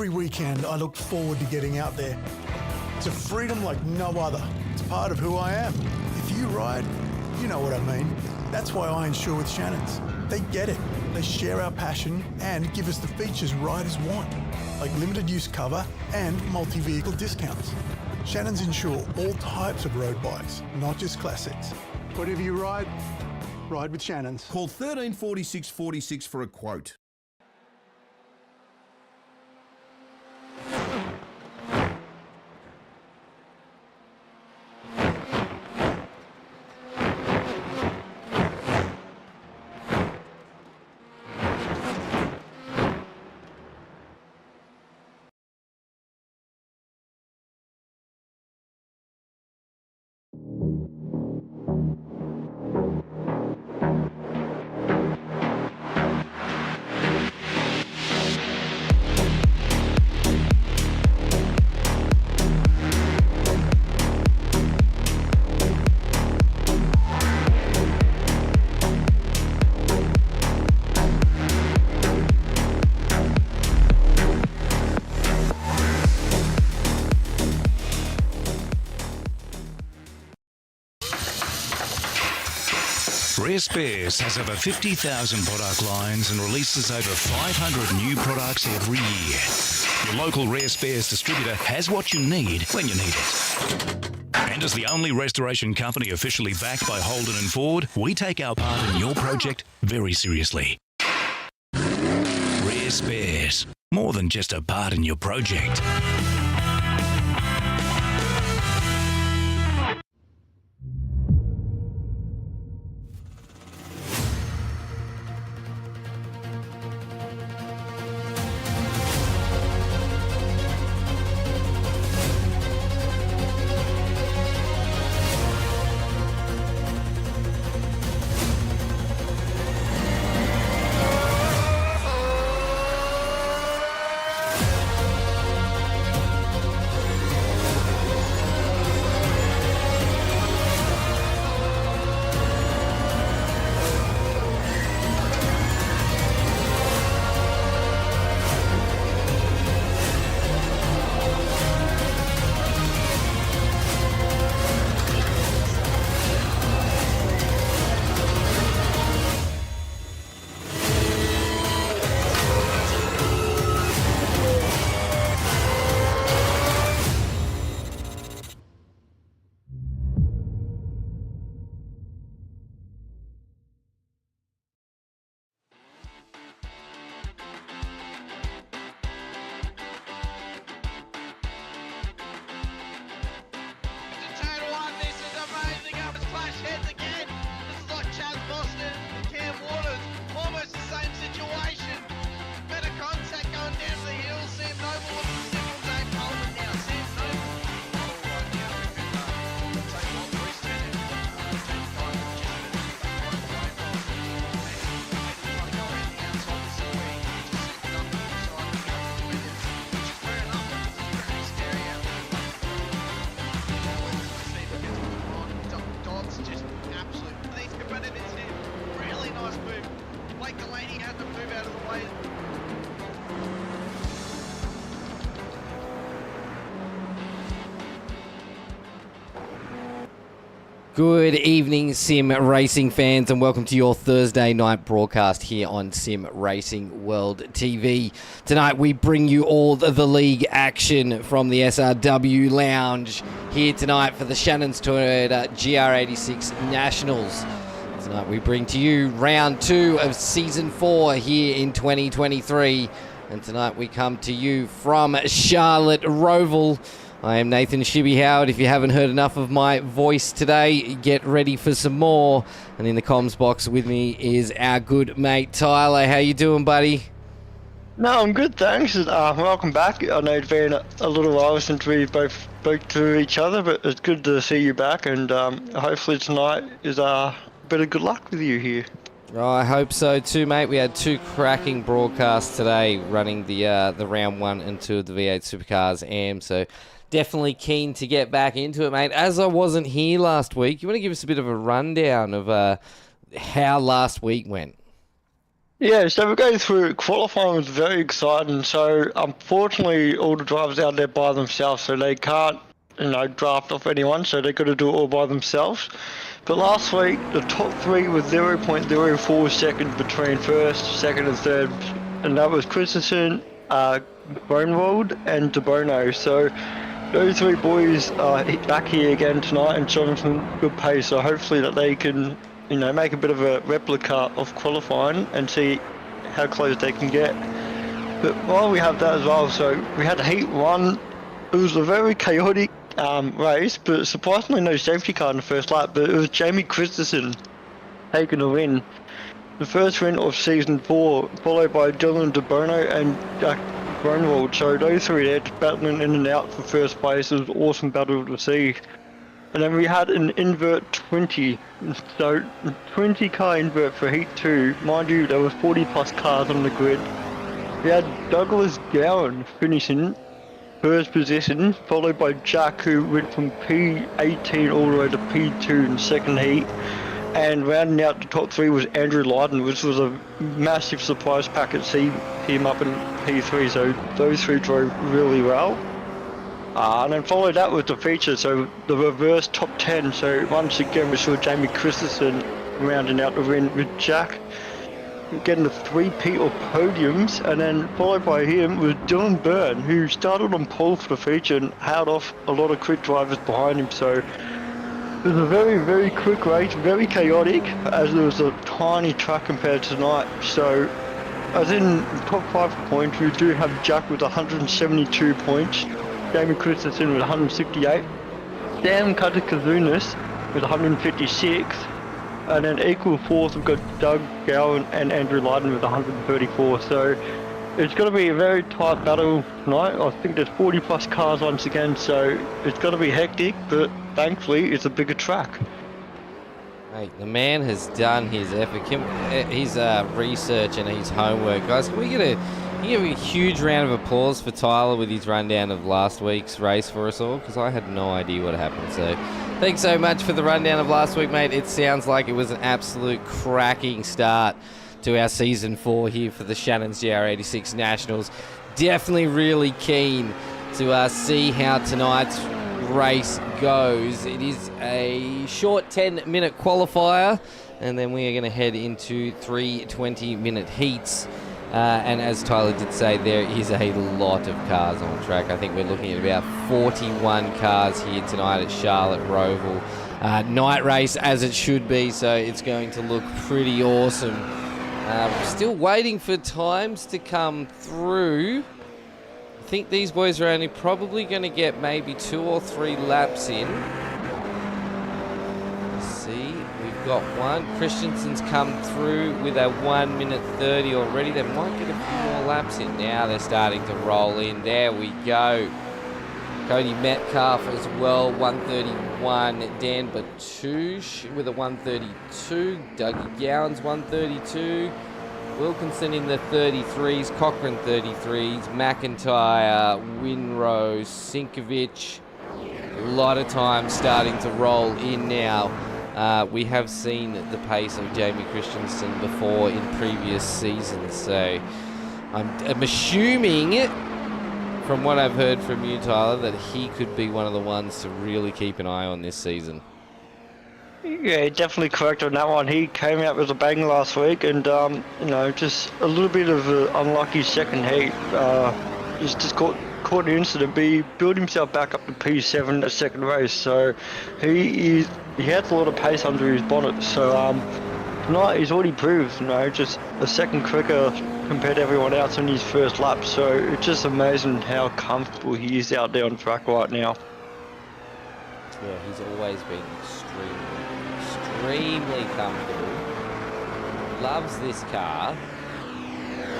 Every weekend, I look forward to getting out there. It's a freedom like no other. It's part of who I am. If you ride, you know what I mean. That's why I insure with Shannons. They get it. They share our passion and give us the features riders want, like limited use cover and multi-vehicle discounts. Shannons insure all types of road bikes, not just classics. Whatever you ride with Shannons. Call 134646 for a quote. Rare Spares has over 50,000 product lines and releases over 500 new products every year. Your local Rare Spares distributor has what you need when you need it. And as the only restoration company officially backed by Holden and Ford, we take our part in your project very seriously. Rare Spares, more than just a part in your project. Good evening, Sim Racing fans, and welcome to your Thursday night broadcast here on Sim Racing World TV. Tonight we bring you all the league action from the SRW Lounge here tonight for the Shannons GR86 Nationals. Tonight we bring to you round 2 of season 4 here in 2023, and tonight we come to you from Charlotte Roval. I am Nathan ShiBBy Howard. If you haven't heard enough of my voice today, get ready for some more. And in the comms box with me is our good mate Tyler. How you doing, buddy? No, I'm good, thanks. Welcome back. I know it's been a little while since we both spoke to each other, but it's good to see you back, and hopefully tonight is a bit of good luck with you here. Oh, I hope so too, mate. We had 2 cracking broadcasts today running the round 1 and 2 of the V8 Supercars AM, so definitely keen to get back into it, mate. As I wasn't here last week, you want to give us a bit of a rundown of how last week went? Yeah, so we're going through qualifying was very exciting. So unfortunately, all the drivers out there by themselves, so they can't, draft off anyone. So they got to do it all by themselves. But last week, the top three was 0.04 seconds between first, second, and third, and that was Christensen, Bonewald, and DeBono. So those three boys are back here again tonight and showing some good pace. So hopefully that they can, make a bit of a replica of qualifying and see how close they can get. But while we have that as well, so we had Heat 1. It was a very chaotic race, but surprisingly no safety car in the first lap, but it was Jamie Christensen taking the win. The first win of season 4, followed by Dylan DeBono and Jack Grunwald. So those three there just battling in and out for first place. It was an awesome battle to see. And then we had an invert 20, so 20 car invert for Heat 2. Mind you, there was 40 plus cars on the grid. We had Douglas Gowan finishing first position, followed by Jack, who went from P18 all the way to P2 in second heat. And rounding out the top 3 was Andrew Lydon, which was a massive surprise packet to see him up in P3, so those 3 drove really well. And then followed that with the feature, so the reverse top 10. So once again we saw Jamie Christensen rounding out the win with Jack getting the 3P of podiums, and then followed by him was Dylan Byrne, who started on pole for the feature and held off a lot of quick drivers behind him. So it was a very, very quick race, very chaotic, as there was a tiny track compared to tonight. So as in top 5 points, we do have Jack with 172 points. Jamie Christensen with 168, Sam Katakazunas with 156, and then equal fourth we've got Doug Gowan and Andrew Lydon with 134. So it's going to be a very tight battle tonight. I think there's 40 plus cars once again, so it's going to be hectic, but thankfully it's a bigger track. Mate, the man has done his effort, his research and his homework. Guys, can we get a huge round of applause for Tyler with his rundown of last week's race for us all? Because I had no idea what happened. So thanks so much for the rundown of last week, mate. It sounds like it was an absolute cracking start to our Season 4 here for the Shannons GR86 Nationals. Definitely really keen to see how tonight's race goes. It is a short 10-minute qualifier, and then we are going to head into 3 20-minute heats. And as Tyler did say, there is a lot of cars on track. I think we're looking at about 41 cars here tonight at Charlotte Roval. Night race as it should be, so it's going to look pretty awesome. Still waiting for times to come through. I think these boys are only probably going to get maybe 2 or 3 laps in. Let's see, we've got one. Christensen's come through with a 1 minute 30 already. They might get a few more laps in. Now they're starting to roll in. There we go. Cody Metcalf as well, 131. Dan Batouche with a 132. Dougie Gowan's 132. Wilkinson in the 33s. Cochran 33s. McIntyre, Winrow, Sinkovic. A lot of time starting to roll in now. We have seen the pace of Jamie Christensen before in previous seasons, so I'm assuming from what I've heard from you, Tyler, that he could be one of the ones to really keep an eye on this season. Yeah, definitely correct on that one. He came out with a bang last week, and just a little bit of an unlucky second heat. He's just caught an incident, but he built himself back up to P7 at second race. So he has a lot of pace under his bonnet. So tonight he's already proved, just a second quicker compared to everyone else on his first lap. So it's just amazing how comfortable he is out there on track right now. Yeah, he's always been extremely comfortable. Loves this car.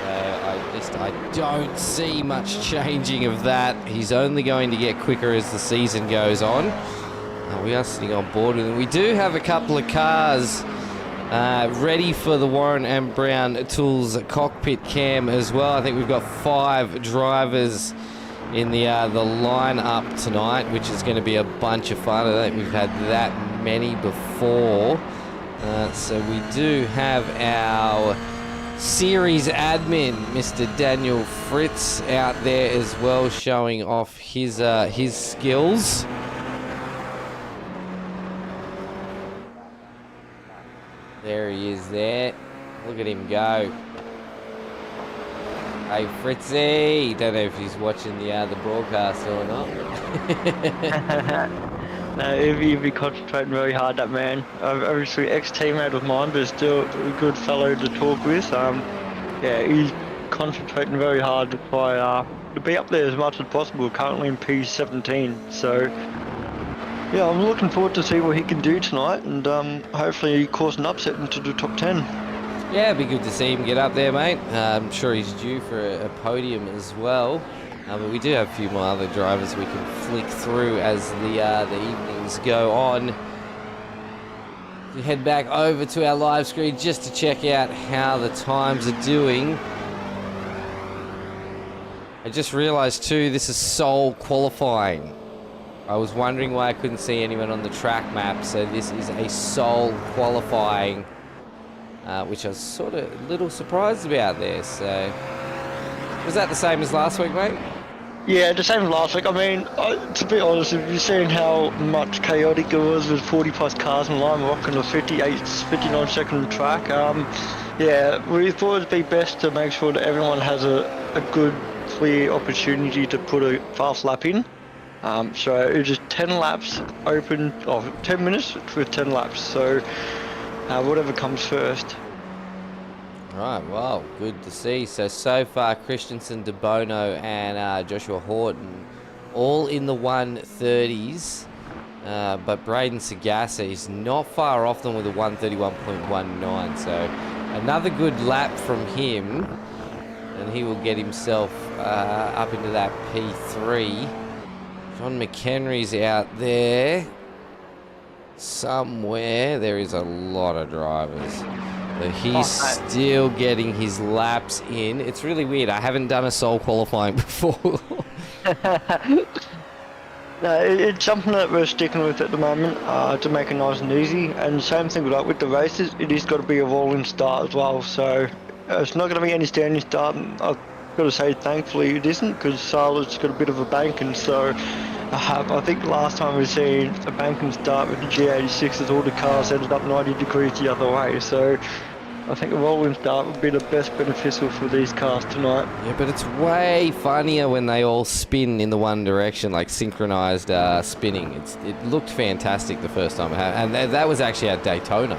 I don't see much changing of that. He's only going to get quicker as the season goes on. We are sitting on board with him. We do have a couple of cars ready for the Warren and Brown Tools cockpit cam as well. I think we've got 5 drivers in the line-up tonight, which is going to be a bunch of fun. I don't think we've had that many before. So we do have our series admin, Mr. Daniel Fritz, out there as well, showing off his skills. There he is there. Look at him go. Hey Fritzy, don't know if he's watching the broadcast or not. No, he'd be concentrating very hard, that man. Obviously ex-teammate of mine, but still a good fellow to talk with. Yeah, he's concentrating very hard to try to be up there as much as possible, currently in P17. So, yeah, I'm looking forward to see what he can do tonight, and hopefully cause an upset into the top 10. Yeah, it'd be good to see him get up there, mate. I'm sure he's due for a podium as well. But we do have a few more other drivers we can flick through as the evenings go on. We head back over to our live screen just to check out how the times are doing. I just realised too, this is sole qualifying. I was wondering why I couldn't see anyone on the track map, so this is a sole qualifying. Which I was sort of a little surprised about there. So, was that the same as last week, mate? Yeah, the same as last week. I mean, to be honest, if you've seen how much chaotic it was with 40 plus cars in line rocking a 59 second track, yeah, we thought it'd be best to make sure that everyone has a good, clear opportunity to put a fast lap in. So it was just 10 laps open, 10 minutes with 10 laps. So. Whatever comes first. Right, well, good to see. So far, Christensen, De Bono, and Joshua Horton all in the 130s. But Braden Sagasa is not far off them with a 131.19. So another good lap from him, and he will get himself up into that P3. John McHenry's out there. Somewhere there is a lot of drivers, but he's still getting his laps in. It's really weird. I haven't done a sole qualifying before. No, it's something that we're sticking with at the moment to make it nice and easy. And same thing with the races, it has got to be a rolling start as well. So it's not going to be any standing start. I've got to say, thankfully it isn't, because Charlotte's got a bit of a bank, and so. I think last time we seen a banking start with the GR86 as all the cars ended up 90 degrees the other way, so I think a rolling start would be the best beneficial for these cars tonight. Yeah, but it's way funnier when they all spin in the one direction, like synchronized spinning. It looked fantastic the first time, and that was actually at Daytona.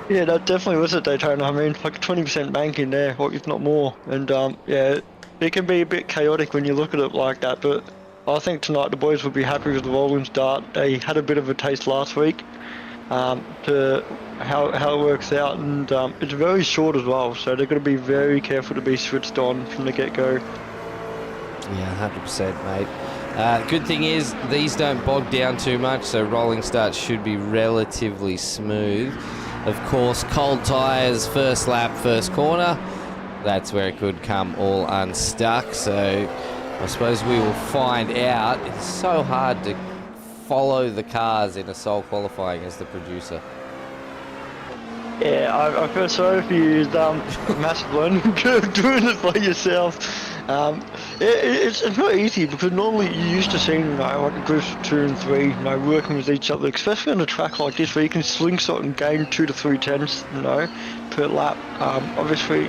Yeah, that definitely was at Daytona. I mean, like a 20% bank in there, or if not more, and yeah, it can be a bit chaotic when you look at it like that, but I think tonight the boys will be happy with the rolling start. They had a bit of a taste last week to how it works out, and it's very short as well, so they're going to be very careful to be switched on from the get-go. Yeah, 100%, mate. Good thing is these don't bog down too much, so rolling starts should be relatively smooth. Of course, cold tyres, first lap, first corner. That's where it could come all unstuck, so I suppose we will find out. It's so hard to follow the cars in a sole qualifying as the producer. Yeah, I feel sorry for you. It's a massive learning curve doing it by yourself. It's not easy, because normally you're used to seeing like groups of 2 and 3 working with each other, especially on a track like this where you can slingshot and gain 2 to 3 tenths per lap. Obviously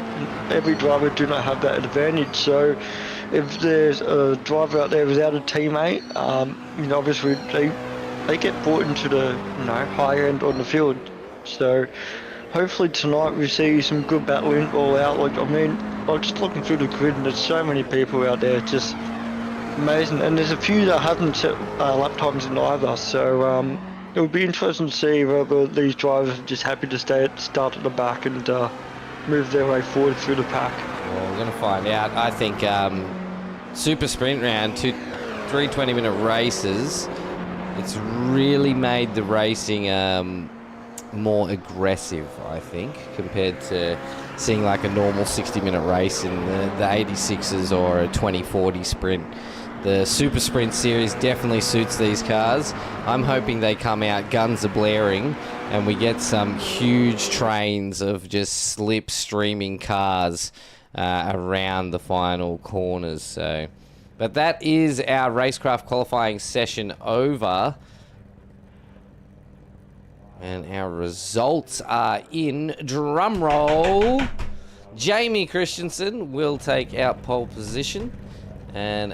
every driver do not have that advantage, so if there's a driver out there without a teammate, obviously they get brought into the high end on the field. So hopefully tonight we see some good battling all out. Like, I mean, just looking through the grid, and there's so many people out there, just amazing. And there's a few that haven't set lap times in either, so it would be interesting to see whether these drivers are just happy to start at the back and move their way forward through the pack. Well, we're going to find out. I think Super Sprint round, 3 20-minute races, it's really made the racing more aggressive, I think, compared to seeing like a normal 60-minute race in the 86s or a 2040 sprint. The Super Sprint Series definitely suits these cars. I'm hoping they come out guns a-blaring and we get some huge trains of just slipstreaming cars around the final corners. So, but that is our racecraft qualifying session over. And our results are in. Drum roll. Jamie Christensen will take out pole position. And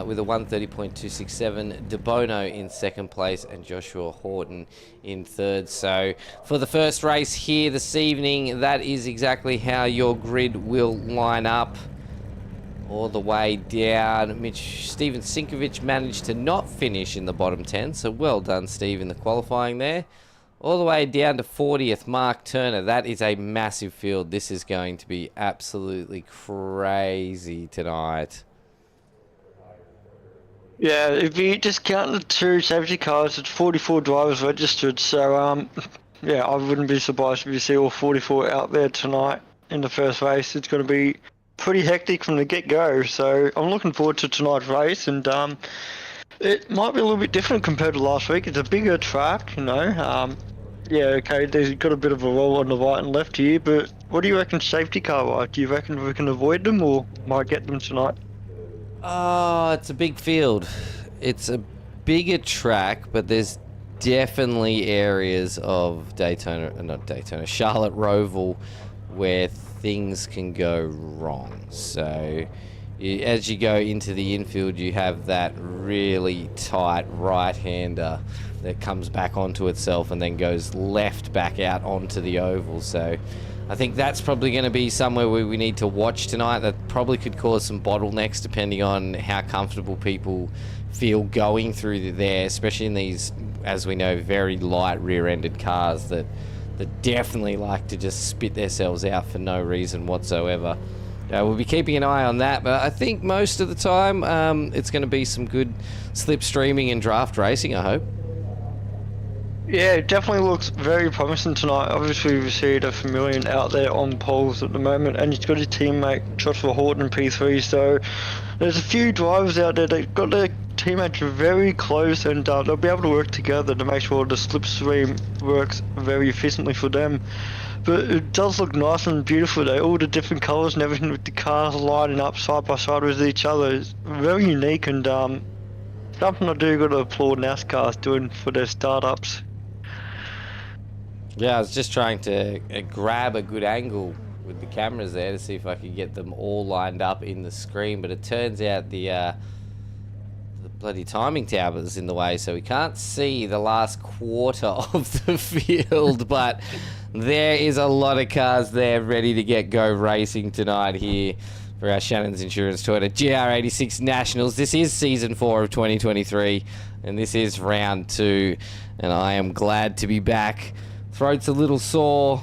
with a 130.267, De Bono in second place and Joshua Horton in third. So for the first race here this evening, that is exactly how your grid will line up. All the way down. Steven Sinkovic managed to not finish in the bottom 10. So well done, Steve, in the qualifying there. All the way down to 40th, Mark Turner. That is a massive field. This is going to be absolutely crazy tonight. Yeah, if you just count the 2 safety cars, it's 44 drivers registered. So, yeah, I wouldn't be surprised if you see all 44 out there tonight in the first race. It's going to be pretty hectic from the get-go. So I'm looking forward to tonight's race, and it might be a little bit different compared to last week. It's a bigger track, you know. Yeah, okay, there's got a bit of a roll on the right and left here, but what do you reckon safety car-wise? Do you reckon we can avoid them or might get them tonight? Oh, it's a big field. It's a bigger track, but there's definitely areas of Charlotte Roval where things can go wrong. So as you go into the infield, you have that really tight right-hander that comes back onto itself and then goes left back out onto the oval. So I think that's probably going to be somewhere where we need to watch tonight. That probably could cause some bottlenecks depending on how comfortable people feel going through there, especially in these, as we know, very light rear-ended cars that definitely like to just spit themselves out for no reason whatsoever. We'll be keeping an eye on that, but I think most of the time it's going to be some good slipstreaming and draft racing, I hope. Yeah, it definitely looks very promising tonight. Obviously, we've seen a Familian out there on poles at the moment, and he's got his teammate Joshua Horton in P3, so there's a few drivers out there that got their teammates very close, and they'll be able to work together to make sure the slipstream works very efficiently for them. But it does look nice and beautiful though, all the different colours and everything with the cars lining up side by side with each other. It's very unique, and something I do got to applaud NASCAR's doing for their startups. Yeah, I was just trying to grab a good angle with the cameras there to see if I could get them all lined up in the screen, but it turns out the bloody timing tower is in the way, so we can't see the last quarter of the field, but there is a lot of cars there ready to get go racing tonight here for our Shannons Insurance Toyota GR86 Nationals. This is season 4 of 2023, and this is round 2, and I am glad to be back. Throat's a little sore,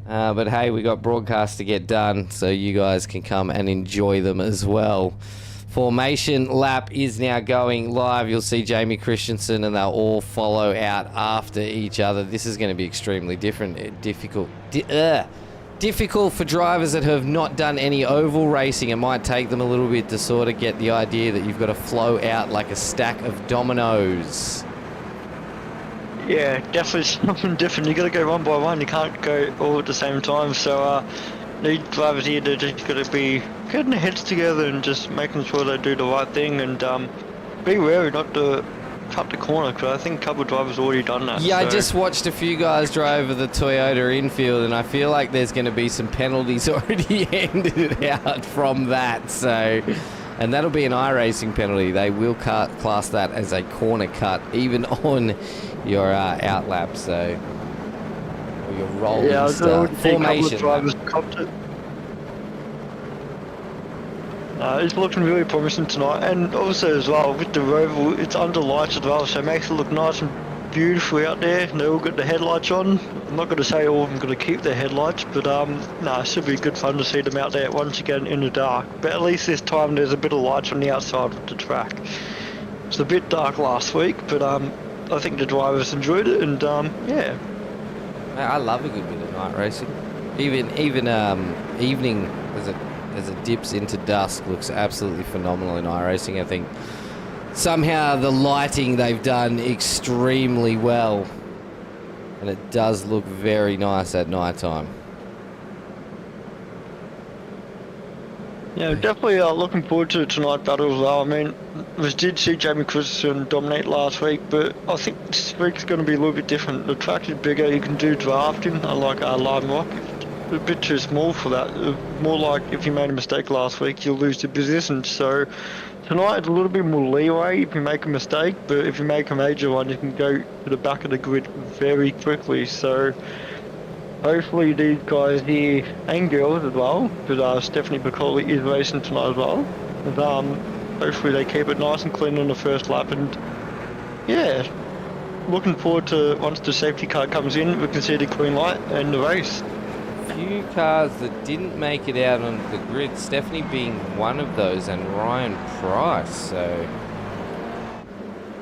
but hey, we got broadcasts to get done, so you guys can come and enjoy them as well. Formation lap is now going live. You'll see Jamie Christensen, and they'll all follow out after each other. This is going to be extremely difficult for drivers that have not done any oval racing. It might take them a little bit to sort of get the idea that you've got to flow out like a stack of dominoes. Yeah, definitely something different. You got to go one by one. You can't go all at the same time. So need drivers here to just got to be getting their heads together and just making sure they do the right thing, and be wary not to cut the corner, because I think a couple of drivers already done that. Yeah, so. I just watched a few guys drive the Toyota infield, and I feel like there's going to be some penalties already handed out from that. So, and that'll be an iRacing penalty. They will class that as a corner cut, even on your outlap. So, or your rolling start formation. Drivers copped it. It's looking really promising tonight, and also as well with the Roval, it's under lights as well, so it makes it look nice and beautiful out there. They all got the headlights on. I'm not going to say all of them going to keep their headlights, but it should be good fun to see them out there once again in the dark. But at least this time there's a bit of lights on the outside of the track. It's a bit dark last week, but I think the drivers enjoyed it, and yeah. I love a good bit of night racing. Even evening as it dips into dusk looks absolutely phenomenal in iRacing. I think somehow the lighting they've done extremely well. And it does look very nice at night time. Yeah, definitely looking forward to tonight's battle as well. I mean, we did see Jamie Christensen dominate last week, but I think this week's going to be a little bit different. The track is bigger, you can do drafting, unlike Lime Rock. It's a bit too small for that. More like if you made a mistake last week, you'll lose the position. So tonight it's a little bit more leeway if you make a mistake, but if you make a major one, you can go to the back of the grid very quickly. So hopefully these guys here, and girls as well, because Stephanie Bacoli is racing tonight as well. And, hopefully they keep it nice and clean on the first lap. And yeah, looking forward to once the safety car comes in, we can see the green light and the race. Few cars that didn't make it out on the grid, Stephanie being one of those, and Ryan Price. So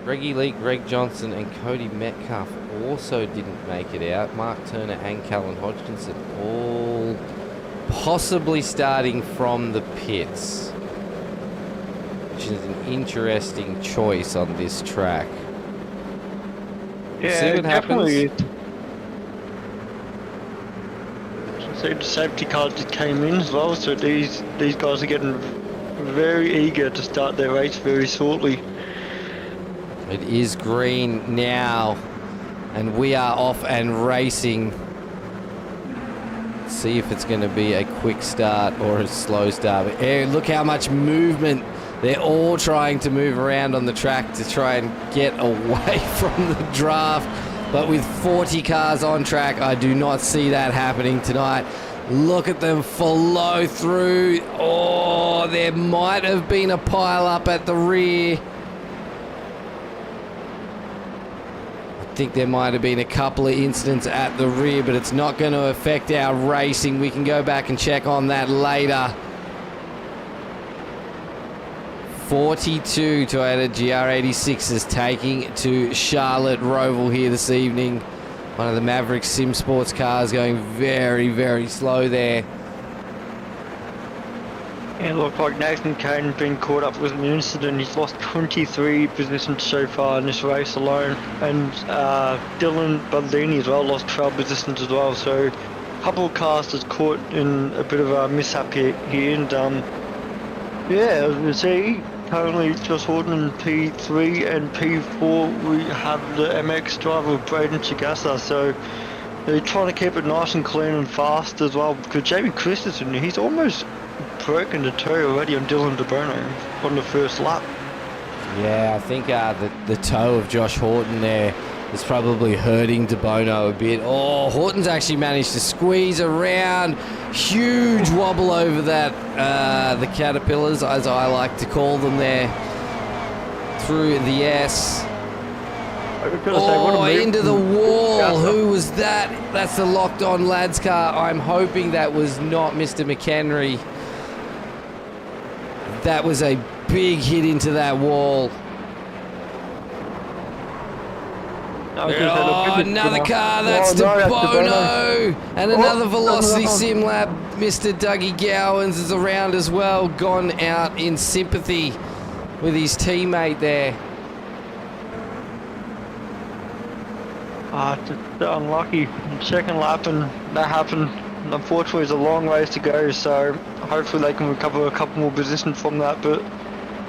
Greggy Lee, Greg Johnson and Cody Metcalf also didn't make it out. Mark Turner and Callan Hodgkinson all possibly starting from the pits, which is an interesting choice on this track. Yeah, see what definitely. happens. So the safety cars just came in as well, so these guys are getting very eager to start their race very shortly. It is green now, and we are off and racing. See if it's going to be a quick start or a slow start. But look how much movement. They're all trying to move around on the track to try and get away from the draft. But with 40 cars on track, I do not see that happening tonight. Look at them follow through. Oh, there might have been a pile up at the rear. I think there might have been a couple of incidents at the rear, but it's not going to affect our racing. We can go back and check on that later. 42 Toyota GR86 is taking to Charlotte Roval here this evening. One of the Maverick Sim Sports cars going very, very slow there. It looked like Nathan Caden's been caught up with an incident. He's lost 23 positions so far in this race alone. And Dylan Baldini as well lost 12 positions as well. So a couple of cars that's caught in a bit of a mishap here. And yeah, as you see, currently Josh Horton in P3 and P4 we have the MX driver Braden Chigasa, so they're trying to keep it nice and clean and fast as well, because Jamie Christensen, he's almost broken the toe already on Dylan DeBono on the first lap. Yeah, I think the toe of Josh Horton there is probably hurting DeBono a bit. Oh, Horton's actually managed to squeeze around. Huge wobble over that, the Caterpillars, as I like to call them there, through the S. Oh, into the wall. Who was that? That's the Locked On Lads car. I'm hoping that was not Mr. McHenry. That was a big hit into that wall. Oh, another car, that's DeBono. And another Velocity Sim Lab. Mr. Dougie Gowans is around as well, gone out in sympathy with his teammate there. Just unlucky. Second lap and that happened. Unfortunately, it's a long ways to go, so hopefully they can recover a couple more positions from that. But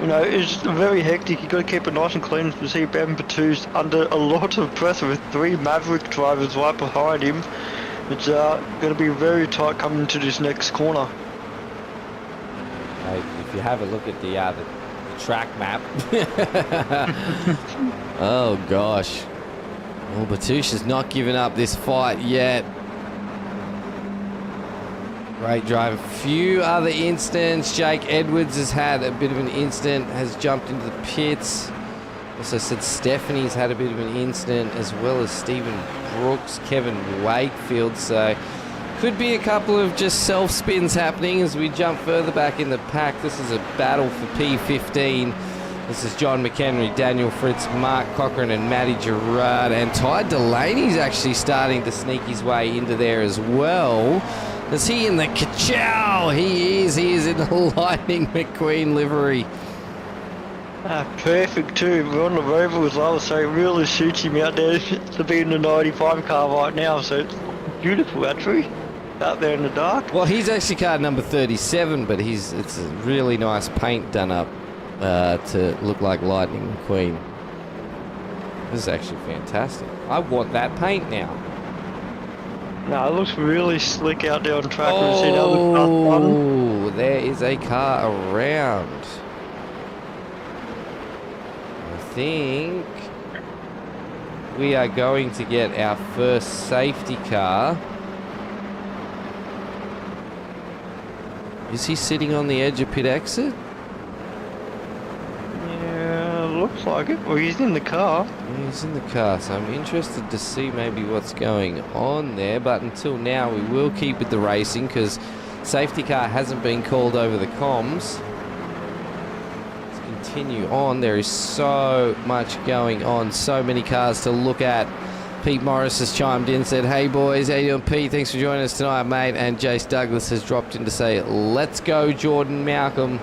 you know, it's very hectic. You got to keep it nice and clean. You see Ben Patu's under a lot of pressure with 3 Maverick drivers right behind him. It's going to be very tight coming into this next corner. If you have a look at the track map. Oh gosh. Well, Batusha's not giving up this fight yet. Great drive. A few other incidents. Jake Edwards has had a bit of an incident, has jumped into the pits. Also said Stephanie's had a bit of an incident, as well as Stephen Brooks, Kevin Wakefield. So could be a couple of just self-spins happening as we jump further back in the pack. This is a battle for P15. This is John McHenry, Daniel Fritz, Mark Cochran and Matty Gerard. And Ty Delaney's actually starting to sneak his way into there as well. Is he in the Kachow? He is in the Lightning McQueen livery. Perfect too. We're on the Roval as well, so it really suits him out there to be in the 95 car right now. So it's beautiful actually, out there in the dark. Well, he's actually car number 37, but it's a really nice paint done up to look like Lightning McQueen. This is actually fantastic. I want that paint now. No, it looks really slick out there on track. We've seen other cars run. Oh, there is a car around. I think we are going to get our first safety car. Is he sitting on the edge of pit exit? Yeah, looks like it. Well, he's in the car. Yeah, he's in the car, so I'm interested to see maybe what's going on there. But until now, we will keep with the racing because safety car hasn't been called over the comms. Let's continue on. There is so much going on, so many cars to look at. Pete Morris has chimed in, said, "Hey boys, how you doing, Pete? Thanks for joining us tonight, mate." And Jace Douglas has dropped in to say, "Let's go, Jordan Malcolm."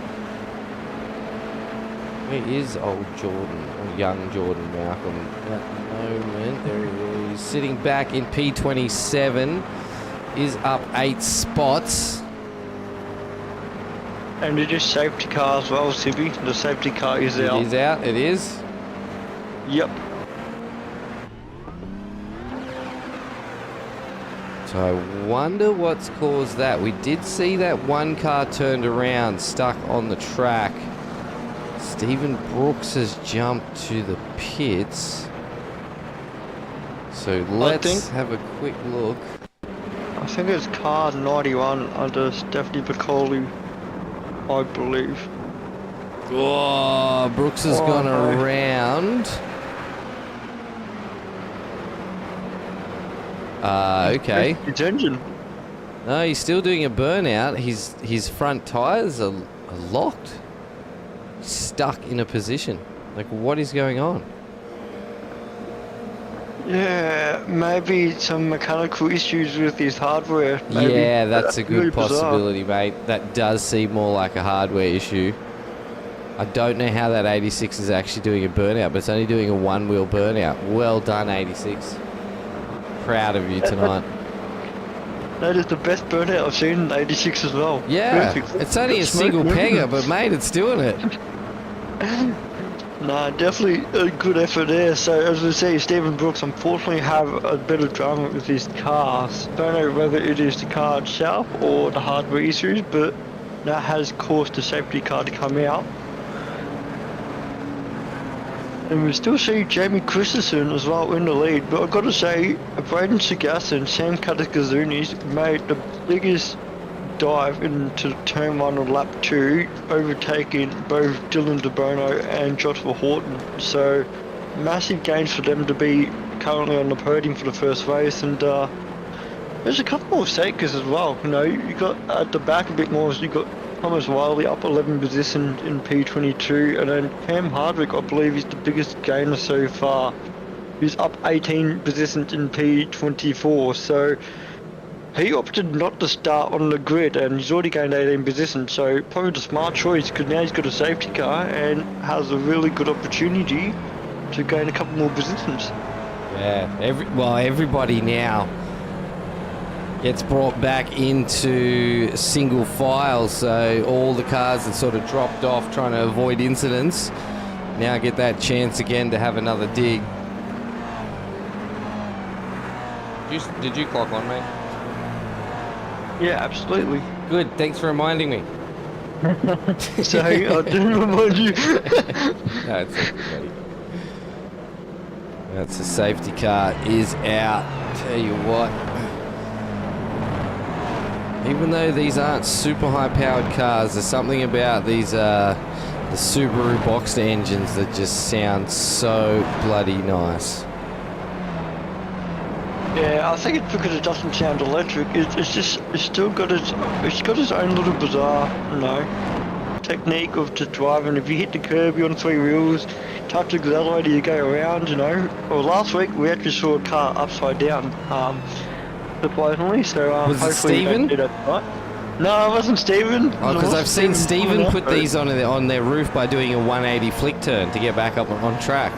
Where is old Jordan, or young Jordan Malcolm at the moment? There he is, sitting back in P27, is up 8 spots. And it is safety car as well, Sibby. The safety car is out. It is out, it is. Yep. So I wonder what's caused that. We did see that one car turned around, stuck on the track. Stephen Brooks has jumped to the pits. So let's have a quick look. I think it's car 91 under Stephanie Piccoli, I believe. Oh, Brooks has gone around. Okay. His engine. No, he's still doing a burnout. His front tyres are locked. He's stuck in a position. Like, what is going on? Yeah, maybe some mechanical issues with his hardware. Maybe. Yeah, that's a good really bizarre. possibility, mate. That does seem more like a hardware issue. I don't know how that 86 is actually doing a burnout, but it's only doing a one-wheel burnout. Well done, 86. Proud of you tonight. That is the best burnout I've seen in 86 as well. Yeah, Perfect. it's only a That's single smoke, pegger, but mate, it's doing it. Nah, definitely a good effort there. So as we say, Stephen Brooks unfortunately have a bit of drama with his cars. Don't know whether it is the car itself or the hardware issues, but that has caused the safety car to come out. And we still see Jamie Christensen as well in the lead, but I've got to say, Braden Sagas and Sam Katakazunis made the biggest dive into turn 1 of lap 2, overtaking both Dylan DeBono and Joshua Horton. So massive gains for them to be currently on the podium for the first race. And there's a couple more sakers as well. You know, you got at the back a bit more, you got Thomas Wiley up 11 position in P22, and then Cam Hardwick, I believe, is the biggest gainer so far. He's up 18 positions in P24, so he opted not to start on the grid, and he's already gained 18 positions, so probably the smart choice, because now he's got a safety car and has a really good opportunity to gain a couple more positions. Yeah, everybody now gets brought back into single file, so all the cars that sort of dropped off trying to avoid incidents now get that chance again to have another dig. Did you clock on, mate? Yeah, absolutely. Good, thanks for reminding me. So I didn't remind you. No, it's okay, buddy. That's the safety car is out. Tell you what. Even though these aren't super high-powered cars, there's something about these the Subaru Boxster engines that just sound so bloody nice. Yeah, I think it's because it doesn't sound electric. It's still got its own little bizarre, you know, technique of just driving. If you hit the curb, you're on 3 wheels, touch the accelerator, you go around, you know. Well, last week we actually saw a car upside down, surprisingly. So was it hopefully Steven? they do that tonight. No, it wasn't Stephen. Oh, because I've seen Stephen put these these on their roof by doing a 180 flick turn to get back up on track.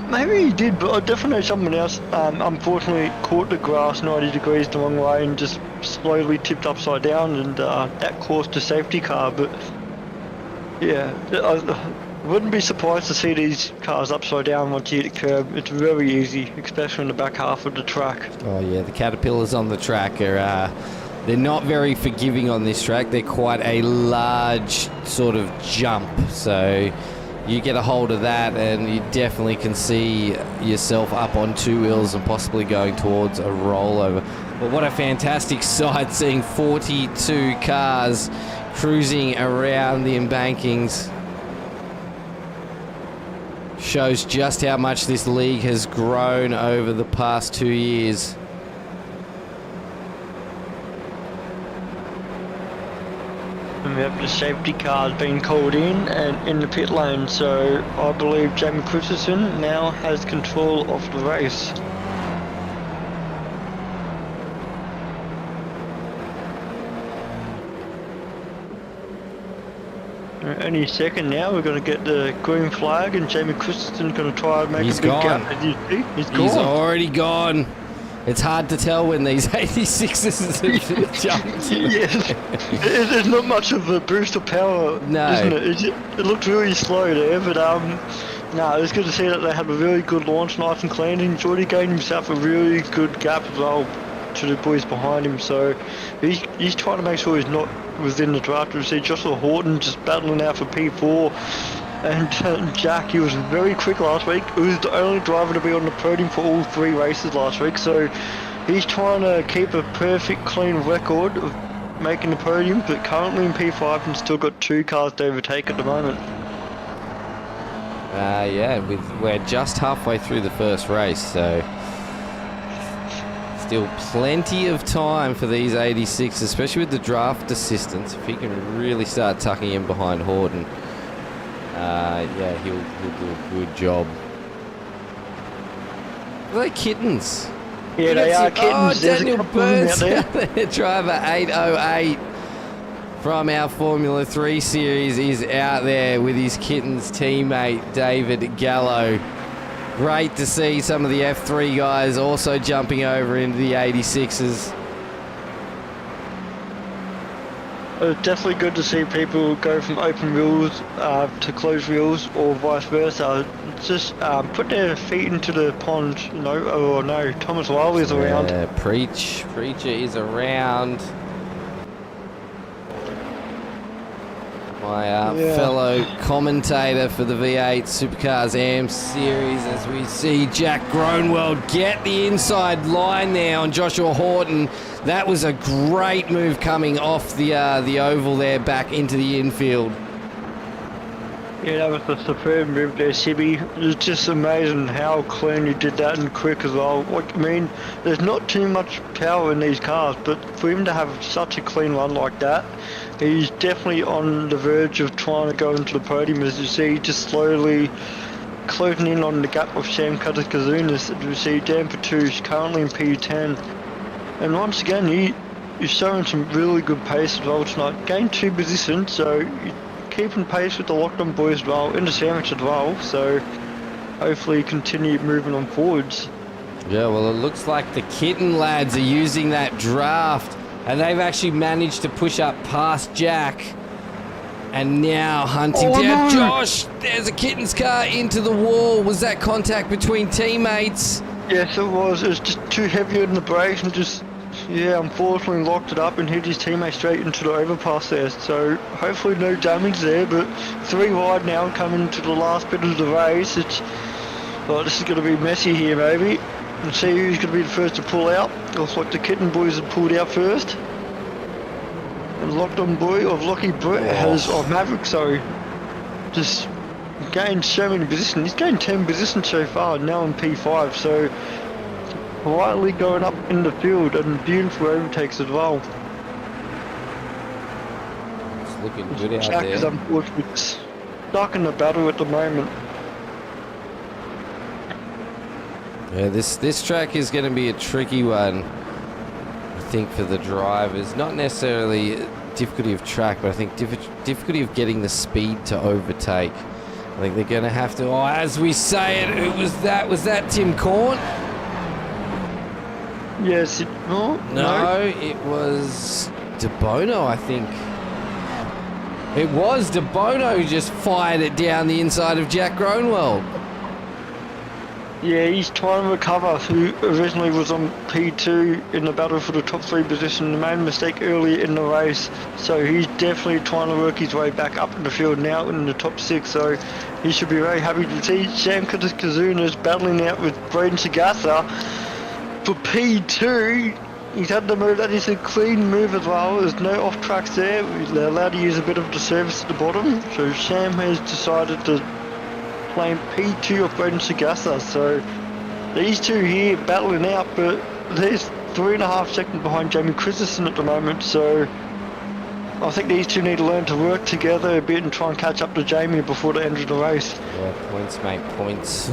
Maybe he did, but I definitely know someone else unfortunately caught the grass 90 degrees the wrong way and just slowly tipped upside down, and that caused a safety car. But yeah, I wouldn't be surprised to see these cars upside down once you hit the curb. It's very easy, especially in the back half of the track. Oh yeah, the Caterpillars on the track are they're not very forgiving on this track. They're quite a large sort of jump, so you get a hold of that and you definitely can see yourself up on two wheels and possibly going towards a rollover. But what a fantastic sight, seeing 42 cars cruising around the embankings. Shows just how much this league has grown over the past 2 years. And we have the safety cars being called in and in the pit lane, so I believe Jamie Christensen now has control of the race. Any second now, we're going to get the green flag, and Jamie Christensen's going to try and make a big gap. As you see, he's gone. He's already gone. It's hard to tell when these 86s have jumped. Yes. There's not much of a boost of power, No. isn't it? It looked really slow there, but no, it's good to see that they had a really good launch, nice and clean, and Jordy gained himself a really good gap as well to the boys behind him, so he's trying to make sure he's not within the draft. We see Joshua Horton just battling out for P4, and Jack, he was very quick last week. He was the only driver to be on the podium for all 3 races last week, so he's trying to keep a perfect clean record of making the podium, but currently in P5 and still got 2 cars to overtake at the moment. Yeah, we're just halfway through the first race, so still plenty of time for these 86, especially with the draft assistance. If he can really start tucking in behind Horton, yeah, he'll do a good job. Are they kittens? Yeah, they are kittens. Oh, Daniel Burns out there, driver 808 from our Formula 3 series, is out there with his kittens teammate David Gallo. Great to see some of the F3 guys also jumping over into the 86s. It's definitely good to see people go from open wheels to closed wheels, or vice versa. Just put their feet into the pond, you know. Oh no, Thomas Wiley's around. Preacher is around. My fellow commentator for the V8 Supercars AM series, as we see Jack Gronewald get the inside line there on Joshua Horton. That was a great move coming off the oval there back into the infield. Yeah, that was a superb move there, ShiBBy. It's just amazing how clean you did that and quick as well. Like, I mean, there's not too much power in these cars, but for him to have such a clean run like that, he's definitely on the verge of trying to go into the podium. As you see, just slowly closing in on the gap of Sam Kazunas. As you see, down for 2, currently in P10. And once again, he's showing some really good pace as well tonight. Gained 2 positions, so keeping pace with the locked-on boys as well, in the sandwich as well, so hopefully continue moving on forwards. Yeah, well, it looks like the Kitten lads are using that draft, and they've actually managed to push up past Jack, and now hunting down Josh. There's a Kitten's car into the wall. Was that contact between teammates? Yes, it was. It was just too heavy on the brakes and just, yeah, unfortunately locked it up and hit his teammate straight into the overpass there. So hopefully no damage there, but 3 wide now coming into the last bit of the race. This is going to be messy here maybe. And see who's going to be the first to pull out. Looks like the Kitten boys have pulled out first. And locked on boy of Lucky Brett has, Maverick, sorry, just gained so many positions. He's gained 10 positions so far, now in P5, so quietly going up in the field and beautiful overtakes as well. It's looking good out Jack there. is unfortunately stuck in the battle at the moment. Yeah, this track is going to be a tricky one. I think, for the drivers. Not necessarily difficulty of track, but I think difficulty of getting the speed to overtake. I think they're going to have to. Oh, as we say it, was that Tim Corn? Yes. No, it was De Bono, I think. It was De Bono who just fired it down the inside of Jack Gronewald. Yeah, he's trying to recover, who originally was on P2 in the battle for the top 3 position. He made a mistake earlier in the race, so he's definitely trying to work his way back up in the field now in the top 6, so he should be very happy to see Sam Kazuna's battling out with Braden Sagasa for P2. He's had the move, that is a clean move as well. There's no off tracks there. They're allowed to use a bit of the service at the bottom, so Sam has decided to playing P2 of Braden Sagasa, so these two here battling out, but there's 3.5 seconds behind Jamie Christensen at the moment, so I think these two need to learn to work together a bit and try and catch up to Jamie before the end of the race. Yeah, points, mate, points.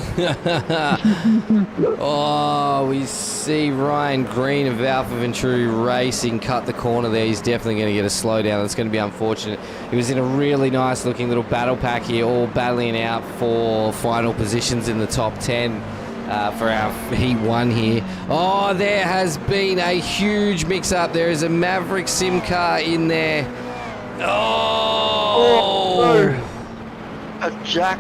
Oh, we see Ryan Green of Alpha Venturi Racing cut the corner there. He's definitely going to get a slowdown. It's going to be unfortunate. He was in a really nice looking little battle pack here, all battling out for final positions in the top 10 for our Heat 1 here. Oh, there has been a huge mix-up. There is a Maverick Sim car in there. Oh! A Jack.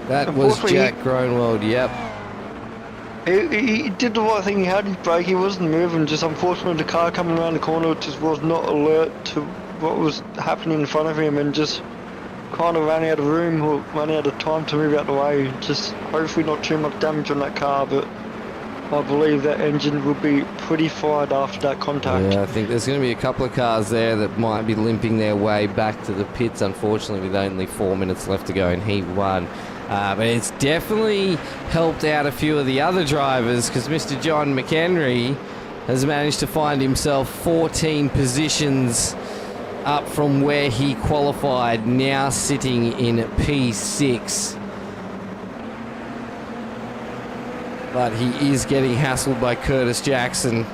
That was Jack Gronewald, yep. He did the right thing. He had his brake. He wasn't moving. Just unfortunately, the car coming around the corner just was not alert to what was happening in front of him, and just kind of ran out of room or ran out of time to move out the way. Just hopefully not too much damage on that car, but I believe that engine will be pretty fired after that contact. Yeah, I think there's going to be a couple of cars there that might be limping their way back to the pits, unfortunately, with only 4 minutes left to go in Heat 1. But it's definitely helped out a few of the other drivers, because Mr. John McHenry has managed to find himself 14 positions up from where he qualified, now sitting in P6. But he is getting hassled by Curtis Jackson.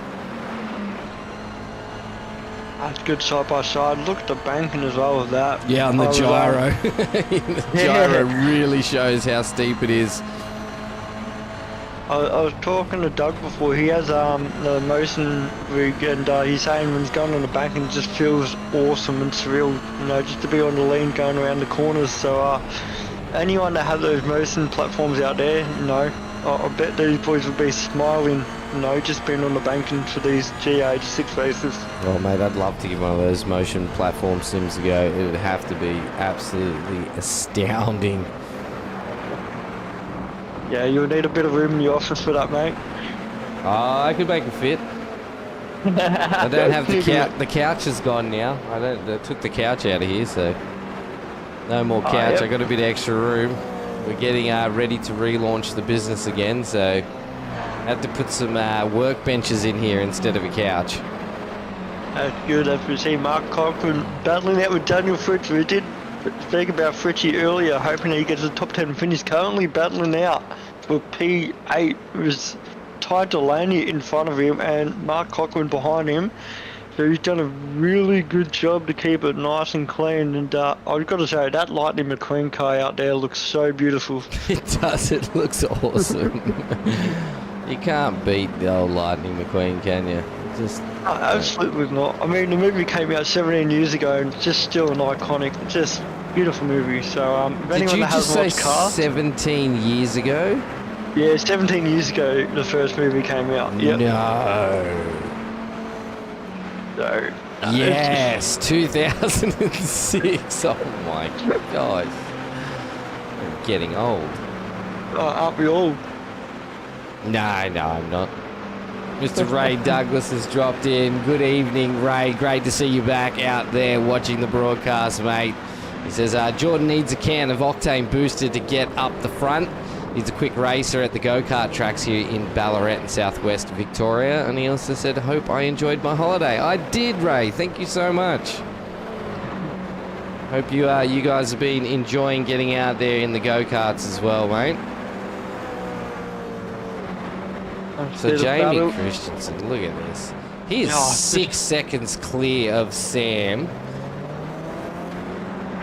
That's good side by side. Look at the banking as well with that. Yeah, on the gyro. The gyro really shows how steep it is. I was talking to Doug before. He has the motion rig, and he's saying when he's going on the bank, it just feels awesome and surreal, you know, just to be on the lean going around the corners. So anyone that has those motion platforms out there, you know, I bet these boys will be smiling, you know, just being on the banking for these GR86 races. Oh, mate, I'd love to give one of those motion platform sims a go. It would have to be absolutely astounding. Yeah, you'll need a bit of room in your office for that, mate. Oh, I could make it fit. I don't have the couch. The couch is gone now. They took the couch out of here, so no more couch. Yep. I got a bit of extra room. We're getting ready to relaunch the business again, so I had to put some workbenches in here instead of a couch. That's good. As we see Mark Cochran battling out with Daniel Fritz. We did speak about Fritchie earlier, hoping he gets a top 10 finish. Currently battling out for P8. It was Ty Delaney in front of him and Mark Cochran behind him. So he's done a really good job to keep it nice and clean. And I've got to say, that Lightning McQueen car out there looks so beautiful. It does. It looks awesome. You can't beat the old Lightning McQueen, can you? Just absolutely not. I mean, the movie came out 17 years ago and it's just still an iconic, just beautiful movie. So if anyone that hasn't watched Cars, 17 years ago? Yeah, 17 years ago the first movie came out. Yep. No. So, yes, 2006. Oh my God. I'm getting old. Aren't we all? No, I'm not. Mr. Ray Douglas has dropped in. Good evening, Ray. Great to see you back out there watching the broadcast, mate. He says, Jordan needs a can of Octane Booster to get up the front. He's a quick racer at the go-kart tracks here in Ballarat in southwest Victoria. And he also said, hope I enjoyed my holiday. I did, Ray. Thank you so much. Hope you guys have been enjoying getting out there in the go-karts as well, mate. So There's a Jamie battle. Christensen, look at this. He is Oh, 6 seconds clear of Sam.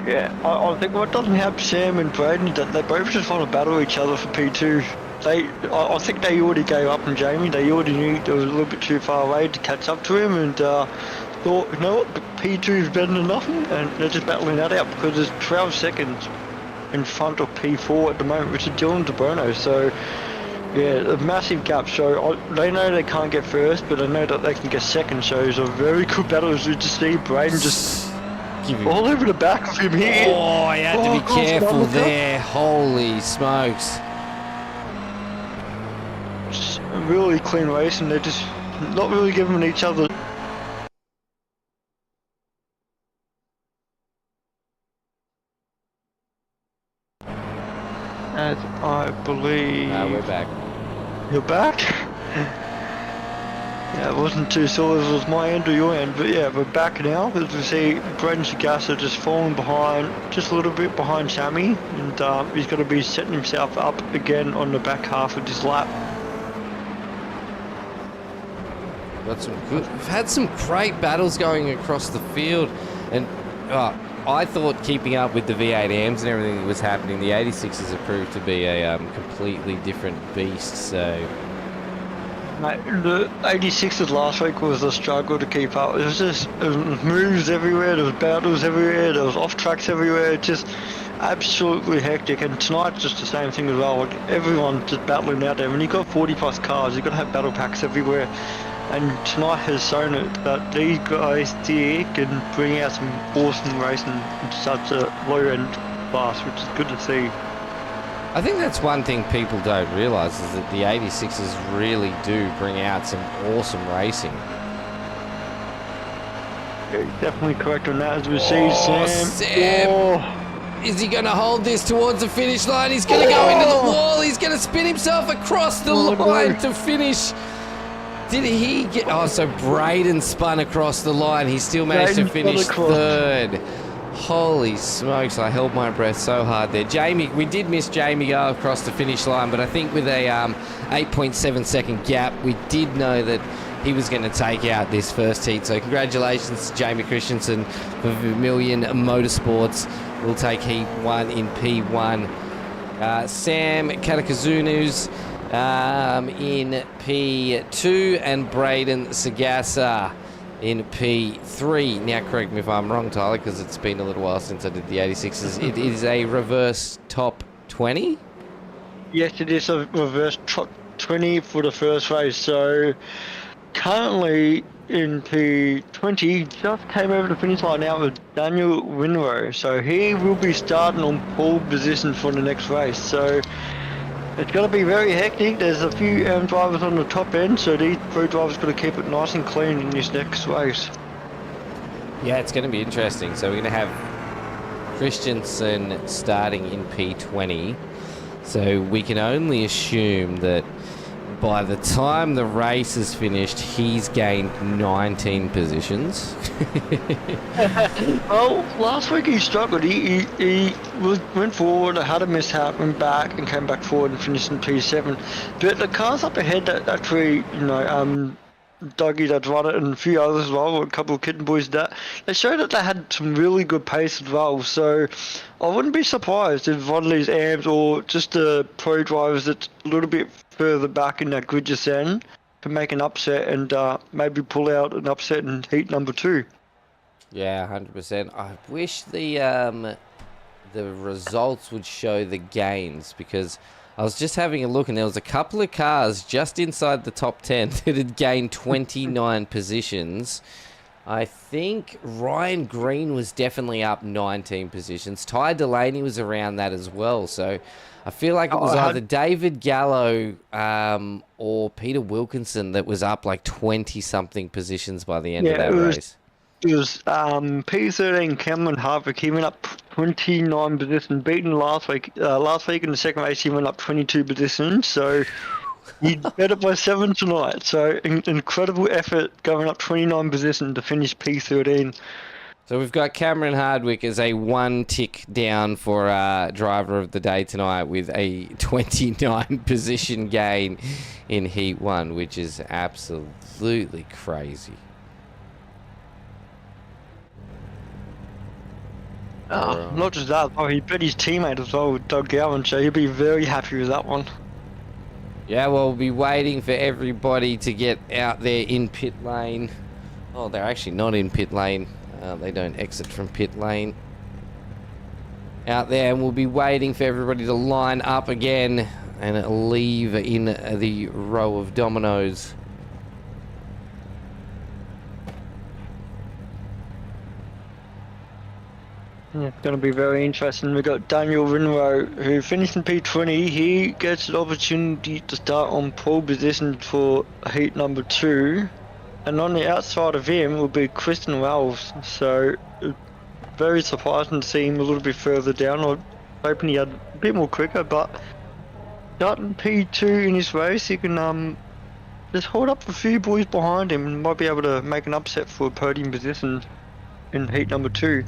Yeah, I think what doesn't help Sam and Braden is that they both just want to battle each other for P2. I think they already gave up on Jamie. They already knew they was a little bit too far away to catch up to him, and thought, you know what, P2 is better than nothing, and they're just battling that out because there's 12 seconds in front of P4 at the moment, which is Dylan DeBruno. So yeah, a massive gap. So they know they can't get first, but they know that they can get second. So it's a very good battle as you just see Braden just all over the back of him here. Oh, you had to be careful there. Holy smokes. Just a really clean race, and they're just not really giving each other. As I believe. We're back. You're back? Yeah, it wasn't too sure if it was my end or your end, but yeah, we're back now. As we see, Braden Sagasa just falling behind, just a little bit behind Sammy, and he's going to be setting himself up again on the back half of this lap. We've had some great battles going across the field, and I thought keeping up with the V8 AMs and everything that was happening, the 86s have proved to be a completely different beast. So, Mate, the 86s last week was a struggle to keep up. It was just moves everywhere, there was battles everywhere, there was off tracks everywhere, just absolutely hectic. And tonight's just the same thing as well. Like, everyone's just battling out there. When you've got 40 plus cars, you've got to have battle packs everywhere. And tonight has shown it that these guys here can bring out some awesome racing in such a low-end class, which is good to see. I think that's one thing people don't realise is that the 86s really do bring out some awesome racing. Yeah, definitely correct on that. As we see, Sam. Oh. Is he going to hold this towards the finish line? He's going to go into the wall. He's going to spin himself across the line to finish. Did he get... Oh, so Braden spun across the line. He still managed to finish third. Holy smokes, I held my breath so hard there. Jamie, we did miss Jamie go across the finish line, but I think with a 8.7 second gap, we did know that he was going to take out this first heat. So congratulations to Jamie Christensen for Vermilion Motorsports. We'll take heat 1 in P1. Sam Katakazunu's in P2 and Braden Sagasa in P3. Now correct me if I'm wrong, Tyler, because it's been a little while since I did the 86s. It is a reverse top 20? Yes, it is a reverse top 20 for the first race. So currently in P20, just came over the finish line now with Daniel Winrow. So he will be starting on pole position for the next race. So it's going to be very hectic. There's a few drivers on the top end, so these three drivers got to keep it nice and clean in this next race. Yeah, it's going to be interesting. So we're going to have Christensen starting in P20. So we can only assume that by the time the race is finished, he's gained 19 positions. Well, last week he struggled. He went forward, had a mishap, went back, and came back forward and finished in P7. But the cars up ahead that actually, Dougie that's run it and a few others as well, a couple of kitten boys that they showed that they had some really good pace as well. So I wouldn't be surprised if one of these AMs or just the pro drivers that's a little bit further back in that grid just then can make an upset and maybe pull out an upset in heat number 2. Yeah, 100%. I wish the results would show the gains, because I was just having a look and there was a couple of cars just inside the top 10 that had gained 29 positions. I think Ryan Green was definitely up 19 positions. Ty Delaney was around that as well. So I feel like it was either David Gallo or Peter Wilkinson that was up like 20-something positions by the end of that race. It was P13 Cameron Harvick. He went up 29 positions, beaten last week. Last week in the second race, he went up 22 positions. So he better by 7 tonight. So incredible effort going up 29 positions to finish P13. So we've got Cameron Hardwick as a 1 tick down for driver of the day tonight with a 29 position gain in Heat 1, which is absolutely crazy. Not just that, he beat his teammate as well, Doug Gowan, so he'll be very happy with that one. Yeah, well, we'll be waiting for everybody to get out there in pit lane. Oh, they're actually not in pit lane. They don't exit from pit lane. Out there, and we'll be waiting for everybody to line up again and leave in the row of dominoes. Yeah, it's going to be very interesting. We've got Daniel Rinro, who finished in P20. He gets an opportunity to start on pole position for heat number 2. And on the outside of him will be Christian Wells. So, very surprising to see him a little bit further down. I'm hoping he had a bit more quicker, but starting P2 in his race, he can just hold up a few boys behind him and might be able to make an upset for a podium position in heat number 2.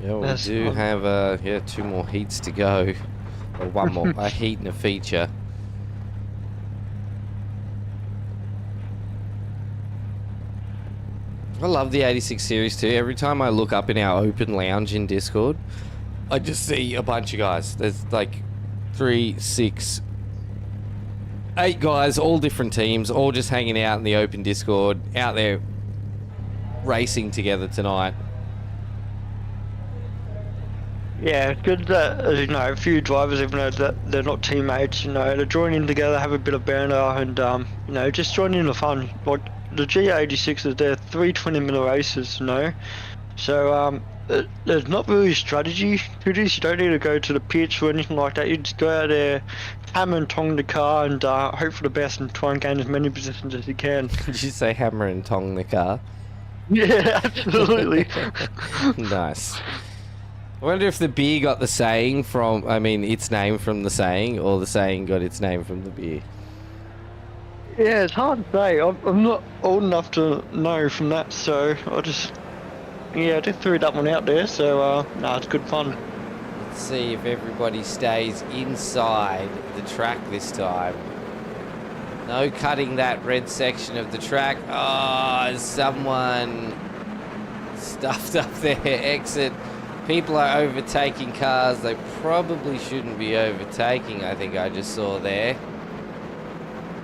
Yeah, we do have 2 more heats to go, or 1 more, a heat and a feature. I love the 86 series too. Every time I look up in our open lounge in Discord, I just see a bunch of guys. There's like 3, 6, 8 guys, all different teams, all just hanging out in the open Discord, out there racing together tonight. Yeah, it's good that, you know, a few drivers, even though that they're not teammates, you know, they're joining together, have a bit of banter, and, you know, just joining in the fun. Like, the GR86 they're 3 20-minute races, you know, so, there's not really a strategy to this. You don't need to go to the pitch or anything like that. You just go out there, hammer and tong the car, and hope for the best and try and gain as many positions as you can. Did you say hammer and tong the car? Yeah, absolutely. Nice. I wonder if the beer got the saying from, its name from the saying, or the saying got its name from the beer. Yeah, it's hard to say. I'm not old enough to know from that, so I just threw that one out there, so, it's good fun. Let's see if everybody stays inside the track this time. No cutting that red section of the track. Oh, someone stuffed up their exit. People are overtaking cars they probably shouldn't be overtaking, I think I just saw there.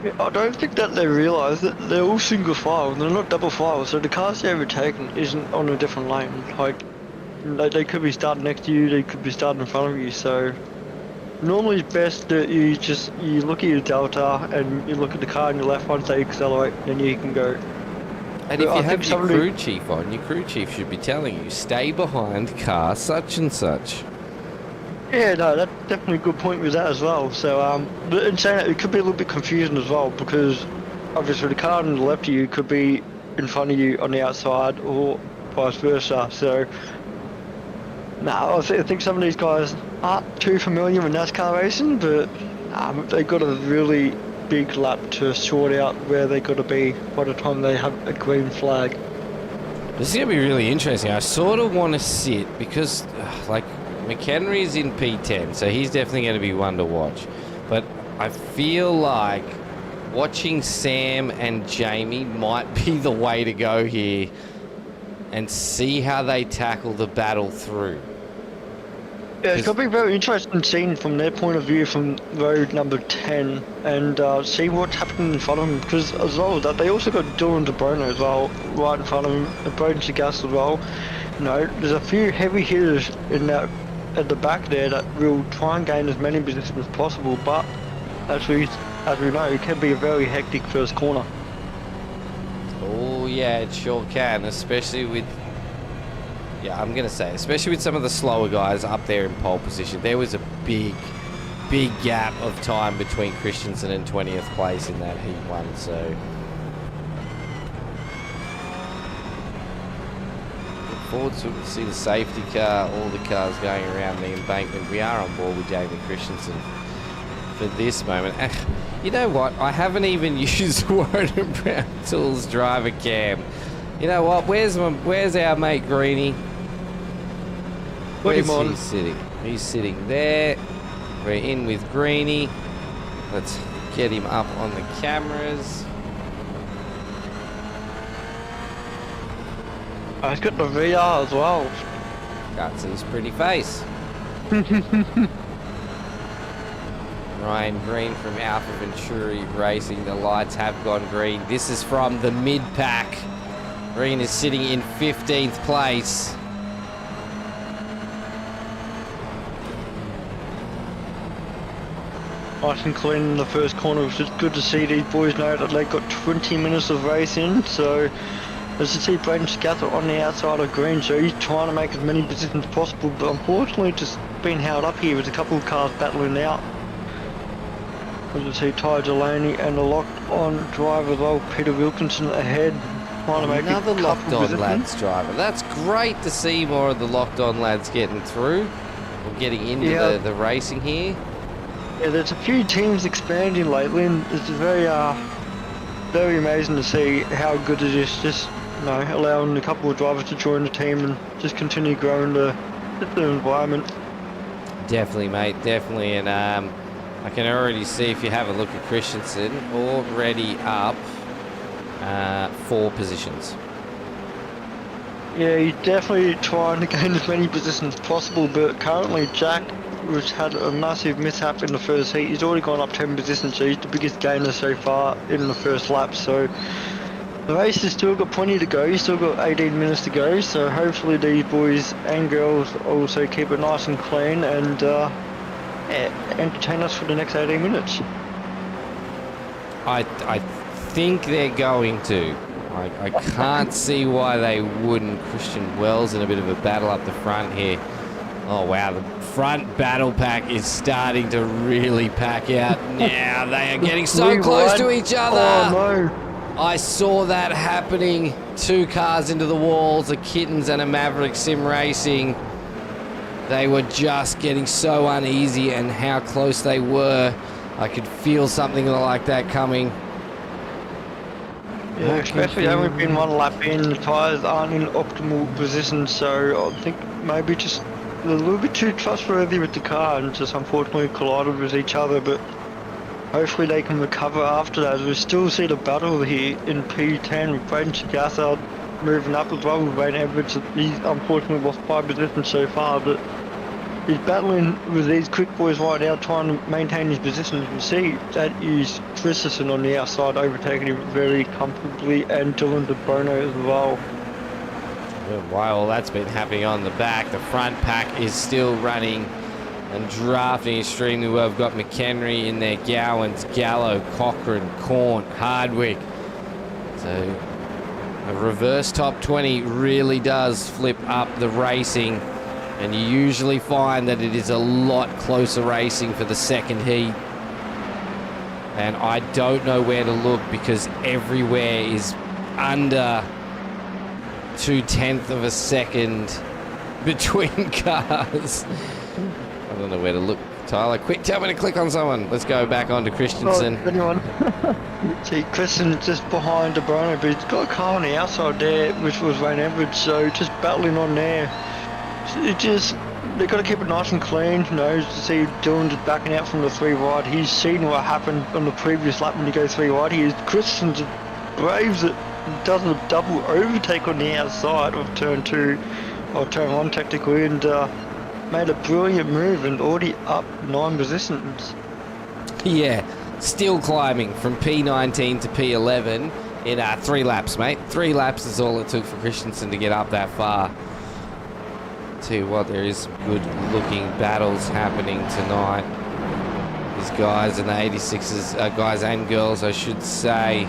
Yeah, I don't think that they realise that they're all single file, they're not double file, so the cars they're overtaking isn't on a different lane. Like, they could be starting next to you, they could be starting in front of you, so normally it's best that you look at your delta and you look at the car on your left once they accelerate, then you can go. And if you have your crew chief on, your crew chief should be telling you, stay behind car such and such. Yeah, no, that's definitely a good point with that as well. So, but in saying that, it could be a little bit confusing as well, because obviously the car on the left of you could be in front of you on the outside, or vice versa. So, I think some of these guys aren't too familiar with NASCAR racing, but they got a really big lap to sort out where they got to be by the time they have a green flag. This is going to be really interesting. I sort of want to sit because, McHenry's in P10, so he's definitely going to be one to watch. But I feel like watching Sam and Jamie might be the way to go here and see how they tackle the battle through. Yeah, it's going to be very interesting seeing from their point of view from road number 10 and see what's happening in front of them, because as well that they also got Dylan DeBrono as well right in front of them, and Broden Chagas as well. You know, there's a few heavy hitters in that at the back there that will try and gain as many positions as possible, but as we know, it can be a very hectic first corner. Oh yeah, it sure can, especially with especially with some of the slower guys up there in pole position. There was a big gap of time between Christensen and 20th place in that heat 1, so look forward to see the safety car, all the cars going around the embankment. We are on board with Jamie Christensen for this moment. You know what? I haven't even used Warren and Brown Tools driver cam. You know what? Where's our mate Greenie? Put Where's him on. he sitting? He's sitting there. We're in with Greenie. Let's get him up on the cameras. Oh, he's got the VR as well. Can't see his pretty face. Ryan Green from Alpha Venturi Racing. The lights have gone green. This is from the mid-pack. Green is sitting in 15th place. Nice and clean in the first corner, which is good to see. These boys know that they've got 20 minutes of racing, so as you see Braden Scather on the outside of green, so he's trying to make as many positions as possible, but unfortunately just being held up here with a couple of cars battling out. As you see Ty Delaney and the locked-on driver as well, Peter Wilkinson ahead, trying to make Another a couple locked-on positions. lads driver. That's great to see more of the locked-on lads getting through, or getting into the racing here. Yeah, there's a few teams expanding lately, and it's very amazing to see how good it is. Just allowing a couple of drivers to join the team and just continue growing the environment. Definitely, mate. Definitely, and I can already see if you have a look at Christensen, already up 4 positions. Yeah, he's definitely trying to gain as many positions as possible, but currently Jack, which had a massive mishap in the first heat, he's already gone up 10 positions, so he's the biggest gainer so far in the first lap. So the race has still got plenty to go, he's still got 18 minutes to go, so hopefully these boys and girls also keep it nice and clean and entertain us for the next 18 minutes. I think they're going to. I can't see why they wouldn't. Christian Wells in a bit of a battle up the front here. Oh wow, the front battle pack is starting to really pack out now. They are getting so close to each other. Oh no. I saw that happening. 2 cars into the walls, a Kittens and a Maverick Sim Racing. They were just getting so uneasy, and how close they were. I could feel something like that coming. Yeah, especially only been 1 lap in, the tyres aren't in optimal position, so I think maybe just a little bit too trustworthy with the car and just unfortunately collided with each other, but hopefully they can recover after that. We still see the battle here in P10 with Braden Chigasa moving up as well with Wayne Edwards. He's unfortunately lost 5 positions so far, but he's battling with these quick boys right now, trying to maintain his position. You can see that is Christensen on the outside, overtaking him very comfortably, and Dylan De Bono as well. While that's been happening on the back, the front pack is still running and drafting extremely well. We've got McHenry in there, Gowans, Gallo, Cochran, Corn, Hardwick. So a reverse top 20 really does flip up the racing, and you usually find that it is a lot closer racing for the second heat. And I don't know where to look because everywhere is under 0.2 of a second between cars. I don't know where to look. Tyler, quick, tell me to click on someone. Let's go back on to Christensen. Anyone? See, Christensen just behind De Bono, but he's got a car on the outside there, which was Wayne Edwards, so just battling on there. They've got to keep it nice and clean, you know, to see Dylan just backing out from the 3 wide. He's seen what happened on the previous lap when you go 3 wide. Christensen just braves it, does a double overtake on the outside of turn 2, or turn 1 technically, and made a brilliant move and already up 9 positions. Yeah, still climbing from P19 to P11 in 3 laps, mate. 3 laps is all it took for Christensen to get up that far. Tell you what, there is some good looking battles happening tonight. These guys and the 86s, guys and girls, I should say.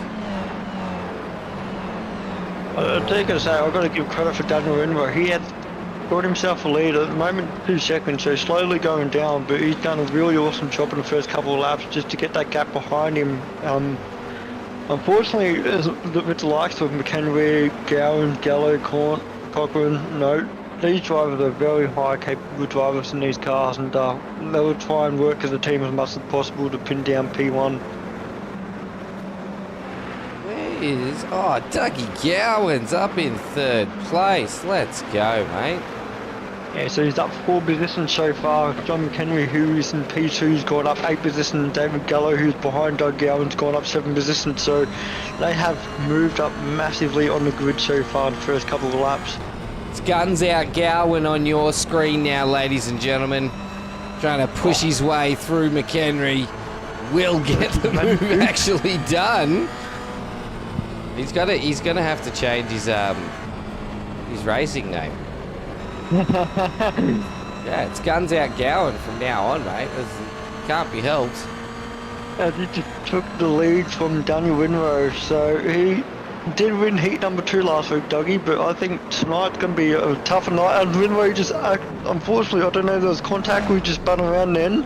I do gotta say, I've got to give credit for Daniel Renwer. He had got himself a lead at the moment, 2 seconds, so slowly going down, but he's done a really awesome job in the first couple of laps just to get that gap behind him. Unfortunately, with the likes of McHenry, Gowan, Gallo, Cochran, these drivers are very high capable drivers in these cars, and they will try and work as a team as much as possible to pin down P1. is... Oh, Dougie Gowan's up in third place. Let's go, mate. Yeah, so he's up 4 positions so far. John McHenry, who is in P2, has gone up 8 positions. David Gallo, who's behind Doug Gowan's gone up 7 positions. So they have moved up massively on the grid so far in the first couple of laps. It's Guns Out Gowan on your screen now, ladies and gentlemen. Trying to push his way through McHenry. Will get the move actually done. He's gonna have to change his racing name. Yeah, it's Guns Out Gowan from now on, mate. It can't be helped. He just took the lead from Daniel Winrow, so he did win heat number 2 last week, Dougie, but I think tonight's going to be a tougher night, and Winrow just, unfortunately, I don't know if there was contact, we just spun around then,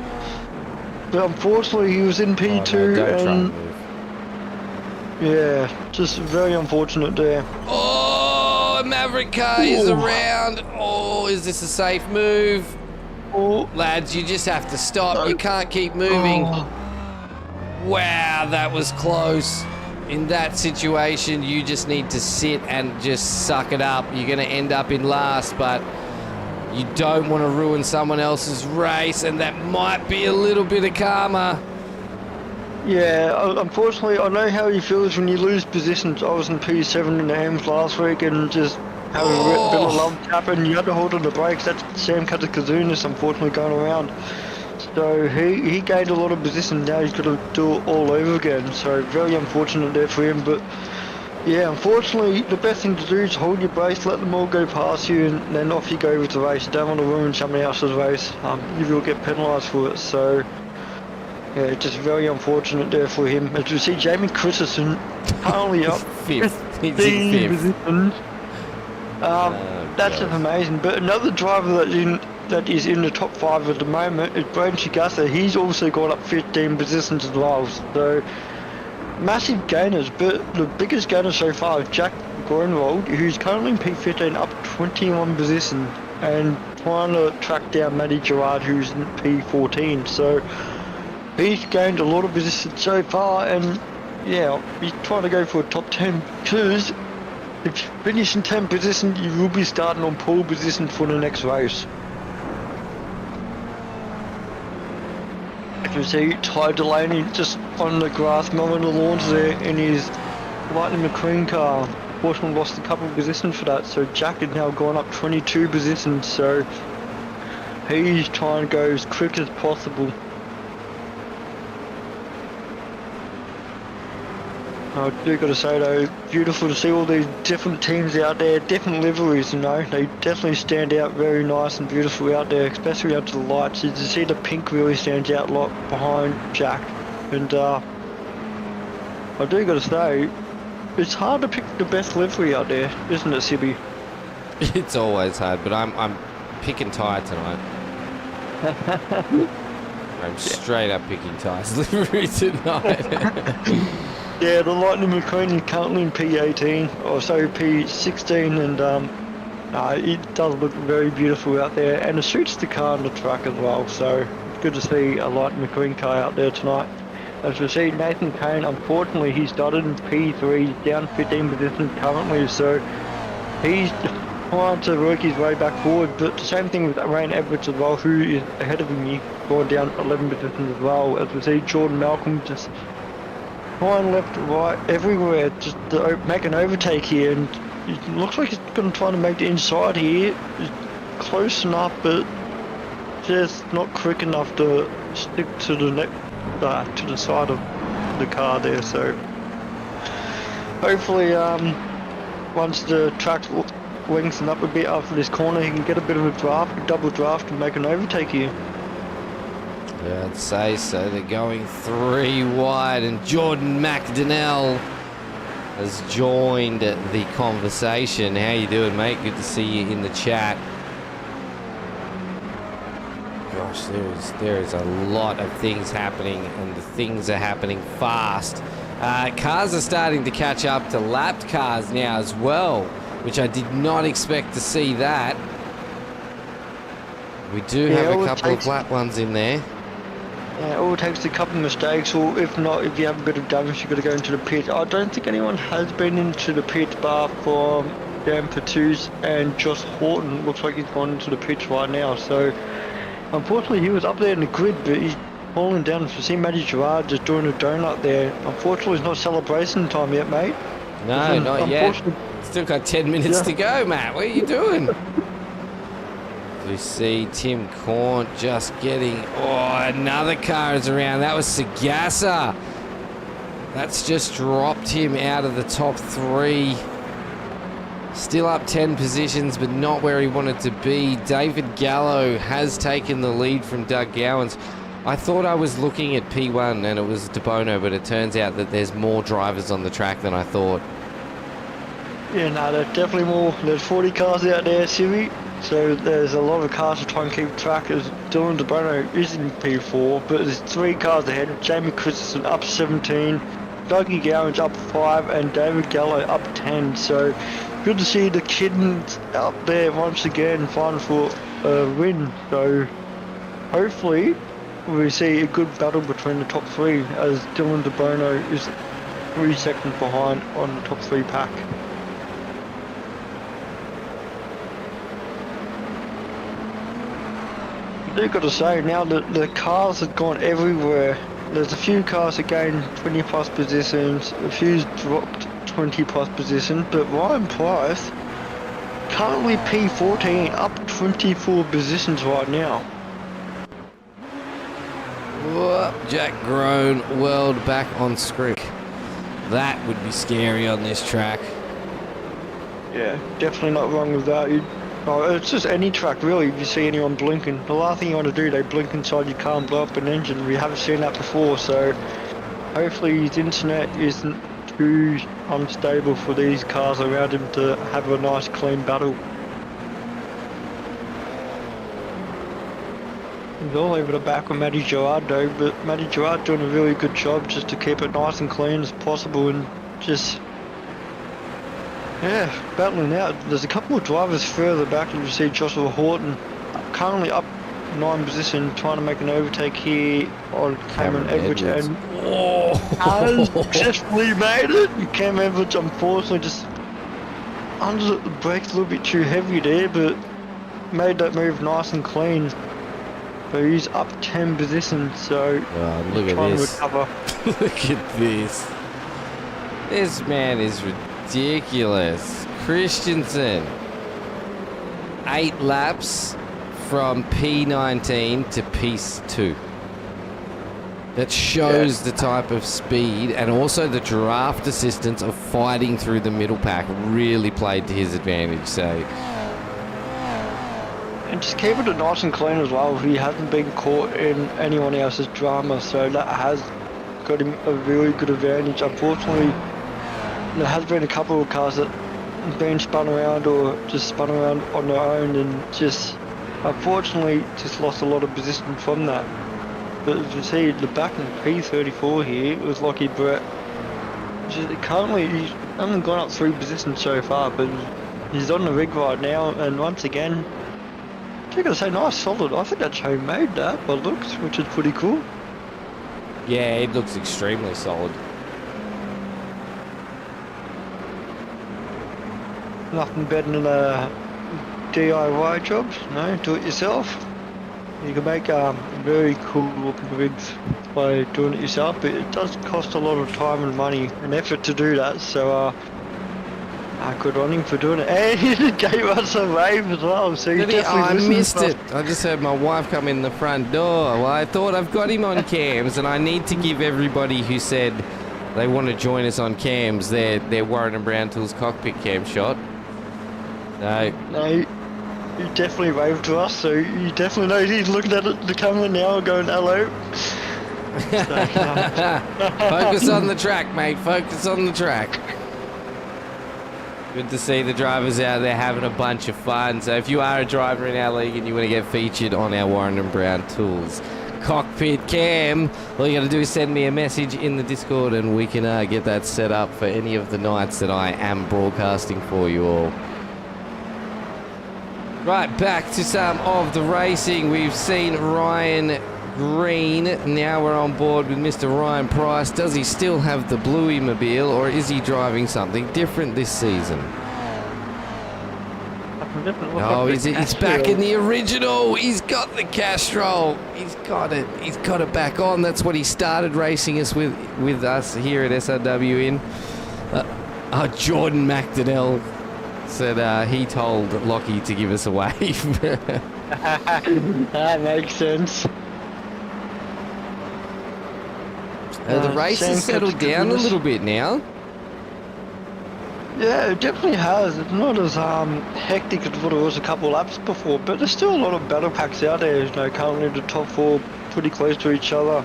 but unfortunately he was in P2, and yeah, just very unfortunate there. Oh, a Maverick car is around. Oh, is this a safe move? Oh, Lads, you just have to stop. You can't keep moving. Oh. Wow, that was close. In that situation, you just need to sit and just suck it up. You're going to end up in last, but you don't want to ruin someone else's race, and that might be a little bit of karma. Yeah, unfortunately, I know how he feels when you lose positions. I was in P7 in the Hams last week and just had a bit of love happen. You had to hold on the brakes. That's Sam Katakuzunis, unfortunately, going around. So he gained a lot of position. Now he's got to do it all over again. So very unfortunate there for him. But yeah, unfortunately, the best thing to do is hold your brakes, let them all go past you, and then off you go with the race. You don't want to ruin somebody else's race. You will get penalised for it. So yeah, just very unfortunate there for him. As you see, Jamie Christensen currently up 5th. He's 15 in 5th. positions. That's just amazing. But another driver that is in the top 5 at the moment is Braden Chigasa. He's also got up 15 positions as well. So massive gainers, but the biggest gainer so far is Jack Grunwald, who's currently in P15, up 21 positions, and trying to track down Matty Gerard, who's in P14. So he's gained a lot of positions so far, and yeah, he's trying to go for a top 10, because if you finish in 10th position, you will be starting on pole position for the next race. As you see, Ty Delaney just on the grass, mowing the lawns there in his Lightning McQueen car. Horseman lost a couple of positions for that, so Jack has now gone up 22 positions, so he's trying to go as quick as possible. I do got to say though, beautiful to see all these different teams out there, different liveries, you know. They definitely stand out very nice and beautiful out there, especially under the lights. You can see the pink really stands out a lot behind Jack. And I do got to say, it's hard to pick the best livery out there, isn't it, ShiBBy? It's always hard, but I'm picking Ty tonight. I'm straight up picking Ty's livery tonight. Yeah, the Lightning McQueen is currently in P18, or so P16, and it does look very beautiful out there, and it suits the car on the track as well, so it's good to see a Lightning McQueen car out there tonight. As we see, Nathan Kane, unfortunately, he started in P3, down 15 positions currently, so he's trying to work his way back forward, but the same thing with Rain Edwards as well, who is ahead of him, he's gone down 11 positions as well. As we see, Jordan Malcolm just trying left, right, everywhere, just to make an overtake here, and it looks like he's going to try to make the inside here. It's close enough, but just not quick enough to stick to the side of the car there. So hopefully, once the track lengthens up a bit after this corner, he can get a bit of a draft, a double draft, and make an overtake here. Yeah, I'd say so. They're going 3 wide, and Jordan McDonnell has joined the conversation. How you doing, mate? Good to see you in the chat. Gosh, there is a lot of things happening, and the things are happening fast. Cars are starting to catch up to lapped cars now as well, which I did not expect to see that. We do have a couple of lap ones in there. Yeah, all it takes is a couple of mistakes, or if not, if you have a bit of damage, you've got to go into the pit. I don't think anyone has been into the pit bar from Dan Patous, and Josh Horton looks like he's gone into the pits right now. So, unfortunately, he was up there in the grid, but he's falling down. If you see Matty Gerard just doing a donut there, unfortunately, it's not celebration time yet, mate. No, not yet. Still got 10 minutes to go, Matt. What are you doing? We see Tim Corn just getting... Oh, another car is around. That was Sagasa. That's just dropped him out of the top 3. Still up 10 positions, but not where he wanted to be. David Gallo has taken the lead from Doug Gowans. I thought I was looking at P1 and it was DeBono, but it turns out that there's more drivers on the track than I thought. Yeah, no, there's definitely more. There's 40 cars out there, Siri. So there's a lot of cars to try and keep track. As Dylan DeBono is in P4, but there's 3 cars ahead. Jamie Christensen up 17, Dougie Gowans up 5, and David Gallo up 10. So good to see the kids out there once again fighting for a win. So hopefully we see a good battle between the top 3, as Dylan DeBono is 3 seconds behind on the top 3 pack. I've got to say, now that the cars have gone everywhere. There's a few cars that gained 20 plus positions, a few dropped 20 plus positions, but Ryan Price currently P14, up 24 positions right now. Whoop, Jack Groen whirled back on script. That would be scary on this track. Yeah, definitely not wrong with that. It's just any track really. If you see anyone blinking, the last thing you want to do, they blink inside your car and blow up an engine. We haven't seen that before, so hopefully his internet isn't too unstable for these cars around him to have a nice clean battle. He's all over the back with Matty Gerard though, but Matty Gerard doing a really good job just to keep it nice and clean as possible, and just battling out. There's a couple of drivers further back. You see Joshua Horton currently up 9 position, trying to make an overtake here on Cameron Edwards, and has successfully made it. Cam Edwards unfortunately just under the brakes a little bit too heavy there, but made that move nice and clean. So he's up 10 positions, so look at trying this. to recover. Look at this. This man is ridiculous. Christensen, 8 laps from P19 to P2. That shows the type of speed, and also the draft assistance of fighting through the middle pack really played to his advantage. So, and just keeping it nice and clean as well. He hasn't been caught in anyone else's drama, so that has got him a really good advantage. Unfortunately, there has been a couple of cars that have been spun around or just spun around on their own, and just unfortunately just lost a lot of position from that. But as you see, the back in P34 here, it was Lockie Brett. Currently, he hasn't gone up 3 positions so far, but he's on the rig right now, and once again, I gotta say, nice, solid. I think that's homemade, that, by looks, which is pretty cool. yeah, it looks extremely solid. Nothing better than a DIY job, no, do it yourself. You can make very cool looking rigs by doing it yourself, but it does cost a lot of time and money and effort to do that, so good on him for doing it. And he gave us a wave as well, so you definitely I missed it. I just heard my wife come in the front door. Well, I thought I've got him on cams, and I need to give everybody who said they want to join us on cams their Warren and Brown Tools cockpit cam shot. No, you definitely waved to us, so you definitely know he's looking at the camera now going hello. Focus on the track, mate. Focus on the track. Good to see the drivers out there having a bunch of fun. So if you are a driver in our league and you want to get featured on our Warren and Brown Tools cockpit cam, all you got to do is send me a message in the Discord, and we can get that set up for any of the nights that I am broadcasting for you all. Right, back to some of the racing. We've seen Ryan green. Now we're on board with Mr. Ryan Price. Does he still have the Bluey mobile, or is he driving something different this season? Oh, he's back in the original. He's got the Castrol. He's got it. He's got it back on. That's what he started racing us with us here at SRW in. Jordan McDonnell said he told Lockie to give us a wave. That makes sense. The race has settled down a little bit now. Yeah, it definitely has. It's not as hectic as what it was a couple of laps before, but there's still a lot of battle packs out there. Currently the top four pretty close to each other.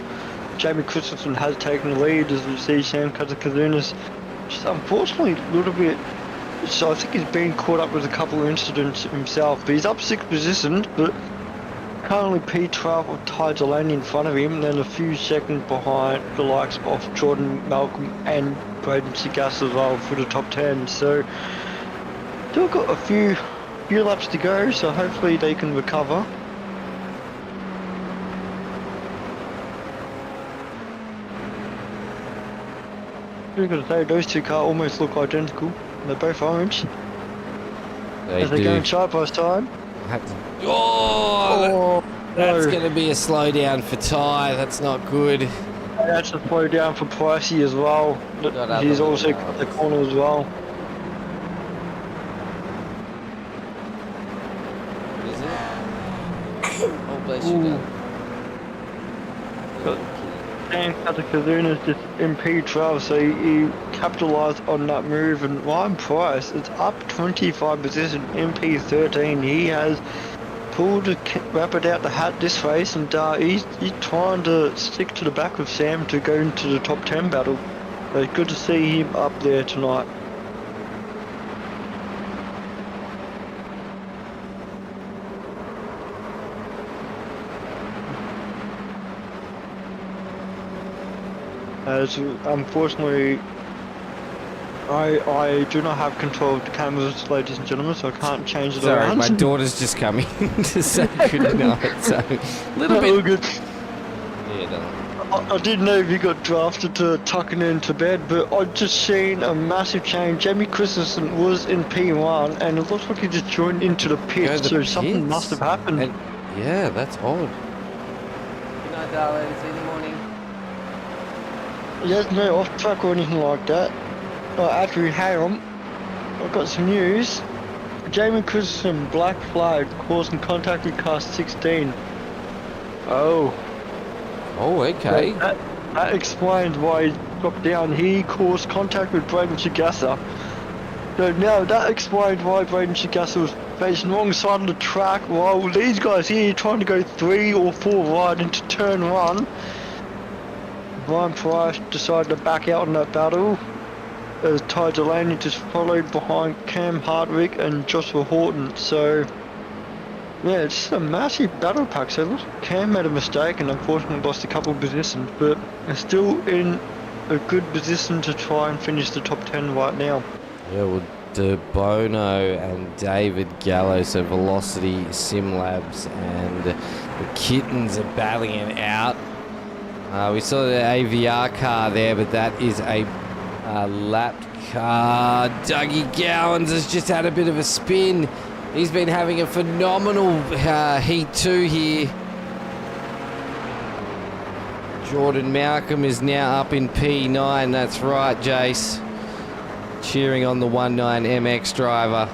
Jamie Christensen has taken the lead, as we see Sam Kazunas. Just unfortunately a little bit. So I think he's been caught up with a couple of incidents himself, but he's up 6th position, but currently P12 of Ty Delaney in front of him, and then a few seconds behind the likes of Jordan Malcolm and Braden Segas as well for the top 10. So still got a few laps to go, so hopefully they can recover. I've got to say, those two cars almost look identical. They're both orange. As they're going side by side. That's going to be a slowdown for Ty. That's not good. That's a slow down for Pricey as well. He's also cut the corner as well. What is it? Oh, bless you. Dan Kazunas just in P12, so he capitalised on that move, and Ryan Price is up 25 position in P13. He has pulled the rabbit out the hat this race, and he's trying to stick to the back of Sam to go into the top 10 battle. So it's good to see him up there tonight. As unfortunately, I do not have control of the cameras, ladies and gentlemen, so I can't change it Sorry, around. my daughter's just coming to say good night. So a little bit. Good. Yeah, I didn't know if you got drafted to tucking into bed, but I just seen a massive change. Jamie Christensen was in P1, and it looks like he just joined into the pits, so something must have happened. And, yeah, that's odd. Good night, darling. See you in the morning. There's no off track or anything like that. Actually, hang on. I've got some news. Jamie Christensen, black flag, causing contact with car 16. Oh. Oh, okay. That explains why he dropped down. He caused contact with Braden Chigasa. So now that explains why Braden Chigasa was facing the wrong side of the track, while these guys here trying to go 3 or 4 right into turn 1. Ryan Price decided to back out in that battle, as Ty Delaney just followed behind Cam Hardwick and Joshua Horton. So yeah, it's a massive battle pack. So look, Cam made a mistake and unfortunately lost a couple of positions, but they're still in a good position to try and finish the top 10 right now. Yeah, well, De Bono and David Gallo, so Velocity, Sim Labs, and the Kittens are battling it out. We saw the AVR car there, but that is a lapped car. Dougie Gowans has just had a bit of a spin. He's been having a phenomenal Heat 2 here. Jordan Malcolm is now up in P9. That's right, Jace. Cheering on the 19 MX driver.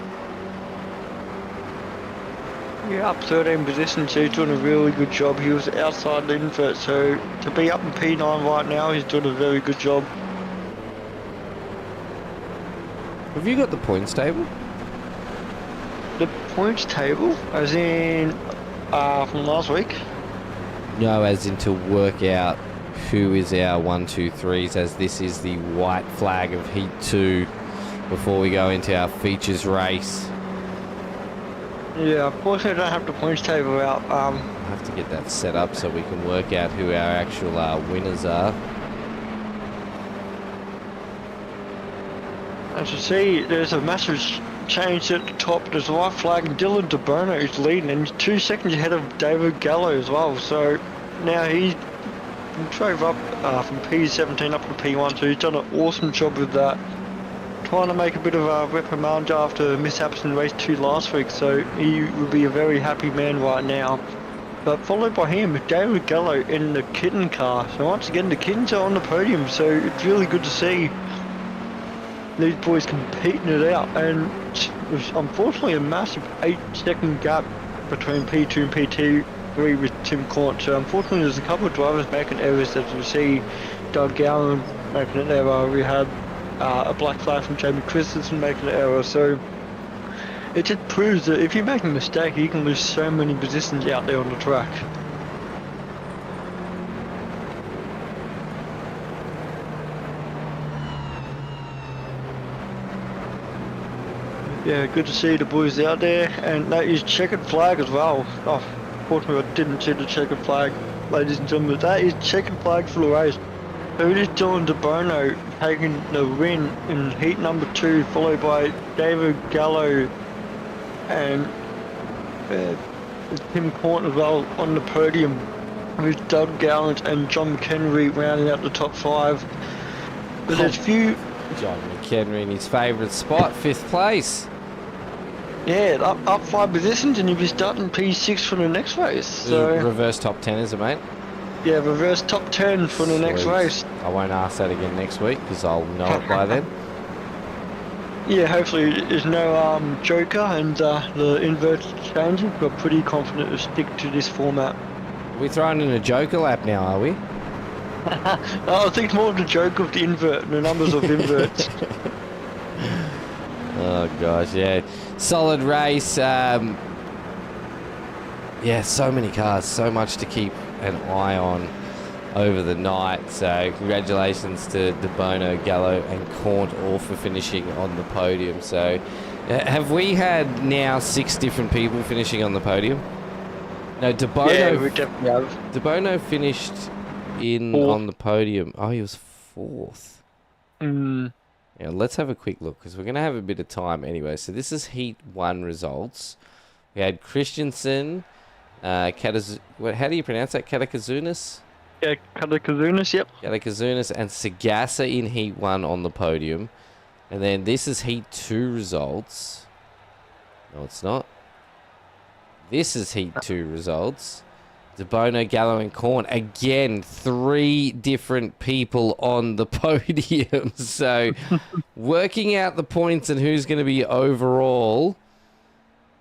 Yeah, up 13 positions, so he's doing a really good job. He was outside the invert, so to be up in P9 right now, he's doing a very good job. Have you got the points table? The points table, as in from last week? No, as in to work out who is our 1, 2, 3s, as this is the white flag of Heat 2 before we go into our features race. Yeah, unfortunately I don't have the points table out. I'll have to get that set up so we can work out who our actual winners are. As you see, there's a massive change at the top. There's a white flag and Dylan De Bono is leading, and he's 2 seconds ahead of David Gallo as well. So now he drove up from P17 up to P1, so he's done an awesome job with that. Trying to make a bit of a reprimand after mishaps in race 2 last week, so he would be a very happy man right now. But followed by him, David Gallo in the kitten car. So once again, the kittens are on the podium, so it's really good to see these boys competing it out. And there's unfortunately a massive 8-second gap between P2 and P3 with Tim Corn. So unfortunately, there's a couple of drivers making errors, as you see. Doug Gowan making an error. We had a black flag from Jamie Christensen making an error. So it just proves that if you make a mistake, you can lose so many positions out there on the track. Yeah, good to see the boys out there, and that is checkered flag as well. Oh, unfortunately I didn't see the checkered flag, ladies and gentlemen. That is checkered flag for the race. So it is Dylan DeBono taking the win in heat number 2, followed by David Gallo and Tim Corn as well on the podium, with Doug Gallant and John McHenry rounding out the top 5. But there's few... John McHenry in his favourite spot, 5th place. Yeah, up 5 positions, and you'll be starting P6 for the next race. So Reverse top 10, is it, mate? yeah, reverse top 10 for the next Sweet. race. I won't ask that again next week because I'll know it by then. Yeah, hopefully there's no joker and the inverted changes. We're pretty confident to stick to this format. We're throwing in a joker lap now, are we? I think it's more of the joke of the invert, the numbers of inverts. Oh gosh, yeah. Solid race. Yeah, so many cars, so much to keep an eye on over the night. So congratulations to DeBono, Gallo and Corn all for finishing on the podium. So have we had now 6 different people finishing on the podium? No, DeBono. Yeah, we definitely have. DeBono finished on the podium. Oh, he was 4th. Yeah, let's have a quick look because we're going to have a bit of time anyway. So this is Heat 1 results. We had Christensen, how do you pronounce that? Katakazunas? Yeah, Katakazunas, yep. Katakazunas and Sagasa in Heat 1 on the podium. And then this is Heat 2 results. No, it's not. This is Heat 2 results. DeBono, Gallo and Corn. Again, 3 different people on the podium. So working out the points and who's going to be overall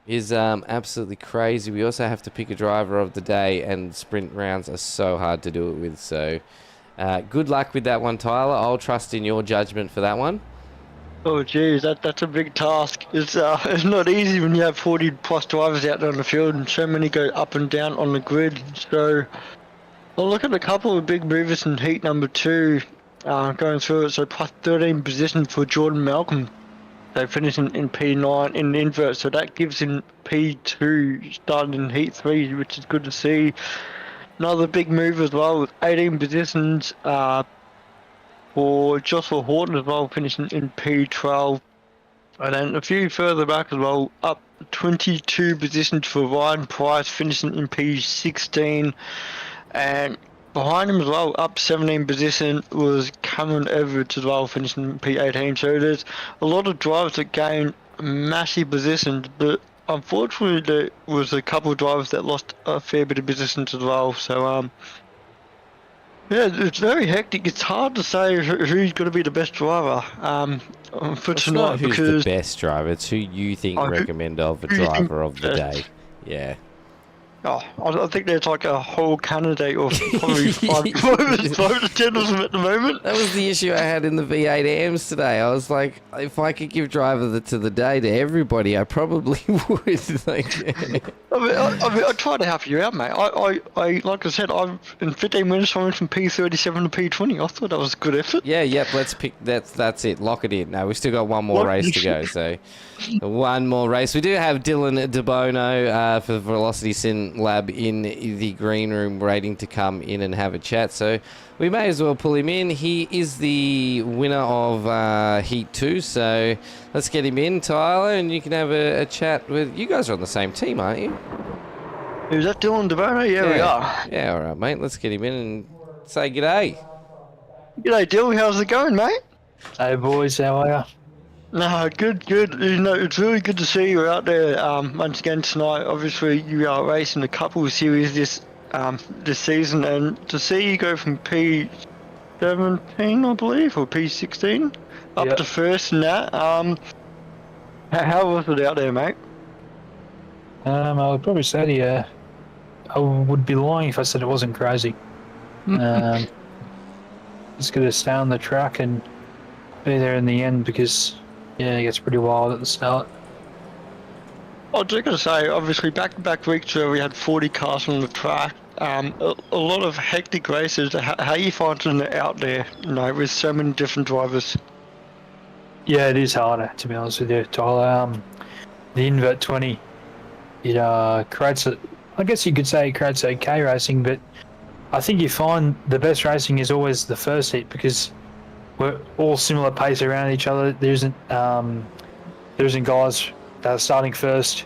is absolutely crazy. We also have to pick a driver of the day, and sprint rounds are so hard to do it with. So good luck with that one, Tyler. I'll trust in your judgment for that one. Oh geez, that's a big task. It's not easy when you have 40 plus drivers out there on the field and so many go up and down on the grid. So I'll look at a couple of big movers in heat number 2 going through it. So plus 13 position for Jordan Malcolm. They finished in P9 in the invert, so that gives him P2 starting in heat 3, which is good to see. Another big move as well with 18 positions for Joshua Horton as well, finishing in P12. And then a few further back as well, up 22 positions for Ryan Price, finishing in P16. And behind him as well, up 17 position, was Cameron Everett as well, finishing in P18. So there's a lot of drivers that gained massive positions, but unfortunately there was a couple of drivers that lost a fair bit of positions as well. So yeah, it's very hectic. It's hard to say who's going to be the best driver for It's tonight, not who's because the best driver. It's who you think recommend of a who you think driver of the best. day. Yeah. I think there's like a whole candidate of probably 5 to 10 of them at the moment. That was the issue I had in the V8 AMs today. I was like, if I could give driver to the day to everybody, I probably would. Like, I try to help you out, mate. I like I said, I've in 15 minutes I went from P37 to P20. I thought that was a good effort. yeah, yep. Let's pick. That's it. Lock it in. No, we still got one more race to go. So, one more race. We do have Dylan DeBono for the Velocity Sin Lab in the green room, waiting to come in and have a chat. So, we may as well pull him in. He is the winner of Heat 2. So, let's get him in, Tyler, and you can have a chat with. You guys are on the same team, aren't you? Is that Dylan DeBono? Yeah, we are. Yeah, all right, mate. Let's get him in and say g'day. G'day, Dylan. How's it going, mate? Hey boys, how are ya? No, good. You know, it's really good to see you out there once again tonight. Obviously, you are racing a couple of series this season, and to see you go from P17, I believe, or P16 up Yep. to first in that. How was it out there, mate? I would probably say to you, I would be lying if I said it wasn't crazy. Just gonna stay on the track and be there in the end because, yeah, it gets pretty wild at the start. I was just going to say, obviously, back-to-back weeks where we had 40 cars on the track, a lot of hectic races. How you finding it out there, you know, with so many different drivers? Yeah, it is harder, to be honest with you, Tyler. The invert 20, it creates a, I guess you could say it creates okay racing, but I think you find the best racing is always the first heat because we're all similar pace around each other. There isn't guys that are starting first,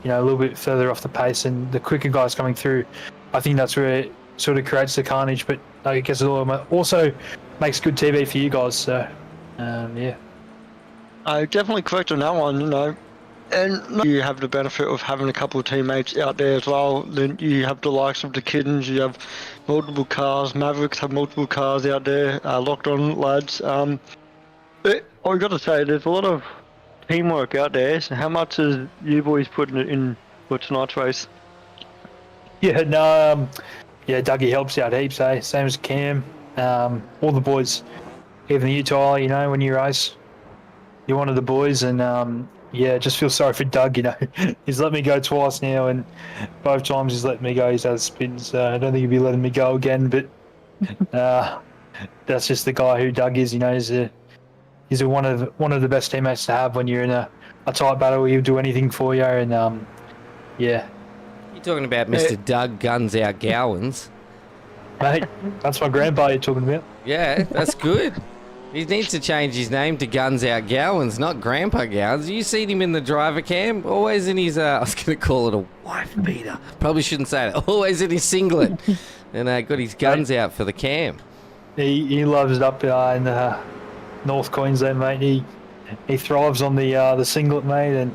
you know, a little bit further off the pace, and the quicker guys coming through. I think that's where it sort of creates the carnage, but I guess it also makes good TV for you guys. So, yeah. I definitely correct on that one, you know. And you have the benefit of having a couple of teammates out there as well. Then you have the likes of the Kittens, you have multiple cars, Mavericks have multiple cars out there, locked on lads. But I've got to say, there's a lot of teamwork out there. So how much is you boys putting it in for tonight's race? Yeah, no, yeah, Dougie helps out heaps, eh? Same as Cam. All the boys, even you, Tyler, you know, when you race, you're one of the boys, and yeah, just feel sorry for Doug, you know. He's let me go twice now, and both times he's let me go. He's had spins. I don't think he'll be letting me go again, but that's just the guy who Doug is, you know. He's one of the best teammates to have when you're in a tight battle. He'll do anything for you, and yeah. You're talking about Mr. Doug Guns Out Gowans. Mate, that's my grandpa you're talking about. Yeah, that's good. He needs to change his name to Guns Out Gowans, not Grandpa Gowans. You seen him in the driver cam? Always in his, I was going to call it a wife beater. Probably shouldn't say that. Always in his singlet. And got his guns out for the cam. He loves it up in North Queensland, mate. He thrives on the singlet, mate, and